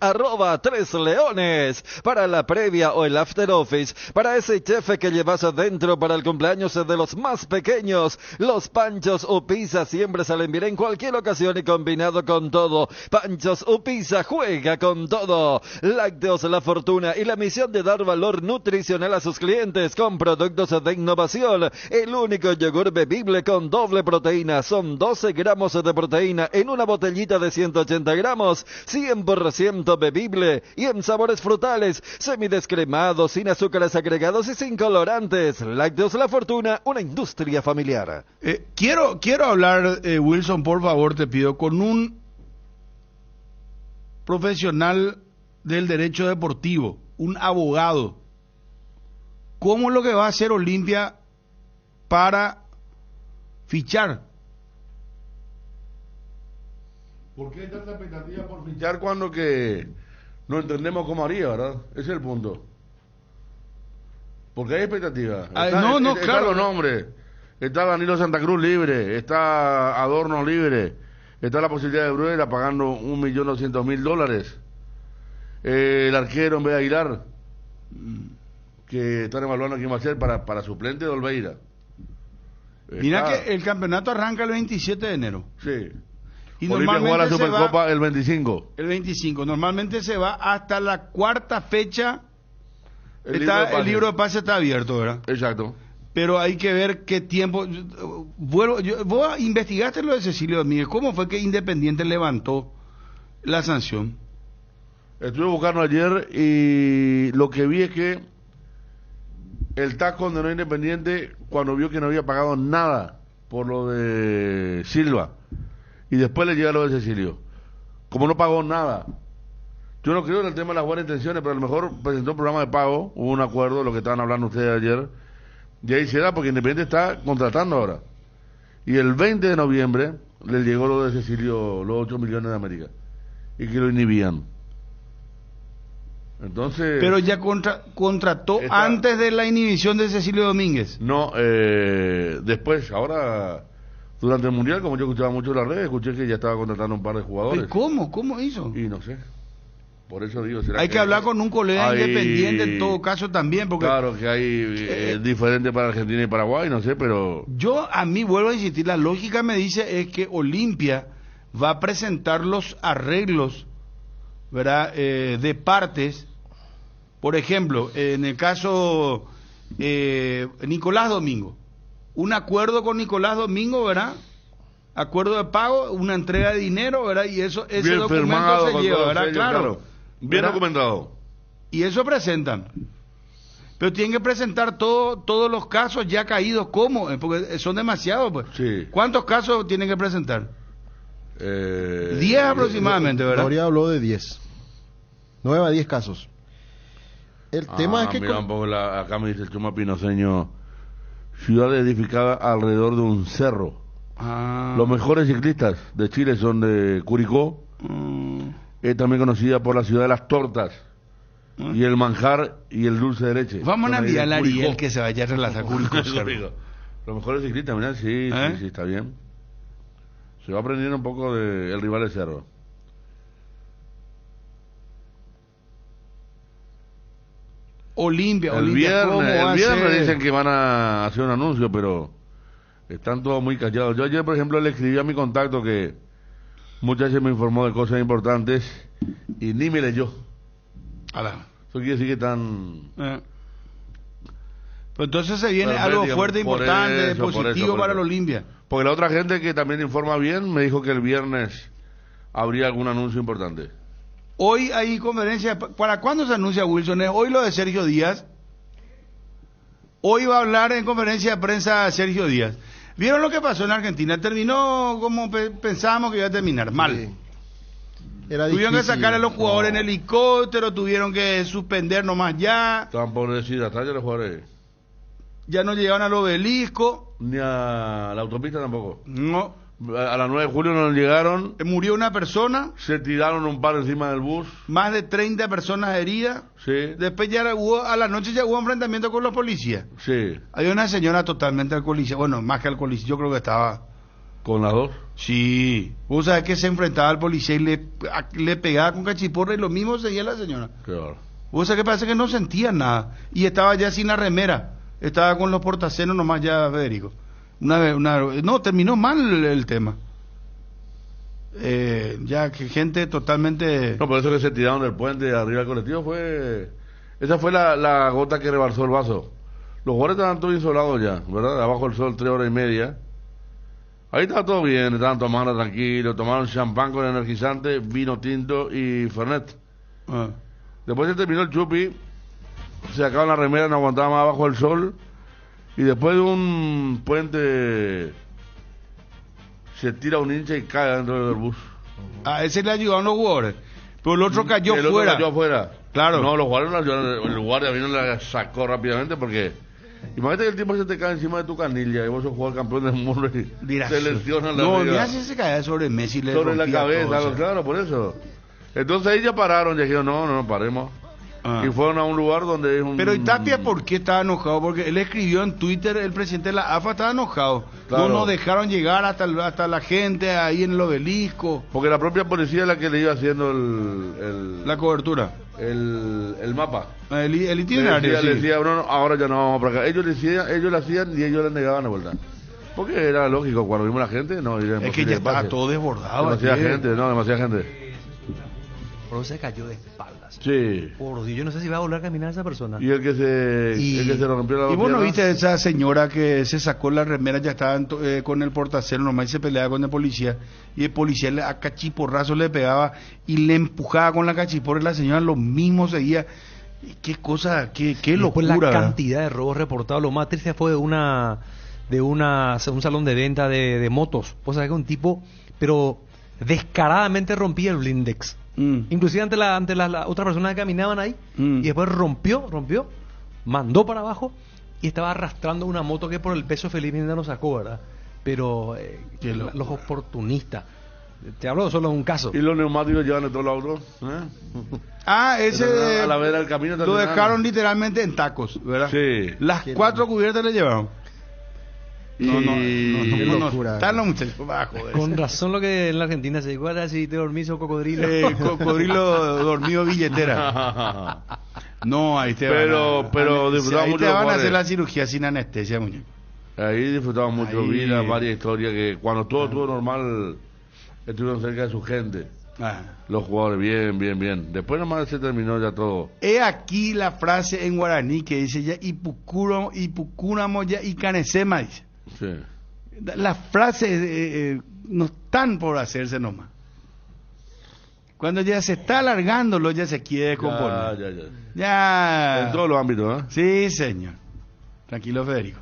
@Tres Leones para la previa o el after office, para ese chef que llevas adentro para el cumpleaños de los más pequeños. Los panchos o pizza siempre salen bien en cualquier ocasión y combinado con todo. Panchos o pizza, juega con todo. Lácteos La Fortuna y la misión de dar valor nutricional a sus clientes con productos de innovación. El único yogur bebible con doble proteína. Son 12 gramos de proteína en una botellita de 180 gramos. 100% bebible y en sabores frutales, semidescremados, sin azúcares agregados y sin colorantes. Lácteos La Fortuna, una industria familiar. Quiero hablar, Wilson, por favor, te pido, con un profesional del derecho deportivo, un abogado. ¿Cómo es lo que va a hacer Olimpia para fichar? ¿Por qué hay tanta expectativa por fichar cuando que no entendemos cómo haría, verdad? Ese es el punto. Porque hay expectativa. Claro. Están los nombres. Está Danilo Santa Cruz libre. Está Adorno libre. Está la posibilidad de Bruera pagando $1.200.000. El arquero en vez de Aguilar, que están evaluando quién va a ser para suplente de Olveira. Mira que el campeonato arranca el 27 de enero. Sí. Y Olimpia juega la Supercopa el 25. El 25. Normalmente se va hasta la cuarta fecha. El libro de pase está abierto, ¿verdad? Exacto. Pero hay que ver qué tiempo. Vos investigaste lo de Cecilio Domínguez. ¿Cómo fue que Independiente levantó la sanción? Estuve buscando ayer y lo que vi es que el TAS condenó a Independiente cuando vio que no había pagado nada por lo de Silva. Y después le llega lo de Cecilio. Como no pagó nada. Yo no creo en el tema de las buenas intenciones, pero a lo mejor presentó un programa de pago, hubo un acuerdo, lo que estaban hablando ustedes ayer, y ahí se da porque Independiente está contratando ahora. Y el 20 de noviembre le llegó lo de Cecilio, los 8 millones de América, y que lo inhibían. Entonces... Pero ya contrató antes de la inhibición de Cecilio Domínguez. No, después, ahora... Durante el Mundial, como yo escuchaba mucho en las redes, escuché que ya estaba contratando un par de jugadores. ¿Cómo? ¿Cómo hizo? Y no sé. Por eso digo, hay que hablar con un colega independiente en todo caso también, porque... Claro que hay diferente para Argentina y Paraguay, no sé, pero... A mí vuelvo a insistir, la lógica me dice es que Olimpia va a presentar los arreglos, ¿verdad? De partes. Por ejemplo, en el caso Nicolás Domingo. Un acuerdo con Nicolás Domingo, ¿verdad? Acuerdo de pago, una entrega de dinero, ¿verdad? Y ese documento se lleva, ¿verdad? Claro. Bien documentado. Y eso presentan. Pero tienen que presentar todos los casos ya caídos, ¿cómo? Porque son demasiados, pues. Sí. ¿Cuántos casos tienen que presentar? 10 aproximadamente, ¿verdad? Gloria habló de 10. 9 a 10 casos. El tema es que... Mira un poco acá me dice el Chuma Pinoceño... Ciudad edificada alrededor de un cerro. Los mejores ciclistas de Chile son de Curicó. Es también conocida por la ciudad de las tortas y el manjar y el dulce de leche. Vamos a enviar a Ariel que se vaya a relajar Curicó. Los mejores ciclistas, mira, sí, está bien. Se va aprendiendo un poco del rival de cerro. Olimpia, el viernes dicen que van a hacer un anuncio, pero Están todos muy callados. Yo ayer, por ejemplo, le escribí a mi contacto que muchas veces me informó de cosas importantes y ni me leyó. Eso quiere decir que están... Pues entonces se viene algo digamos, fuerte, importante, eso, positivo para el Olimpia. Porque la otra gente que también informa bien me dijo que el viernes habría algún anuncio importante. Hoy hay conferencia. ¿Para cuándo se anuncia, Wilson? Hoy lo de Sergio Díaz. Hoy va a hablar en conferencia de prensa Sergio Díaz. ¿Vieron lo que pasó en Argentina? Terminó como pensábamos que iba a terminar, mal. Sí. Era tuvieron difícil. que sacar a los jugadores en helicóptero, tuvieron que suspender nomás ya. Estaban por decir, hasta allá los jugadores. Ya no llegaron al obelisco. Ni a la autopista tampoco. No. A las 9 de julio no llegaron. Murió una persona. Se tiraron un par encima del bus. Más de 30 personas heridas. Sí. Después ya hubo, a la noche ya hubo enfrentamiento con los policías. Sí. Hay una señora totalmente alcoholizada. Bueno, más que alcoholizada, yo creo que estaba... ¿Con las dos? Sí. Vos sabés que se enfrentaba al policía y le pegaba con cachiporra y lo mismo seguía la señora. Claro. Vos sabés que parece que no sentía nada. Y estaba ya sin la remera. Estaba con los portacenos nomás ya, Federico. No, terminó mal el tema. Ya que gente totalmente... No, por eso que se tiraron del puente arriba del colectivo fue... Esa fue la gota que rebalsó el vaso. Los jugadores estaban todos insolados ya, ¿verdad? Abajo del sol 3 horas y media. Ahí estaba todo bien, estaban tomando tranquilo, tomaron champán con energizante, vino tinto y fernet. Después se terminó el chupi, se sacaban la remera, no aguantaban más abajo del sol, y después de un puente se tira un hincha y cae dentro del bus. A ese le ayudaron los jugadores, pero el otro cayó el fuera. Otro cayó afuera. Claro. No, los jugadores no ayudaron, el guardia vino y la sacó rápidamente porque... Imagínate que el tipo se te cae encima de tu canilla y vos sos jugador campeón del mundo y te lesiona la No, vida. mira si se cae sobre Messi le sobre la cabeza, todo, o sea. claro, por eso. Entonces ahí ya pararon, ya dijeron, no, paremos. Y fueron a un lugar donde es un... Pero ¿y Tapia por qué estaba enojado? Porque él escribió en Twitter, el presidente de la AFA estaba enojado. Claro. No nos dejaron llegar hasta la gente ahí en el obelisco. Porque la propia policía es la que le iba haciendo la cobertura. El mapa. El itinerario, le decía, no, ahora ya no vamos para acá. Ellos lo hacían y ellos le negaban la vuelta. Porque era lógico, cuando vimos la gente, no. Es que ya estaba todo desbordado. Demasiada gente. Pero se cayó de espaldas. Sí. Por Dios, yo no sé si va a volver a caminar esa persona. Y el que se rompió la Y vos no pierna. viste esa señora que se sacó la remera, ya estaba con el portacero nomás y se peleaba con el policía. Y el policía a cachiporrazo le pegaba y le empujaba con la cachiporra y la señora lo mismo seguía. Qué cosa, qué locura. La ¿verdad? cantidad de robos reportados. Lo más triste fue de un salón de venta de motos. Vos sabés que un tipo, pero descaradamente rompía el blindex. Inclusive ante las otras personas que caminaban ahí, y después rompió, mandó para abajo y estaba arrastrando una moto que por el peso felizmente no sacó, ¿verdad? Pero los oportunistas, te hablo solo de un caso. Y los neumáticos llevan en todos los autos. Ese a la vera del camino lo dejaron literalmente en tacos, ¿verdad? Sí. Las 4 cubiertas le llevaron. No, Qué locura. Están los muchachos bajo. Con razón lo que en la Argentina se dice, ahora si te dormís o cocodrilo. Cocodrilo dormido billetera. No, ahí te pero disfrutamos ahí mucho te van a los hacer jugadores. la cirugía sin anestesia, muñeco. Ahí disfrutamos mucho, Ahí. vi varias historias que cuando todo estuvo normal estuvieron cerca de su gente. Los jugadores, bien. Después nomás se terminó ya todo. He aquí la frase en guaraní que dice ya Ipucúramo ya Icanesema, dice. Sí. Las frases no están por hacerse nomás. Cuando ya se está alargándolo, ya se quiere componer. Ya. En todos los ámbitos, ¿eh? Sí, señor. Tranquilo, Federico.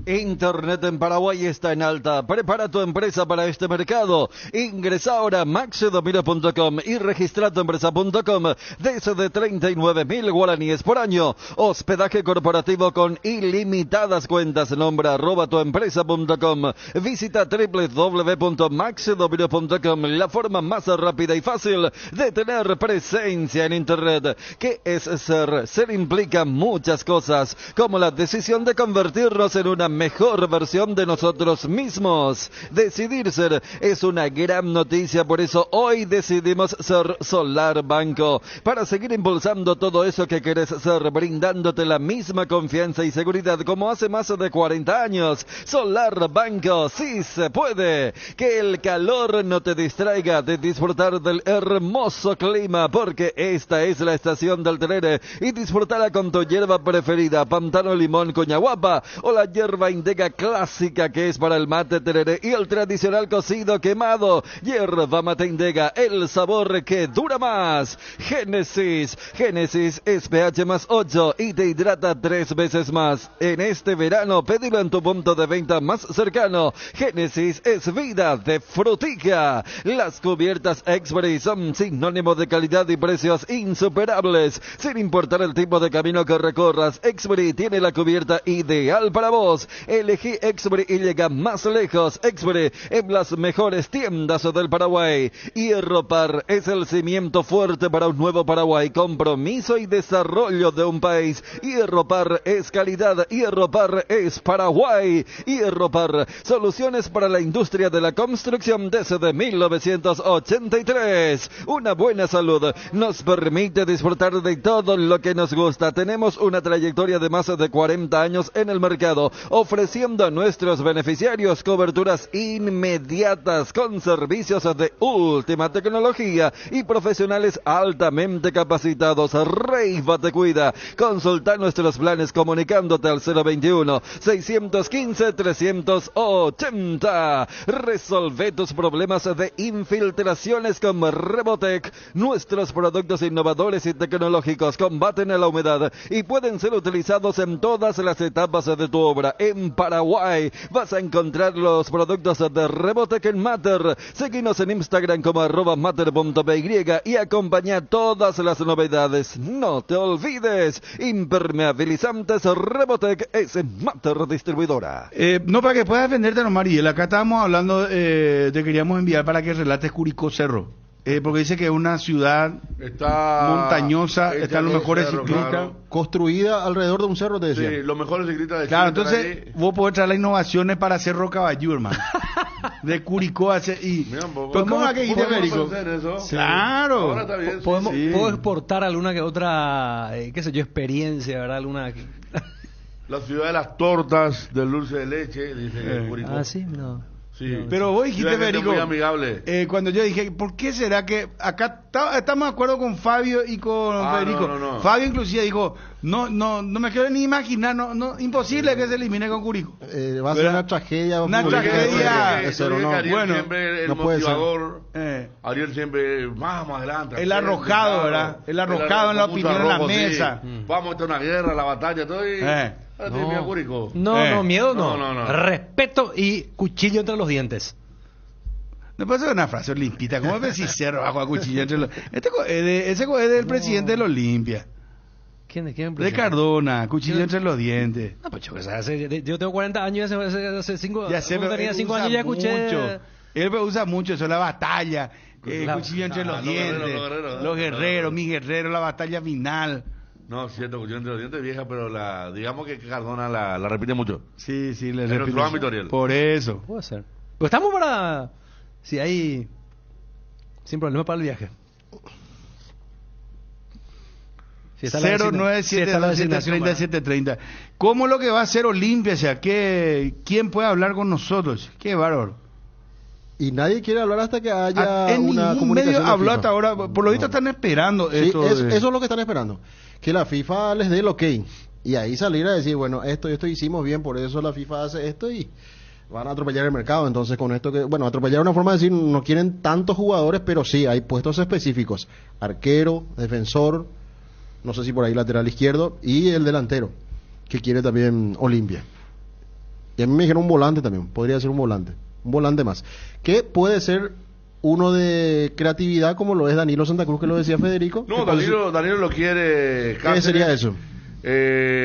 Internet en Paraguay está en alta. Prepara tu empresa para este mercado. Ingresa ahora a maxedomiro.com y registra tu empresa.com desde 39.000 guaraníes por año. Hospedaje corporativo con ilimitadas cuentas. Nombra @tuempresa.com. Visita www.maxedomiro.com. La forma más rápida y fácil de tener presencia en Internet. ¿Qué es ser? Ser implica muchas cosas, como la decisión de convertirnos en una una mejor versión de nosotros mismos. Decidir ser es una gran noticia, por eso hoy decidimos ser Solar Banco, para seguir impulsando todo eso que querés ser, brindándote la misma confianza y seguridad como hace más de 40 años. Solar Banco, sí se puede. Que el calor no te distraiga de disfrutar del hermoso clima, porque esta es la estación del terere, y disfrutarla con tu hierba preferida, pantano limón coñaguapa, o la hierba indega clásica que es para el mate terere, y el tradicional cocido quemado. Hierba mate indega, el sabor que dura más. Génesis es pH más 8 y te hidrata 3 veces más. En este verano, pedilo en tu punto de venta más cercano. Génesis es vida de frutica. Las cubiertas Exbury son sinónimo de calidad y precios insuperables. Sin importar el tipo de camino que recorras, Exbury tiene la cubierta ideal para vos. Elegí Exbury y llega más lejos. Exbury en las mejores tiendas del Paraguay. Hierropar es el cimiento fuerte para un nuevo Paraguay, compromiso y desarrollo de un país. Hierropar es calidad, Hierropar es Paraguay. Hierropar, soluciones para la industria de la construcción desde 1983. Una buena salud nos permite disfrutar de todo lo que nos gusta. Tenemos una trayectoria de más de 40 años en el mercado, ofreciendo a nuestros beneficiarios coberturas inmediatas con servicios de última tecnología y profesionales altamente capacitados. Reiva te cuida. Consulta nuestros planes comunicándote al 021-615-380. Resolve tus problemas de infiltraciones con Rebotec. Nuestros productos innovadores y tecnológicos combaten la humedad y pueden ser utilizados en todas las etapas de tu obra. En Paraguay vas a encontrar los productos de Rebotec en Mater. Seguinos en Instagram como @mater.py y acompaña todas las novedades. No te olvides, impermeabilizantes Rebotec es Mater Distribuidora. No, para que puedas defenderte, no, Mariel. Acá estábamos hablando, te queríamos enviar para que relates Curicó Cerro. Porque dice que es una ciudad montañosa, están los mejores ciclistas. Claro. Construida alrededor de un cerro, te decía. Sí, los mejores ciclistas de Chile. Claro, entonces vos podés traer las innovaciones para Cerro Caballú, hermano. De Curicó hacia... ¿Pero cómo es que dijiste, Federico? Sí. Claro. Ahora está bien, Podemos sí. puedo exportar alguna que otra, qué sé yo, experiencia, ¿verdad? Alguna... La ciudad de las tortas, del dulce de leche, dice Curicó. Ah, sí, no. Sí. Pero vos dijiste, Federico, muy amigable. Cuando yo dije, ¿por qué será que acá estamos de acuerdo con Fabio y con Federico? No. Fabio inclusive dijo, no me quiero ni imaginar, imposible que se elimine con Curicó. Va a ser una tragedia. Una tragedia. Bueno, siempre el motivador. Ariel siempre, vamos adelante. El arrojado, ¿verdad? El arrojado en la opinión en la mesa. Sí. Vamos a meter una guerra, la batalla, todo. No, miedo no. Respeto y cuchillo entre los dientes. No puede ser una frase olimpita. ¿Cómo decís cerro bajo a cuchillo entre los... Ese es del presidente de la Olimpia. ¿Quién de Cardona, cuchillo entre los dientes. No, pues yo tengo 40 años, hace 5 ya sé, tenía 5 años ya escuché. Mucho. Él usa mucho eso, la batalla, cuchillo entre los dientes, los guerreros, mi guerrero, la batalla final. No, cierto, cuchillo entre los dientes vieja, pero digamos que Cardona la repite mucho. Sí, le repite. Por eso. Puede ser. Pues estamos para... Si hay... Sin problema para el viaje. 09730. ¿Cómo lo que va a hacer Olimpia? O sea, ¿quién puede hablar con nosotros? Qué bárbaro. Y nadie quiere hablar hasta que haya en una ningún comunicación. Medio habló hasta ahora, por lo visto están esperando esto. Eso es lo que están esperando. Que la FIFA les dé el ok. Y ahí salir a decir, bueno, esto hicimos bien, por eso la FIFA hace esto y van a atropellar el mercado. Entonces con esto atropellar es una forma de decir, no quieren tantos jugadores, pero sí, hay puestos específicos. Arquero, defensor, no sé si por ahí lateral izquierdo, y el delantero, que quiere también Olimpia. Y a mí me dijeron un volante también, podría ser un volante más, que puede ser uno de creatividad como lo es Danilo Santa Cruz, que lo decía Federico. No, Danilo lo quiere Cáceres. ¿Qué sería eso?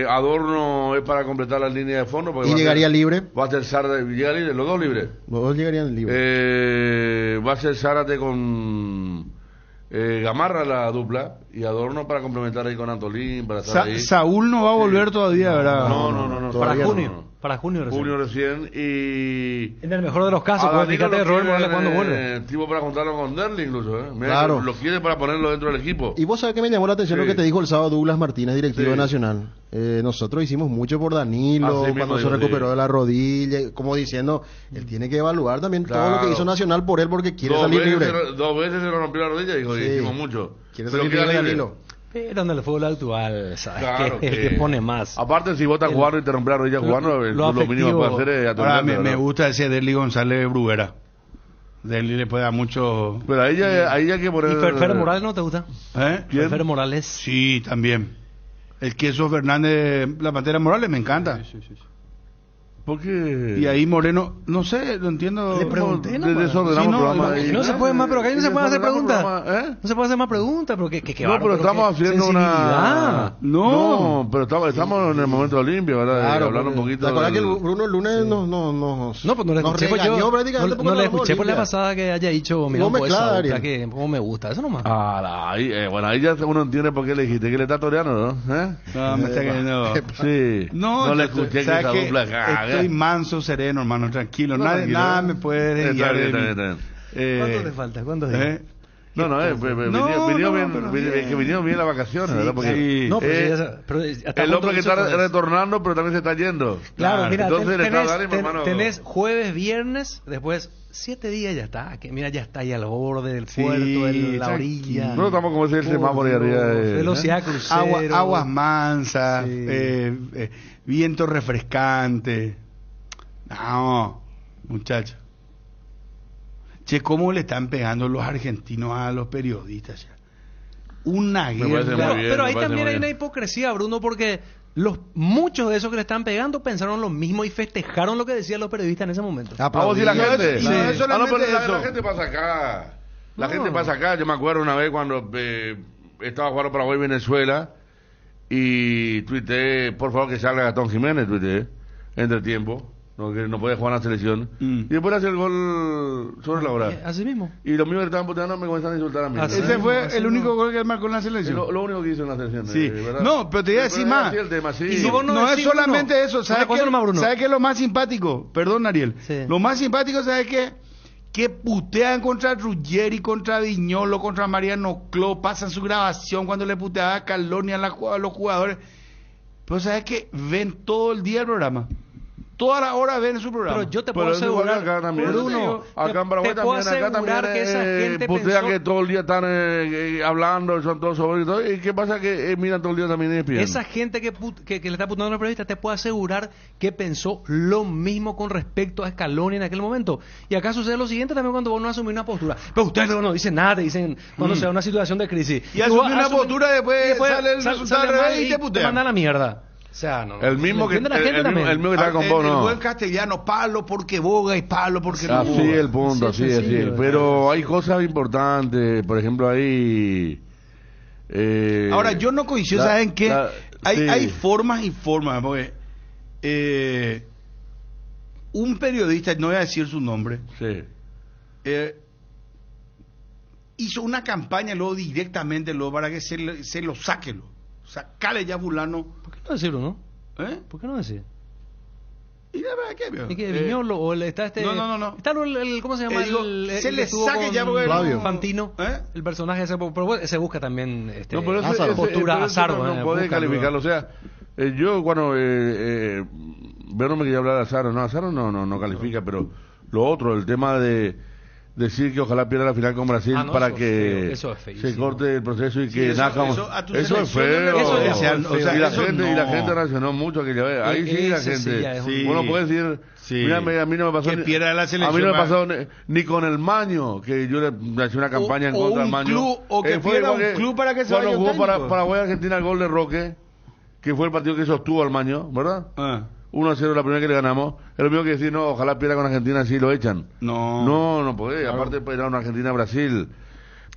Adorno es para completar la línea de fondo. ¿Y llegaría libre? Va a ser Zárate, llega libre, los dos libres. Los dos llegarían libres. Va a ser Zárate con Gamarra la dupla y Adorno para complementar ahí con Antolín, para estar ahí. Saúl no va a volver todavía, ¿verdad? No. Para junio. Para junio recién. Junio recién y... En el mejor de los casos, a porque Danilo fíjate lo Robert quiere, Morales cuando vuelve. tipo para juntarlo con Derli incluso, Mira, Claro. lo quiere para ponerlo dentro del equipo. Y vos sabés que me llamó la atención Sí. lo que te dijo el sábado Douglas Martínez, directivo Sí. Nacional. Nosotros hicimos mucho por Danilo, Así mismo cuando se digo, recuperó sí. de la rodilla, como diciendo, él tiene que evaluar también todo lo Claro. que hizo Nacional por él porque quiere salir libre. Dos veces se lo rompió la rodilla y dijo, Sí. hicimos mucho. Quiere Pero salir queda libre libre. Danilo. Pero en el fútbol actual, ¿sabes? Claro que el que pone más. Aparte, si vos estás jugando y te rompe la rodilla jugando, lo mínimo que puedes hacer es Ahora atenderlo, me ¿no? gusta ese Derli González Bruguera. Derli le puede dar mucho. Pero ahí hay que poner... ¿Y Fer Morales no te gusta? ¿Quién? Fer Morales. Sí, también. El Queso Fernández, la Pantera Morales, me encanta. ¿Por qué? Y ahí Moreno, no sé, no entiendo. Le pregunté, de nomás. desordenamos Sí, no, programa no, ahí. no se puede más, pero acá no se pueden hacer preguntas. ¿Eh? No se puede hacer más preguntas, pero que No, pero estamos haciendo una... No, pero estamos en el momento limpio, ¿verdad? Claro, Hablando un poquito... ¿Te acuerdas que del- el Bruno el lunes nos No, pues no le nos escuché, pues regañó yo prácticamente no porque le hablamos escuché por la Olimpia? pasada que haya dicho, mira, Vos pues mezclada, esa Ariel. dupla que como me gusta, eso nomás. Ahí, bueno, ahí ya uno entiende por qué le dijiste que le está toreando, ¿no? No, me está cayendo. Sí. No, le yo escuché que ¿sabes esa qué? dupla caga. Estoy manso, sereno, hermano, tranquilo. No, Nada, tranquilo. nada me puede Está desviar bien, de está mí. bien, está bien. ¿Cuánto te falta? ¿Cuántos días? No, vinieron bien, que vinieron bien las vacaciones, ¿verdad? Porque sí. No, pero hasta el hombre que punto está de eso, retornando, pero también se está yendo. Claro, mira, entonces le está dando, hermano. tenés jueves, viernes, después 7 días ya está. Que mira, ya está ahí al borde del Sí, puerto, de la tranquilo. orilla. No estamos como ese semáforo ahí arriba. Velocidad crucero. Aguas mansas, Sí. viento refrescante. No, muchacho. Che, ¿cómo le están pegando los argentinos a los periodistas? Ya? Una Me parece guerra. muy bien, Pero me ahí parece también muy hay una bien. hipocresía, Bruno, porque muchos de esos que le están pegando pensaron lo mismo y festejaron lo que decían los periodistas en ese momento. Vamos, si la gente. Y no es solamente pero eso. la gente pasa acá. La No. gente pasa acá. Yo me acuerdo una vez cuando estaba jugando Paraguay-Venezuela y tuiteé, por favor que salga Gastón Jiménez, tuiteé, entre tiempo. No, que no puede jugar en la selección. Y después hace el gol sobre la hora. Así mismo. Y los míos que estaban puteando me comenzaron a insultar a mí. Ese fue el único gol que él marcó en la selección. Lo único que hizo en la selección. Sí. ¿verdad? No, pero te voy a decir Pero más. así el tema, sí. Y no es solamente eso. ¿Sabes qué ¿Sabes qué es lo más simpático? Perdón, Ariel. Sí. Lo más simpático, ¿sabes qué? Que putean contra Ruggeri, contra Viñolo, contra Mariano Cló, pasan su grabación cuando le puteaba a Caloni a los jugadores. Pero ¿sabes qué? Ven todo el día el programa. Toda la hora ven su programa. Pero yo te puedo Pero eso igual asegurar, acá también. Bruno, Acá en Paraguay te puedo también, acá asegurar también que esa gente putean pensó- que todo el día están hablando, son todos sobre y todo. ¿Y qué pasa? Que miran todo el día también ESPN. Esa gente que le está apuntando a los periodistas, te puedo asegurar que pensó lo mismo con respecto a Scaloni en aquel momento. Y acá sucede lo siguiente también cuando vos no asumís una postura. Pero ustedes no dicen nada, te dicen cuando se da una situación de crisis. Y asumí vos una asumís- postura, después sale el resultado al mal revés y te putean. mandan a la mierda. O sea, no. El mismo que ¿entiende la gente también? el mismo que está con vos, El no. buen castellano, palo porque boga y palo porque no Así boga. el punto, Sí, así, sencillo, así. Pero hay cosas importantes, por ejemplo, ahí... Ahora, yo no coincido, la- ¿saben qué? la- sí. Hay formas y formas, porque un periodista, no voy a decir su nombre, Sí. hizo una campaña luego directamente luego para que se lo sáquelo. Sacale ya fulano. ¿Por qué no decirlo, no? ¿Eh? ¿Por qué no decir? ¿Y la verdad qué, veo? ¿Y que Viñolo o está este? No. Está el ¿cómo se llama? Digo, se el le que estuvo saque con ya porque Flavio. Fantino, el personaje ese, pero se busca también No, pero postura pero Azardo, no puede búscalo. calificarlo. O sea, yo cuando veo no me quería hablar de Azaro, no califica, pero lo otro, el tema de decir que ojalá pierda la final con Brasil Ah, no, para eso es que feo, eso es feísimo. se corte el proceso y Sí, que eso- nazca eso a tu eso es selección no le feo. puedes desear, o sea, y la eso gente y la no. gente reaccionó mucho aquella vez. Ahí sí la Ese sí gente. ya es un- Sí. Uno puede decir, Sí. mira, a mí no me pasó Que ni- pierda la a mí selección, no me va. pasó ni con el Maño, que yo le hice una campaña en o contra del un Maño. club, o que Fue pierda igual un club para que se cuando vaya un jugó para técnico. Paraguay Argentina el gol de Roque, que fue el partido que sostuvo al Maño, ¿verdad? 1-0 la primera que le ganamos. Es lo mismo que decir, no, ojalá pierda con Argentina, así lo echan. No puede. Claro. Aparte, era una Argentina-Brasil.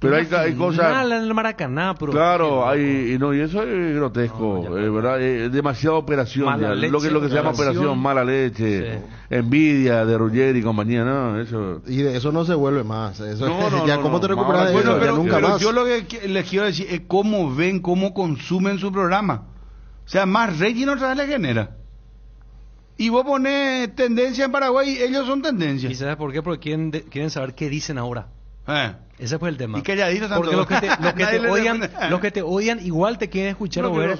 Pero hay Final cosas. en el Maracaná, pero Claro, y eso es grotesco, ¿verdad? Es demasiada operación, Mala ya. leche, lo que se llama operación. operación, mala leche, envidia de Ruggeri y compañía, ¿no? Eso. Y de eso no se vuelve más. Eso, No, ya no, cómo no. te recuperas de Bueno, eso, ya pero nunca más. yo lo que les quiero decir es cómo ven, cómo consumen su programa. O sea, más rating otra vez le genera. Y vos ponés tendencia en Paraguay y ellos son tendencia. ¿Y sabes por qué? Porque quieren saber qué dicen ahora. Ese fue el tema. Y calladitos tanto. Porque los que te odian igual te quieren escuchar o ver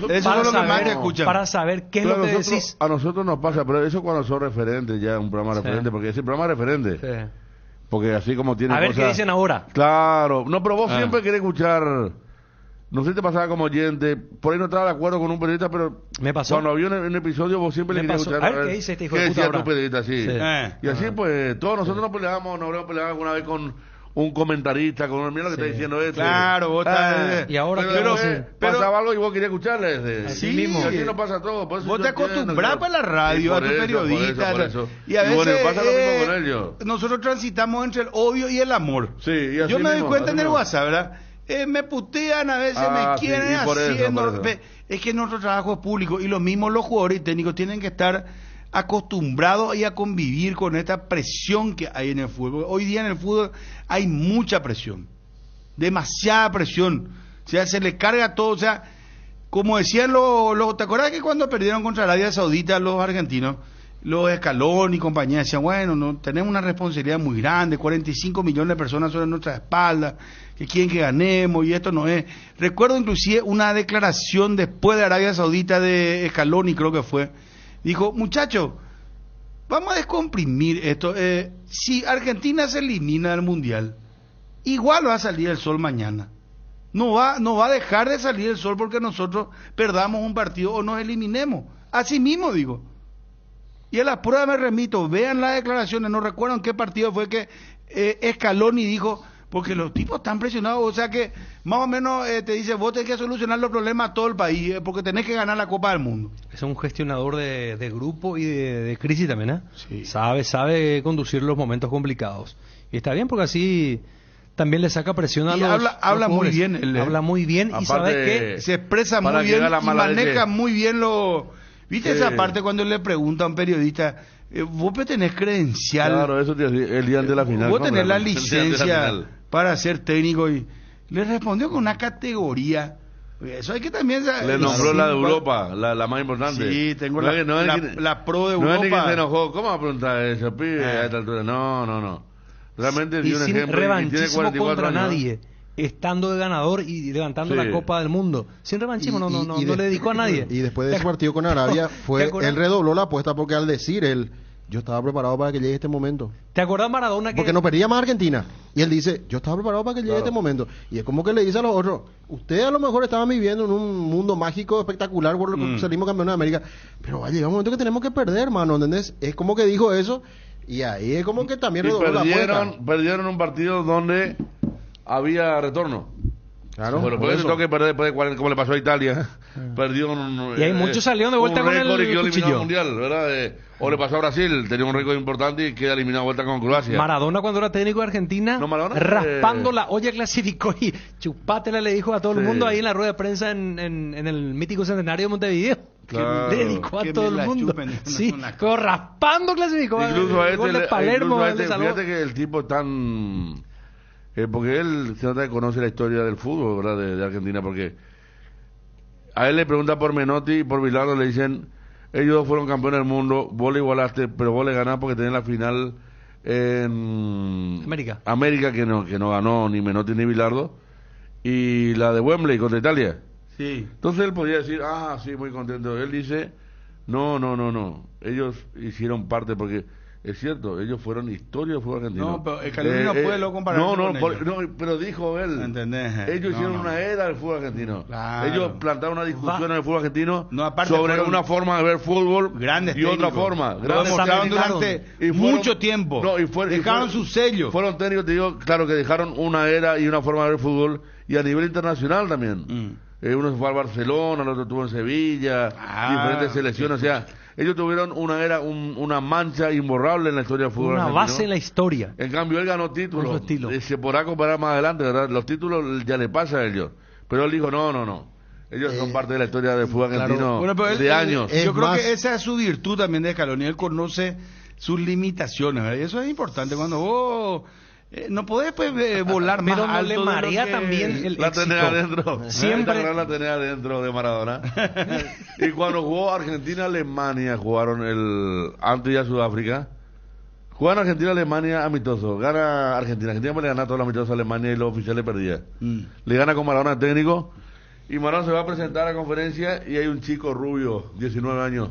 para saber qué es lo que decís. A nosotros nos pasa, pero eso cuando son referentes, ya un programa referente, porque ese programa es referente. Sí. Porque así como tiene a ver cosas, qué dicen ahora. Claro. No, pero vos siempre querés escuchar. No sé si te pasaba como oyente, por ahí no estaba de acuerdo con un periodista, pero me pasó. Cuando había un episodio vos siempre le querías escuchar. A ver qué dice este hijo de puta decía ahora. tu periodista, sí. Y así pues, todos nosotros nos habremos peleado alguna vez con un comentarista, con mira lo que está diciendo este. Claro, vos estás... Y ahora pero pasaba algo y vos querías escucharle. Así mismo. Y así no pasa todo. Por eso vos te acostumbras para la radio, a tu periodista. Por eso. Y a veces bueno, pasa lo mismo con ellos. Nosotros transitamos entre el odio y el amor. Sí, y así yo me doy mismo, cuenta en el WhatsApp, ¿verdad? Me putean, a veces me quieren haciendo... Es que nuestro trabajo es público y lo mismo los jugadores y técnicos tienen que estar acostumbrados y a convivir con esta presión que hay en el fútbol. Hoy día en el fútbol hay mucha presión, demasiada presión, o sea, se le carga todo, o sea, como decían los ¿te acuerdas que cuando perdieron contra Arabia Saudita los argentinos, los Scaloni y compañía decían, bueno, no tenemos una responsabilidad muy grande, 45 millones de personas sobre nuestra espalda, que quieren que ganemos y esto no es. Recuerdo inclusive una declaración después de Arabia Saudita de Scaloni, creo que fue. Dijo, muchachos, vamos a descomprimir esto. Si Argentina se elimina del Mundial, igual va a salir el sol mañana. No va a dejar de salir el sol porque nosotros perdamos un partido o nos eliminemos. Así mismo digo. Y a la prueba me remito, vean las declaraciones, no recuerdo en qué partido fue que Scaloni dijo, porque los tipos están presionados, o sea que más o menos te dice, vos tenés que solucionar los problemas a todo el país, porque tenés que ganar la Copa del Mundo. Es un gestionador de grupo y de crisis también, ¿eh? Sí. Sabe conducir los momentos complicados. Y está bien porque así también le saca presión a los habla muy jugadores. bien. Habla muy bien y sabe que se expresa muy bien y maneja muy bien lo... ¿Viste esa parte cuando le pregunta a un periodista, vos tenés credencial? Claro, eso el día de la final. Vos tenés la licencia para ser técnico y le respondió con una categoría. Eso hay que también... Le nombró la de Europa, la más importante. Sí, tengo la pro de Europa. No es ni que se enojó. ¿Cómo va a preguntar eso, pibe, a esta altura? No. Realmente dio un sin ejemplo. Revanchismo contra nadie. Estando de ganador y levantando la Copa del Mundo. Sin revanchismo, no le dedicó a nadie. Y después de ese partido con Arabia, él redobló la apuesta porque al decir yo estaba preparado para que llegue este momento. ¿Te acuerdas Maradona que...? Porque no perdía más Argentina. Y él dice, yo estaba preparado para que llegue este momento. Y es como que le dice a los otros, ustedes a lo mejor estaban viviendo en un mundo mágico, espectacular, por lo que salimos campeones de América. Pero va a llegar un momento que tenemos que perder, hermano, ¿entendés? Es como que dijo eso, y ahí es como que también redobló la apuesta. Perdieron un partido donde había retorno. Claro, pero por eso tengo que perder como le pasó a Italia. Perdió y hay muchos salieron de vuelta con el cuchillo mundial, ¿verdad? O le pasó a Brasil, tenía un récord importante y queda eliminado de vuelta con Croacia. Maradona cuando era técnico de Argentina, raspando la olla clasificó y chupátela le dijo a todo el mundo ahí en la rueda de prensa en el mítico centenario de Montevideo. Claro. Le dedicó a todo el mundo. Sí, pero raspando clasificó. Incluso a este, Palermo, fíjate que el tipo tan... porque él se nota que conoce la historia del fútbol, ¿verdad? De Argentina, porque a él le pregunta por Menotti y por Bilardo, le dicen, ellos dos fueron campeones del mundo, vos le igualaste, pero vos le ganás porque tenés la final en América que no ganó ni Menotti ni Bilardo, y la de Wembley contra Italia. Sí. Entonces él podría decir, sí, muy contento. Él dice, no, ellos hicieron parte porque... Es cierto, ellos fueron historia del fútbol argentino. No, pero el Calderón no puede lo comparar con ellos. No, pero dijo él. ¿Entendés? Ellos hicieron una era del fútbol argentino. Claro. Ellos plantaron una discusión en el fútbol argentino sobre una forma de ver fútbol grandes y otra forma. Lo demostraron durante mucho tiempo. Dejaron su sello. Fueron técnicos, te digo, claro, que dejaron una era y una forma de ver fútbol y a nivel internacional también. Uno se fue al Barcelona, el otro estuvo en Sevilla, diferentes selecciones, o sea... Ellos tuvieron una era, una mancha imborrable en la historia del fútbol argentino. Una base en la historia. En cambio, él ganó títulos. Se podrá comparar más adelante, ¿verdad? Los títulos ya le pasa a ellos. Pero él dijo, no. Ellos son parte de la historia del fútbol argentino de años. Yo creo que esa es su virtud también de Scaloni. Él conoce sus limitaciones, ¿verdad? Y eso es importante. Cuando vos No podés pues, volar más Pero no alto le de lo marea que- también el La éxito. tenés adentro. Siempre. La tenés adentro de Maradona. Y cuando jugó Argentina-Alemania, jugaron el antes ya Sudáfrica. Juegan Argentina-Alemania amistoso. Gana Argentina. Argentina le gana todo el amistoso a Alemania y los oficiales perdían. Le gana con Maradona el técnico. Y Maradona se va a presentar a la conferencia y hay un chico rubio, 19 años,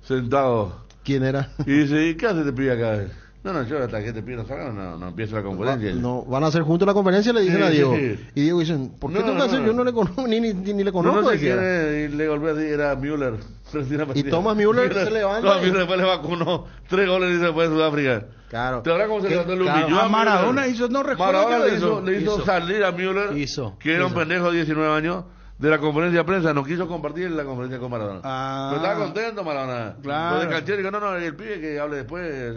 sentado. ¿Quién era? Y dice, ¿y qué hace este pibe acá? No, yo hasta que este pibe no salga, no empieza la conferencia. No, van a hacer juntos la conferencia, le dicen Sí, a Diego. sí. Y Diego dicen, ¿por qué No, tengo que hacer? no. Yo no le conozco, ni le No, conozco. no sé decía. quién es, y le golpeó así, era Müller. Y Thomas Müller se levanta No, y- Müller después le vacunó 3 goles y se fue a Sudáfrica. Claro. ¿Te acuerdas cómo se Que- levantó el claro. humilló A Maradona Müller? hizo, no recuerdo Maradona que le hizo hizo. salir a Müller, que era un pendejo de 19 años, de la conferencia de prensa, no quiso compartir la conferencia con Maradona. Pero estaba contento Maradona. Claro. Lo de Canchero dijo, no, el pibe que hable después.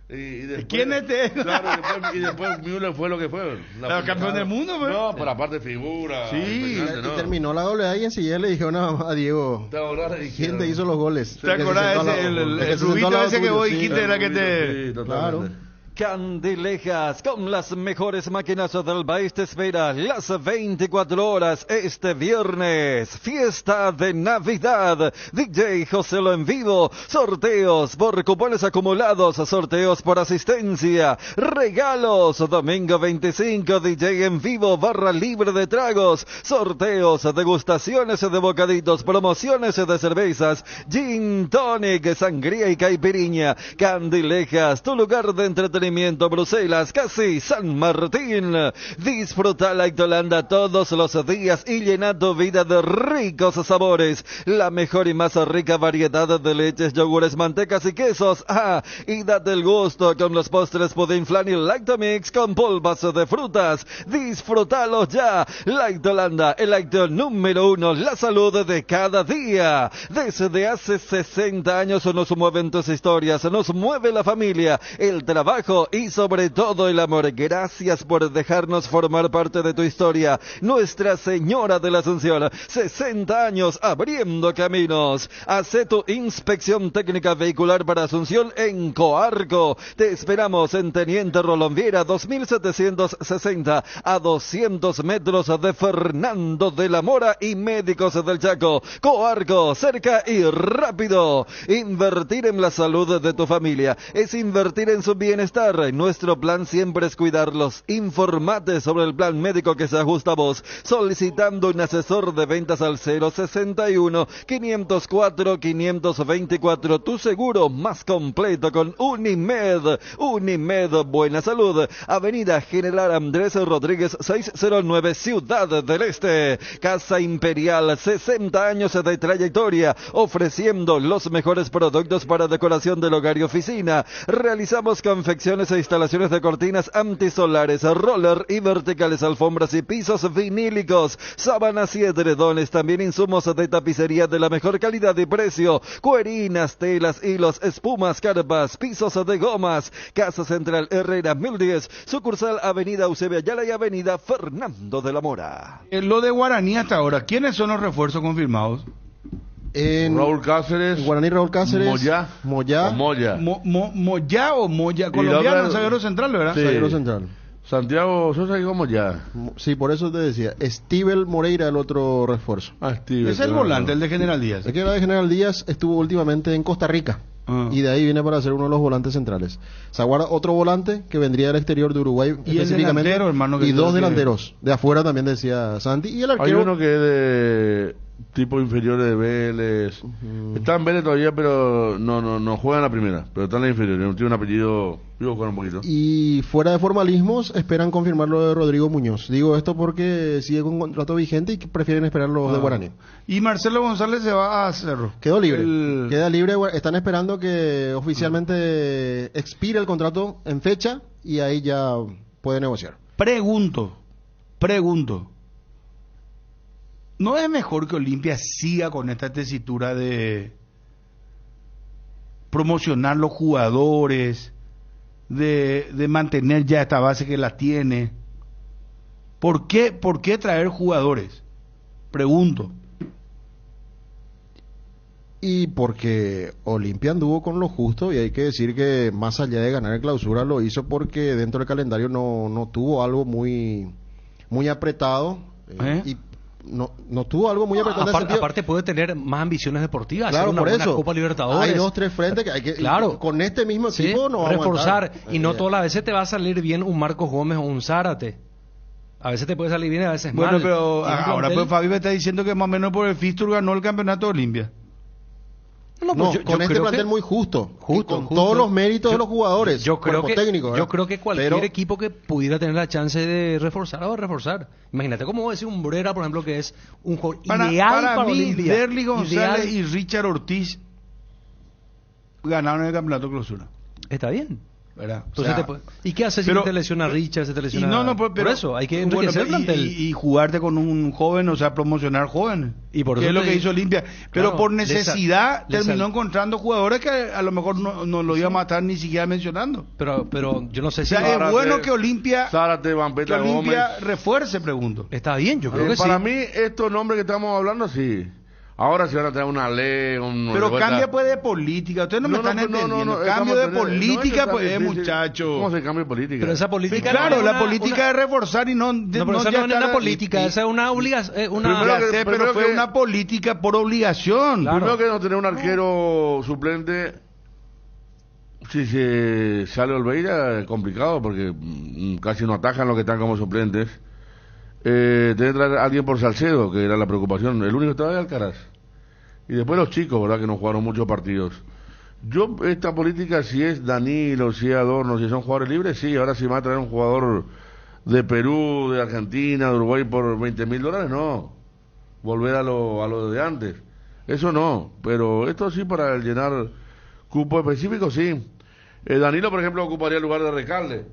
Y después, ¿Quién es este? Claro, y después Müller fue lo que fue. El campeón del mundo, pues. No, por la parte figura. Sí, impresionante, y ¿no? terminó la goleada y enseguida le dijeron a Diego, ¿Te acordás? ¿quién te hizo los goles? ¿Te acordás ese, el rubito ese que vos dijiste era que te... Sí, totalmente. Claro. Candilejas, con las mejores máquinas del país te espera las 24 horas este viernes. Fiesta de Navidad. DJ Joselo en vivo. Sorteos por cupones acumulados. Sorteos por asistencia. Regalos. Domingo 25, DJ en vivo, barra libre de tragos. Sorteos, degustaciones de bocaditos, promociones de cervezas, gin tonic, sangría y caipiriña. Candilejas, tu lugar de entretenimiento. Bruselas, casi San Martín. Disfruta la Holanda todos los días y llena tu vida de ricos sabores. La mejor y más rica variedad de leches, yogures, mantecas y quesos. Y date el gusto con los postres pudín flan y Lactomix con polvas de frutas. Disfrútalos ya. Light Holanda, el lácteo número 1, la salud de cada día. Desde hace 60 años nos mueven tus historias, nos mueve la familia, el trabajo y sobre todo el amor. Gracias por dejarnos formar parte de tu historia. Nuestra Señora de la Asunción, 60 años abriendo caminos. Hace tu inspección técnica vehicular para Asunción en Coarco. Te esperamos en Teniente Rolón Viera 2760, a 200 metros de Fernando de la Mora y Médicos del Chaco. Coarco, cerca y rápido. Invertir en la salud de tu familia es invertir en su bienestar. Nuestro plan siempre es cuidarlos. Informate sobre el plan médico que se ajusta a vos, solicitando un asesor de ventas al 061-504-524. Tu seguro más completo con Unimed. Unimed Buena Salud. Avenida General Andrés Rodríguez 609, Ciudad del Este. Casa Imperial, 60 años de trayectoria, ofreciendo los mejores productos para decoración del hogar y oficina. Realizamos confecciones e instalaciones de cortinas antisolares, roller y verticales, alfombras y pisos vinílicos, sábanas y edredones, también insumos de tapicería de la mejor calidad y precio, cuerinas, telas, hilos, espumas, carpas, pisos de gomas. Casa Central Herrera 1010, sucursal Avenida Eusebio Ayala y Avenida Fernando de la Mora. Lo de Guaraní hasta ahora, ¿quiénes son los refuerzos confirmados? Raúl Cáceres, Guaraní Raúl Cáceres, Moyá. Moyá, Moya. Moyá o Moya, colombiano, zaguero central, ¿verdad? Sí. zaguero central. Santiago Sosa dijo Moyá. Sí, por eso te decía. Stivel Moreira, el otro refuerzo. Steve, Es el volante, el de General Díaz. El que era de General Díaz estuvo últimamente en Costa Rica. Y de ahí viene para ser uno de los volantes centrales. Zaguara, otro volante que vendría del exterior de Uruguay Y el específicamente. delantero, hermano, que y dos creo que- delanteros. De afuera también decía Santi. Y el Hay arquero. uno que es de tipo inferior de Vélez. Está en Vélez todavía, pero no juega en la primera. Pero está en la inferior. Tiene un apellido. Vivo con un poquito. Y fuera de formalismos, esperan confirmar lo de Rodrigo Muñoz. Digo esto porque sigue con contrato vigente y prefieren esperar los de Guaraní. Y Marcelo González se va a Cerro. Quedó libre. Queda libre. Están esperando que oficialmente expire el contrato en fecha y ahí ya puede negociar. Pregunto. ¿No es mejor que Olimpia siga con esta tesitura de promocionar los jugadores, de mantener ya esta base que la tiene? ¿Por qué traer jugadores? Pregunto. Y porque Olimpia anduvo con lo justo, y hay que decir que más allá de ganar el Clausura lo hizo porque dentro del calendario no tuvo algo muy apretado, y no tuvo algo muy apretado. Aparte puede tener más ambiciones deportivas, claro, hacer una por buena eso Copa Libertadores. hay 2-3 frentes que hay que, claro, con este mismo equipo no vamos reforzar, a aguantar. y no todas las veces te va a salir bien un Marcos Gómez o un Zárate. A veces te puede salir bien y a veces mal. Bueno, pero Y un ahora plantel- pues Fabi me está diciendo que más o menos por el Fistur ganó el campeonato de Olimpia. No, yo con este creo plantel que- muy justo, justo, con todos los méritos de los jugadores, Yo creo cuerpo técnico, yo creo que cualquier Pero- equipo que pudiera tener la chance de reforzar va a reforzar. Imagínate cómo decir un Brera, por ejemplo, que es un jugador ideal para mí, Olimpia. Derly González Ideal. y Richard Ortiz ganaron el campeonato Clausura. Está bien. ¿Verdad? Entonces ¿y qué haces si pero- te lesiona Richard, se te lesiona? Y no, pero por eso, hay que bueno, enriquecer el plantel. y jugarte con un joven, o sea, promocionar jóvenes. Y por que eso es lo te que digo- hizo Olimpia. Pero Claro, por necesidad le terminó sal- encontrando jugadores que a lo mejor no lo iba a matar ni siquiera mencionando. Pero yo no sé O si... sea, es bueno que Olimpia, Zárate, Vampeta Gómez. refuerce, pregunto. Está bien, yo creo que Para sí. mí, estos nombres que estamos hablando, sí. Ahora sí van a traer una ley, Pero cambia pues de política. Ustedes no me están entendiendo. Cambio de política, pues, muchacho. ¿Cómo se cambia de política? Pero esa política... Claro, no es la una- política es reforzar y no... No, pero esa ya no es está una política, esa es una obligación. Ya sé, pero fue una política por obligación. Primero que no tener un arquero suplente, si se sale Olveira, es complicado porque casi no atajan los que están como suplentes. Tener que traer a alguien por Salcedo, que era la preocupación. El único que estaba de Alcaraz. Y después los chicos, ¿verdad? Que no jugaron muchos partidos. Yo, esta política, si es Danilo, si es Adorno, si son jugadores libres, sí. Ahora si va a traer un jugador de Perú, de Argentina, de Uruguay por $20,000, no. Volver a lo de antes. Eso no. Pero esto sí, para llenar cupo específico, sí. Danilo, por ejemplo, ocuparía el lugar de Recalde.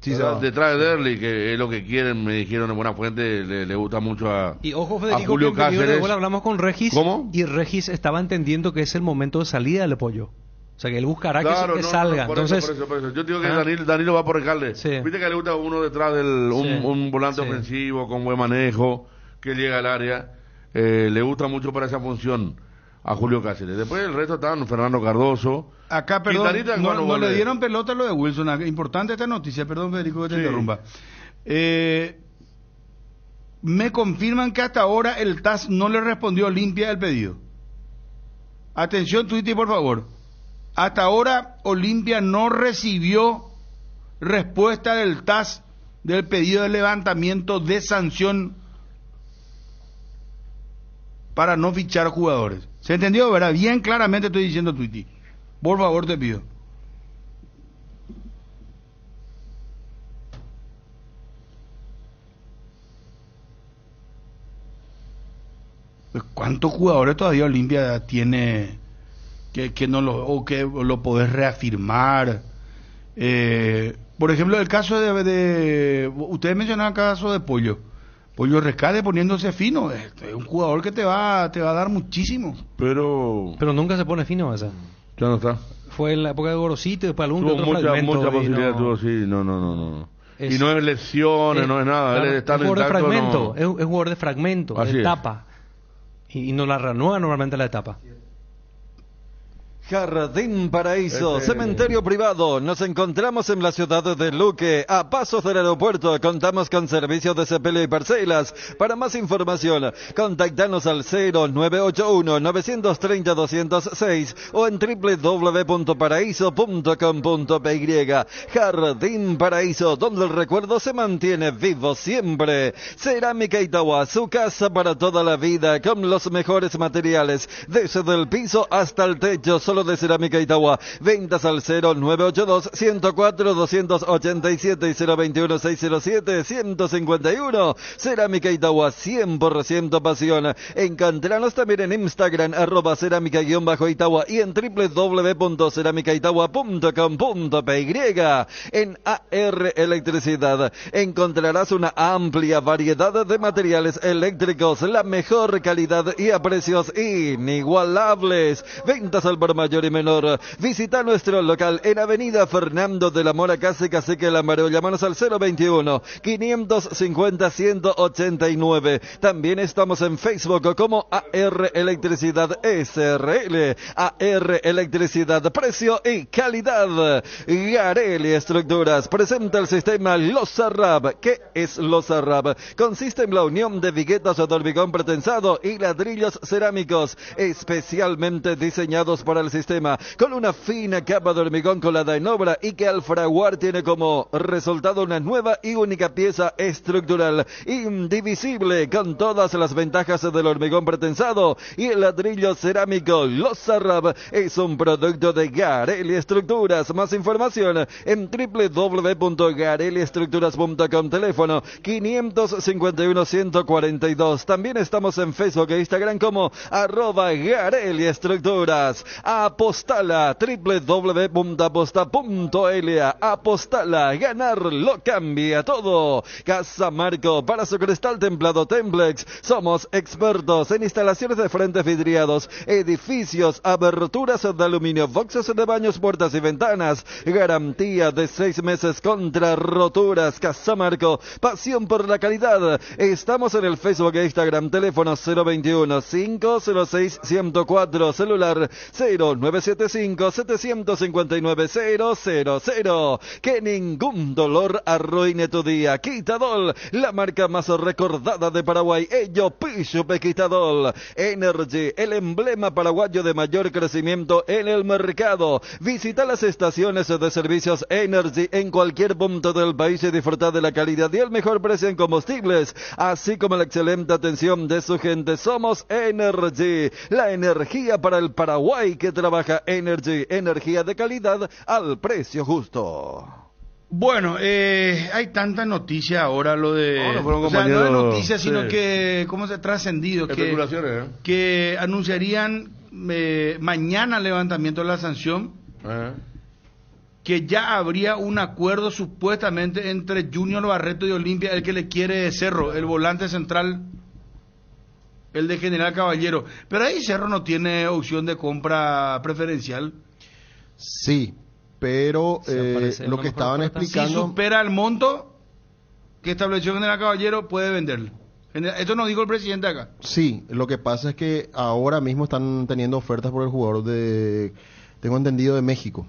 Sí, detrás de Derly, que es lo que quieren, me dijeron en buena fuente, le gusta mucho a Y ojo, a Federico, Julio que en periodo de Cáceres. gol hablamos con Regis. ¿Cómo? Y Regis estaba entendiendo que es el momento de salida del pollo. O sea, que él buscará Claro, que no, salga. por Entonces, eso. Yo digo que Ah. Danilo va por Recalde. Sí. Viste que le gusta uno detrás del Sí. un volante Sí. ofensivo, con buen manejo, que llega al área. Le gusta mucho para esa función a Julio Cáceres. Después el resto estaban Fernando Cardoso. Acá, perdón, Quintanita, no cuando vuelve. le dieron pelota a lo de Wilson. Importante esta noticia, perdón, Federico, que te Sí. interrumpa. Me confirman que hasta ahora el TAS no le respondió a Olimpia el pedido. Atención, Twitty, por favor. Hasta ahora Olimpia no recibió respuesta del TAS del pedido de levantamiento de sanción para no fichar jugadores. ¿Se entendió, verdad? Bien claramente estoy diciendo, Twitty. Por favor, te pido. Pues, ¿cuántos jugadores todavía Olimpia tiene que no lo, o que lo podés reafirmar? Por ejemplo, el caso de ustedes mencionaban el caso de Pollo Rescate poniéndose fino, es un jugador que te va a dar muchísimo. Pero nunca se pone fino esa. ya no está. Fue en la época de Gorosito, después algún que Tuvo otro fragmento, mucha y posibilidad, no- tuvo, sí, no. Es- Y no es lesiones, no es nada. Claro, Él está es jugador de intacto, fragmento, no. es jugador de fragmento, Así de es. etapa. Y no la renueva normalmente la etapa. Jardín Paraíso, Este- cementerio privado. Nos encontramos en la ciudad de Luque, a pasos del aeropuerto. Contamos con servicios de sepelio y parcelas. Para más información, contactanos al 0981-930-206 o en www.paraíso.com.py. Jardín Paraíso, donde el recuerdo se mantiene vivo siempre. Cerámica Itagua, su casa para toda la vida, con los mejores materiales, desde el piso hasta el techo, solo de Cerámica Itagua. Ventas al 0982-104-287 y 021-607-151. Cerámica Itagua, 100% pasión. Encontranos también en Instagram, @cerámica_Itagua y en www.ceramicaitagua.com.py. En AR Electricidad encontrarás una amplia variedad de materiales eléctricos, la mejor calidad y a precios inigualables. Ventas al por mayor mayor y menor. Visita nuestro local en Avenida Fernando de la Mora, casi Cacique Lambareo. Llámanos al 021-550-189. También estamos en Facebook como AR Electricidad SRL. AR Electricidad, precio y calidad. Gareli Estructuras presenta el sistema Losarrab. ¿Qué es Losarrab? Consiste en la unión de viguetas de hormigón pretensado y ladrillos cerámicos especialmente diseñados para el sistema, con una fina capa de hormigón colada en obra y que al fraguar tiene como resultado una nueva y única pieza estructural indivisible con todas las ventajas del hormigón pretensado y el ladrillo cerámico. Losarrab es un producto de Gareli Estructuras. Más información en www.gareliestructuras.com. Teléfono 551-142. También estamos en Facebook e Instagram como @Gareli Estructuras. Apostala, www.aposta.la. Apostala, ganar lo cambia todo. Casa Marco, para su cristal templado Templex. Somos expertos en instalaciones de frentes vidriados, edificios, aberturas de aluminio, boxes de baños, puertas y ventanas. Garantía de 6 meses contra roturas. Casa Marco, pasión por la calidad. Estamos en el Facebook e Instagram. Teléfono 021-506-104. Celular 0975-759-000. Que ningún dolor arruine tu día. Quitadol, la marca más recordada de Paraguay. Ello Pichupe Quitadol. Energy, el emblema paraguayo de mayor crecimiento en el mercado. Visita las estaciones de servicios Energy en cualquier punto del país y disfrutar de la calidad y el mejor precio en combustibles, así como la excelente atención de su gente. Somos Energy, la energía para el Paraguay que trabaja. Energy, energía de calidad al precio justo. Bueno, hay tanta noticia ahora, lo de... No es noticia, sino que, ¿cómo se ha trascendido? Especulaciones, que anunciarían mañana levantamiento de la sanción, que ya habría un acuerdo supuestamente entre Junior Barreto y Olimpia, el que le quiere Cerro, el volante central, el de General Caballero. Pero ahí Cerro no tiene opción de compra preferencial. Sí, pero lo que estaban explicando... Si supera el monto que estableció General Caballero, puede venderlo. Esto nos dijo el presidente acá. Sí, lo que pasa es que ahora mismo están teniendo ofertas por el jugador tengo entendido, de México,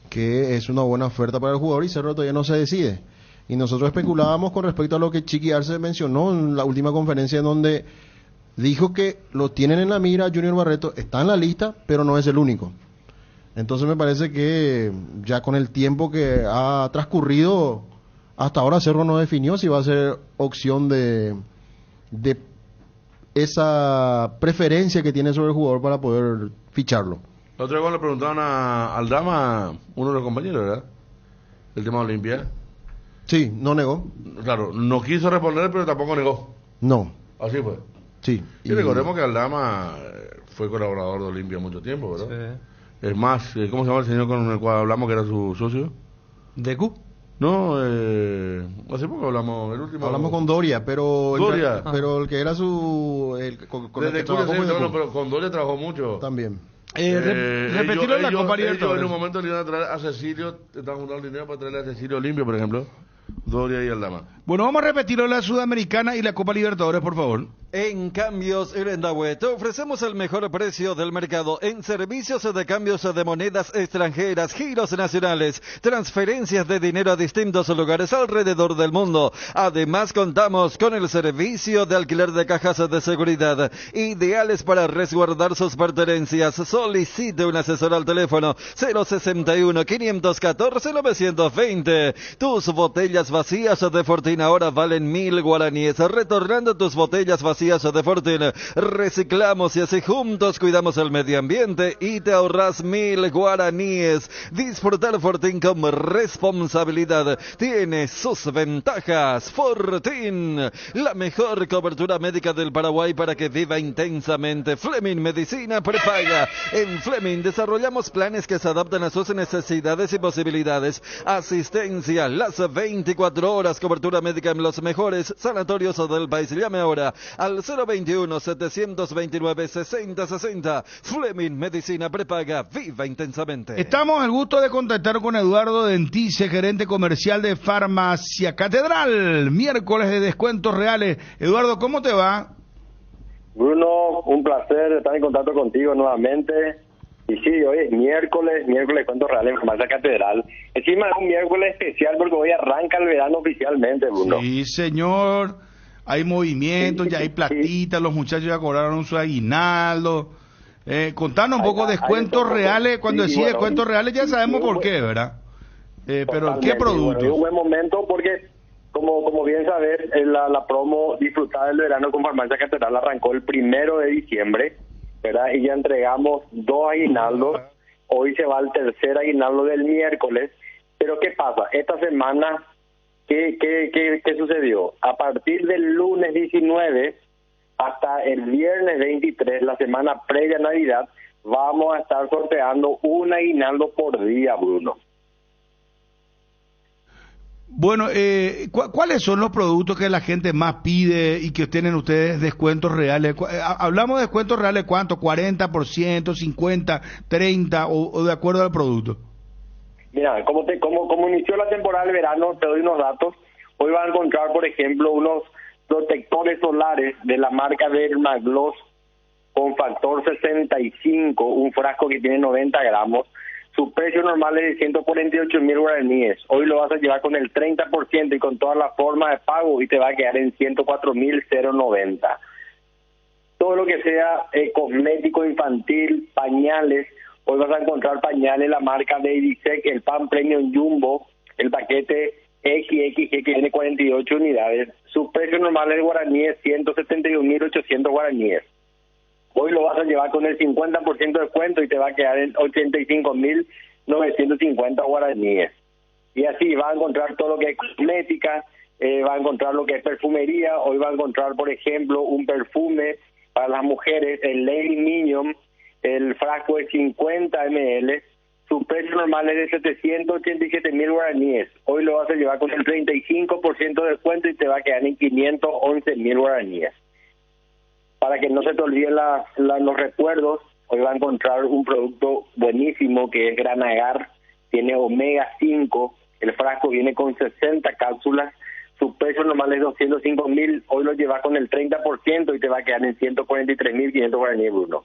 que es una buena oferta para el jugador y Cerro todavía no se decide. Y nosotros especulábamos con respecto a lo que Chiqui Arce mencionó en la última conferencia, en donde dijo que lo tienen en la mira. Junior Barreto está en la lista, pero no es el único. Entonces me parece que ya con el tiempo que ha transcurrido, hasta ahora Cerro no definió si va a ser opción de esa preferencia que tiene sobre el jugador para poder ficharlo. La otra vez le preguntaban a Aldama, uno de los compañeros, ¿verdad? El tema de Olimpia. Sí, no negó. Claro, no quiso responder, pero tampoco negó. No. Así fue. Sí. Y recordemos que Aldama fue colaborador de Olimpia mucho tiempo, ¿verdad? Sí. Es más, ¿cómo se llama el señor con el cual hablamos que era su socio? ¿Decu? No, hace poco hablamos, el último... Hablamos con Doria, pero... Doria. Pero el que era su... pero con Doria trabajó mucho. También. Repetirlo en la Copa Libertadores. En un momento le iban a traer a Cecilio, estaban juntando dinero para traerle a Cecilio Olimpia, por ejemplo. Doria y Aldama. Bueno, vamos a repetirlo la Sudamericana y la Copa Libertadores, por favor. En Cambios Irendahue te ofrecemos el mejor precio del mercado en servicios de cambios de monedas extranjeras, giros nacionales, transferencias de dinero a distintos lugares alrededor del mundo. Además, contamos con el servicio de alquiler de cajas de seguridad, ideales para resguardar sus pertenencias. Solicite un asesor al teléfono 061-514-920. Tus botellas vacías de Fortín ahora valen 1.000 guaraníes. Retornando tus botellas vacías de Fortín, reciclamos y así juntos cuidamos el medio ambiente y te ahorras 1.000 guaraníes. Disfrutar Fortín con responsabilidad tiene sus ventajas. Fortín, la mejor cobertura médica del Paraguay para que viva intensamente. Fleming Medicina Prepaga. En Fleming desarrollamos planes que se adaptan a sus necesidades y posibilidades. Asistencia las 24 horas, cobertura médica en los mejores sanatorios del país. Llame ahora al al 021-729-6060. Fleming Medicina Prepaga, viva intensamente. Estamos al gusto de contactar con Eduardo Dentice, gerente comercial de Farmacia Catedral. Miércoles de descuentos reales. Eduardo, ¿cómo te va? Bruno, un placer estar en contacto contigo nuevamente. Y sí, hoy es miércoles descuentos reales en Farmacia Catedral. Encima es un miércoles especial porque hoy arranca el verano oficialmente, Bruno. Sí, señor. Hay movimientos, ya hay platitas, los muchachos ya cobraron su aguinaldo. Contanos un poco descuentos reales. Cuando decís descuentos reales ya sabemos por qué, ¿verdad? Pero ¿qué productos? Bueno, es un buen momento porque, como bien sabes, la promo Disfrutar del Verano con Farmacia Catedral arrancó el 1 de diciembre, ¿verdad? Y ya entregamos 2 aguinaldos. Hoy se va el tercer aguinaldo del miércoles. Pero ¿qué pasa? Esta semana, ¿qué sucedió? A partir del lunes 19 hasta el viernes 23, la semana previa a Navidad, vamos a estar sorteando un aguinaldo por día, Bruno. Bueno, ¿cuáles son los productos que la gente más pide y que tienen ustedes descuentos reales? Hablamos de descuentos reales, ¿cuánto? ¿40%, 50%, 30% o de acuerdo al producto? Mira, como inició la temporada del verano, te doy unos datos. Hoy vas a encontrar, por ejemplo, unos protectores solares de la marca Dermagloss con factor 65, un frasco que tiene 90 gramos. Su precio normal es de 148,000 guaraníes. Hoy lo vas a llevar con el 30% y con todas las formas de pago y te va a quedar en 104,090. Todo lo que sea cosmético infantil, pañales. Hoy vas a encontrar pañales la marca Babysec, el Pan Premium Jumbo, el paquete XXG que tiene 48 unidades. Su precio normal es guaraníes 171,800 guaraníes. Hoy lo vas a llevar con el 50% de descuento y te va a quedar en 85,950 guaraníes. Y así va a encontrar todo lo que es cosmética, va a encontrar lo que es perfumería. Hoy va a encontrar, por ejemplo, un perfume para las mujeres, el Lady Minion, el frasco de 50 ml. Su precio normal es de 787,000 guaraníes. Hoy lo vas a llevar con el 35% de descuento y te va a quedar en 511,000 guaraníes. Para que no se te olviden los recuerdos, hoy va a encontrar un producto buenísimo que es Granagar, tiene omega 5, el frasco viene con 60 cápsulas, su precio normal es 205,000, hoy lo llevas con el 30% y te va a quedar en 143,500 guaraníes, Bruno.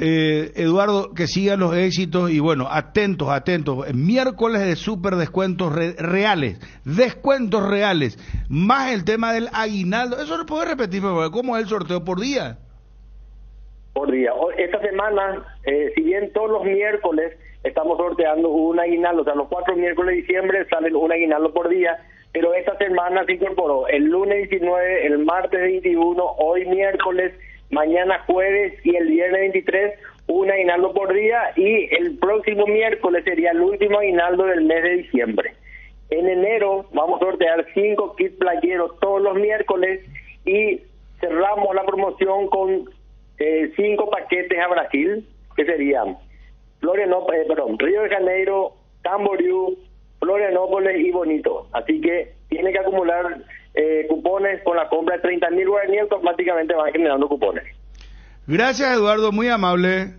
Eduardo, que sigan los éxitos y bueno, atentos, miércoles de súper descuentos descuentos reales, más el tema del aguinaldo. Eso lo puedo repetir, pero ¿cómo es el sorteo por día? Por día. Esta semana, si bien todos los miércoles estamos sorteando un aguinaldo, o sea, los 4 miércoles de diciembre salen un aguinaldo por día, pero esta semana se incorporó el lunes 19, el martes 21, hoy miércoles, mañana jueves y el viernes 23, un aguinaldo por día, y el próximo miércoles sería el último aguinaldo del mes de diciembre. En enero vamos a sortear 5 kits playeros todos los miércoles y cerramos la promoción con 5 paquetes a Brasil, que serían Río de Janeiro, Camboriú, Florianópolis y Bonito. Así que tiene que acumular cupones con la compra de 30,000 guaraníes, automáticamente van generando cupones. Gracias, Eduardo, muy amable.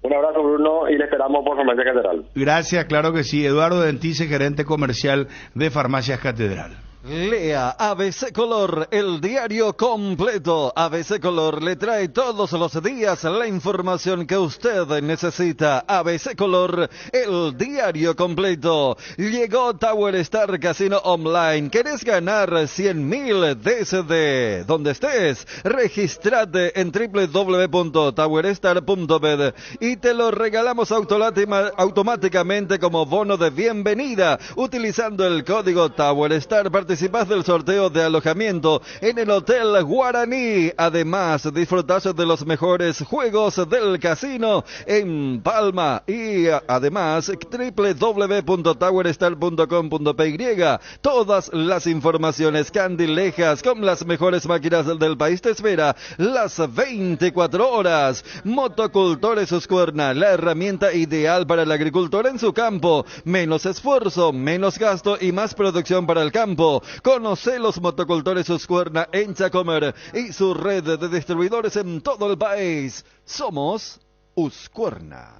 Un abrazo, Bruno, y le esperamos por Farmacia Catedral. Gracias, claro que sí. Eduardo Dentice, gerente comercial de Farmacias Catedral. Lea ABC Color, el diario completo. ABC Color le trae todos los días la información que usted necesita. ABC Color, el diario completo. Llegó Tower Star Casino Online. ¿Querés ganar 100,000 DSD? Donde estés, registrate en www.towerstar.bed y te lo regalamos automáticamente como bono de bienvenida. Utilizando el código Tower Star, participás del sorteo de alojamiento en el Hotel Guaraní. Además, disfrutás de los mejores juegos del casino en Palma. Y además, www.towerstar.com.py. Todas las informaciones candilejas con las mejores máquinas del país te espera las 24 horas. Motocultores Suscuerna, la herramienta ideal para el agricultor en su campo. Menos esfuerzo, menos gasto y más producción para el campo. Sorteo. Conoce los motocultores Husqvarna en Chacomer y su red de distribuidores en todo el país. Somos Husqvarna.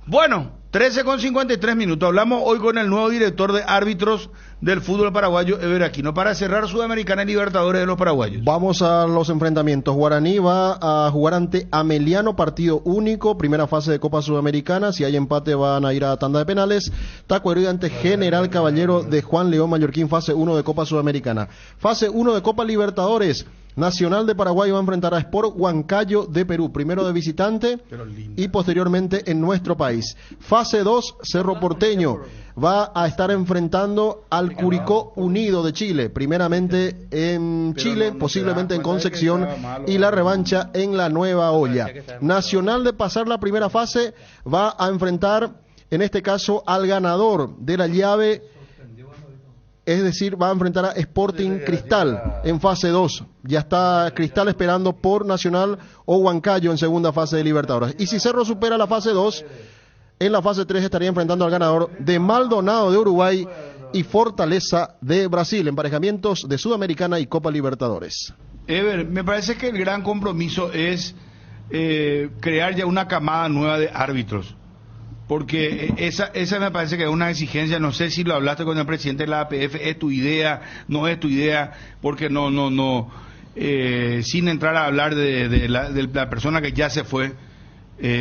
Bueno, 13:53. Hablamos hoy con el nuevo director de árbitros del fútbol paraguayo, Ever Aquino, para cerrar Sudamericana y Libertadores de los paraguayos. Vamos a los enfrentamientos. Guaraní va a jugar ante Ameliano, partido único, primera fase de Copa Sudamericana. Si hay empate van a ir a tanda de penales. Tacuarembó ante General Caballero de Juan León Mallorquín, fase 1 de Copa Sudamericana. Fase 1 de Copa Libertadores. Nacional de Paraguay va a enfrentar a Sport Huancayo de Perú, primero de visitante y posteriormente en nuestro país. Fase 2, Cerro Porteño va a estar enfrentando al Curicó Unido de Chile, primeramente en Chile, posiblemente en Concepción, y la revancha en la Nueva Olla. Nacional de pasar la primera fase va a enfrentar, en este caso, al ganador de la llave, es decir, va a enfrentar a Sporting Cristal en fase 2. Ya está Cristal esperando por Nacional o Huancayo en segunda fase de Libertadores. Y si Cerro supera la fase 2, en la fase 3 estaría enfrentando al ganador de Maldonado de Uruguay y Fortaleza de Brasil, emparejamientos de Sudamericana y Copa Libertadores. Ever, me parece que el gran compromiso es crear ya una camada nueva de árbitros. Porque esa me parece que es una exigencia. No sé si lo hablaste con el presidente de la APF, es tu idea, no es tu idea, porque sin entrar a hablar de la persona que ya se fue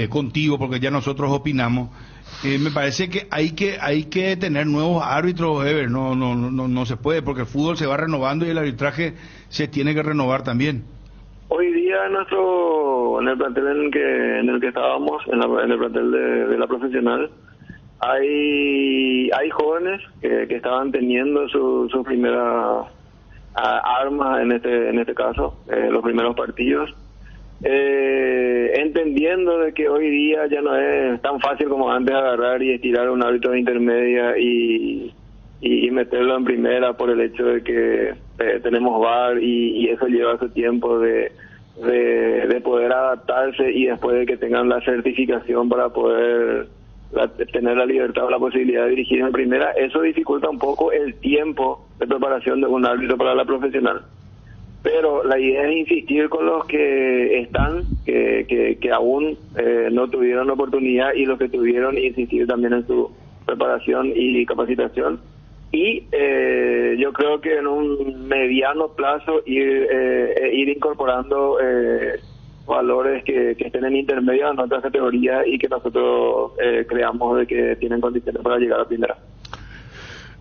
contigo, porque ya nosotros opinamos, me parece que hay que tener nuevos árbitros, Ever. No se puede, porque el fútbol se va renovando y el arbitraje se tiene que renovar también. Hoy día en el plantel en el que estábamos, en el plantel de la profesional, hay jóvenes que estaban teniendo su primera armas en este caso, los primeros partidos, entendiendo de que hoy día ya no es tan fácil como antes agarrar y estirar un árbitro de intermedia y meterlo en primera por el hecho de que tenemos VAR y eso lleva su tiempo de poder adaptarse, y después de que tengan la certificación para poder tener la libertad o la posibilidad de dirigir en primera, eso dificulta un poco el tiempo de preparación de un árbitro para la profesional. Pero la idea es insistir con los que están, que aún no tuvieron oportunidad, y los que tuvieron, insistir también en su preparación y capacitación. Y yo creo que en un mediano plazo ir incorporando valores que estén en intermedio en otras categorías y que nosotros creamos de que tienen condiciones para llegar a primera.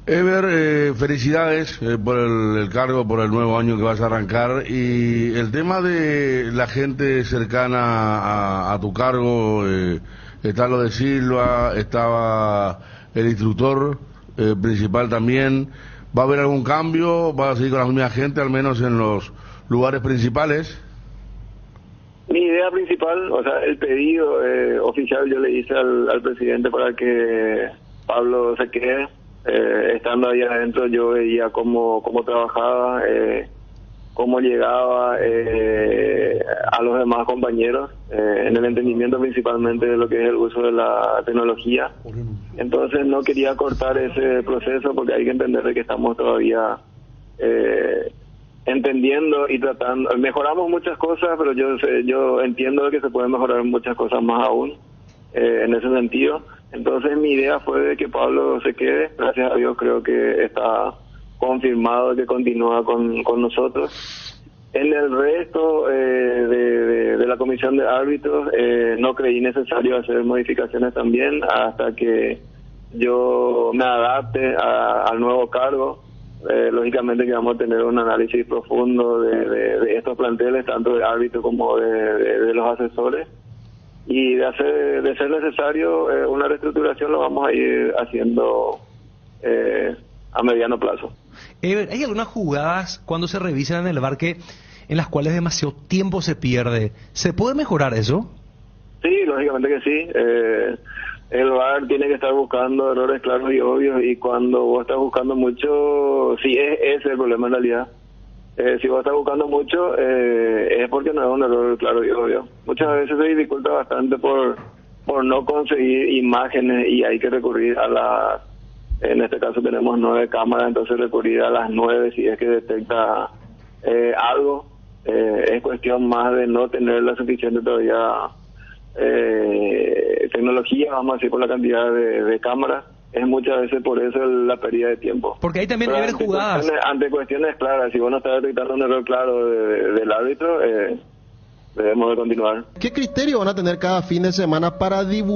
Ever, felicidades por el cargo, por el nuevo año que vas a arrancar, y el tema de la gente cercana a tu cargo, está lo de Silva, estaba el instructor principal también. ¿Va a haber algún cambio? ¿Va a seguir con la misma gente, al menos en los lugares principales? Mi idea principal, o sea, el pedido oficial yo le hice al presidente para que Pablo se quede. Estando ahí adentro yo veía cómo trabajaba, cómo llegaba a los demás compañeros, en el entendimiento principalmente de lo que es el uso de la tecnología. Entonces no quería cortar ese proceso, porque hay que entender de que estamos todavía entendiendo y tratando. Mejoramos muchas cosas, pero yo entiendo que se pueden mejorar muchas cosas más aún en ese sentido. Entonces mi idea fue de que Pablo se quede. Gracias a Dios creo que está confirmado que continúa con nosotros. En el resto de la comisión de árbitros no creí necesario hacer modificaciones también hasta que yo me adapte al nuevo cargo. Lógicamente que vamos a tener un análisis profundo de estos planteles, tanto de árbitro como de los asesores. Y de ser necesario una reestructuración, lo vamos a ir haciendo a mediano plazo. ¿Hay algunas jugadas cuando se revisan en el VAR en las cuales demasiado tiempo se pierde? ¿Se puede mejorar eso? Sí, lógicamente que sí. El VAR tiene que estar buscando errores claros y obvios, y cuando vos estás buscando mucho, sí, ese es el problema en realidad. Si vos estás buscando mucho, es porque no es un error claro y obvio. Muchas veces se dificulta bastante por no conseguir imágenes, y hay que recurrir a En este caso tenemos 9 cámaras, entonces recurrir a las 9 si es que detecta algo. Es cuestión más de no tener la suficiente todavía tecnología, vamos a decir, por la cantidad de cámaras. Es muchas veces por eso la pérdida de tiempo. Porque ahí también hay jugadas. Ante cuestiones claras, si vos no estás detectando un error claro del árbitro, debemos de continuar. ¿Qué criterio van a tener cada fin de semana para divulgar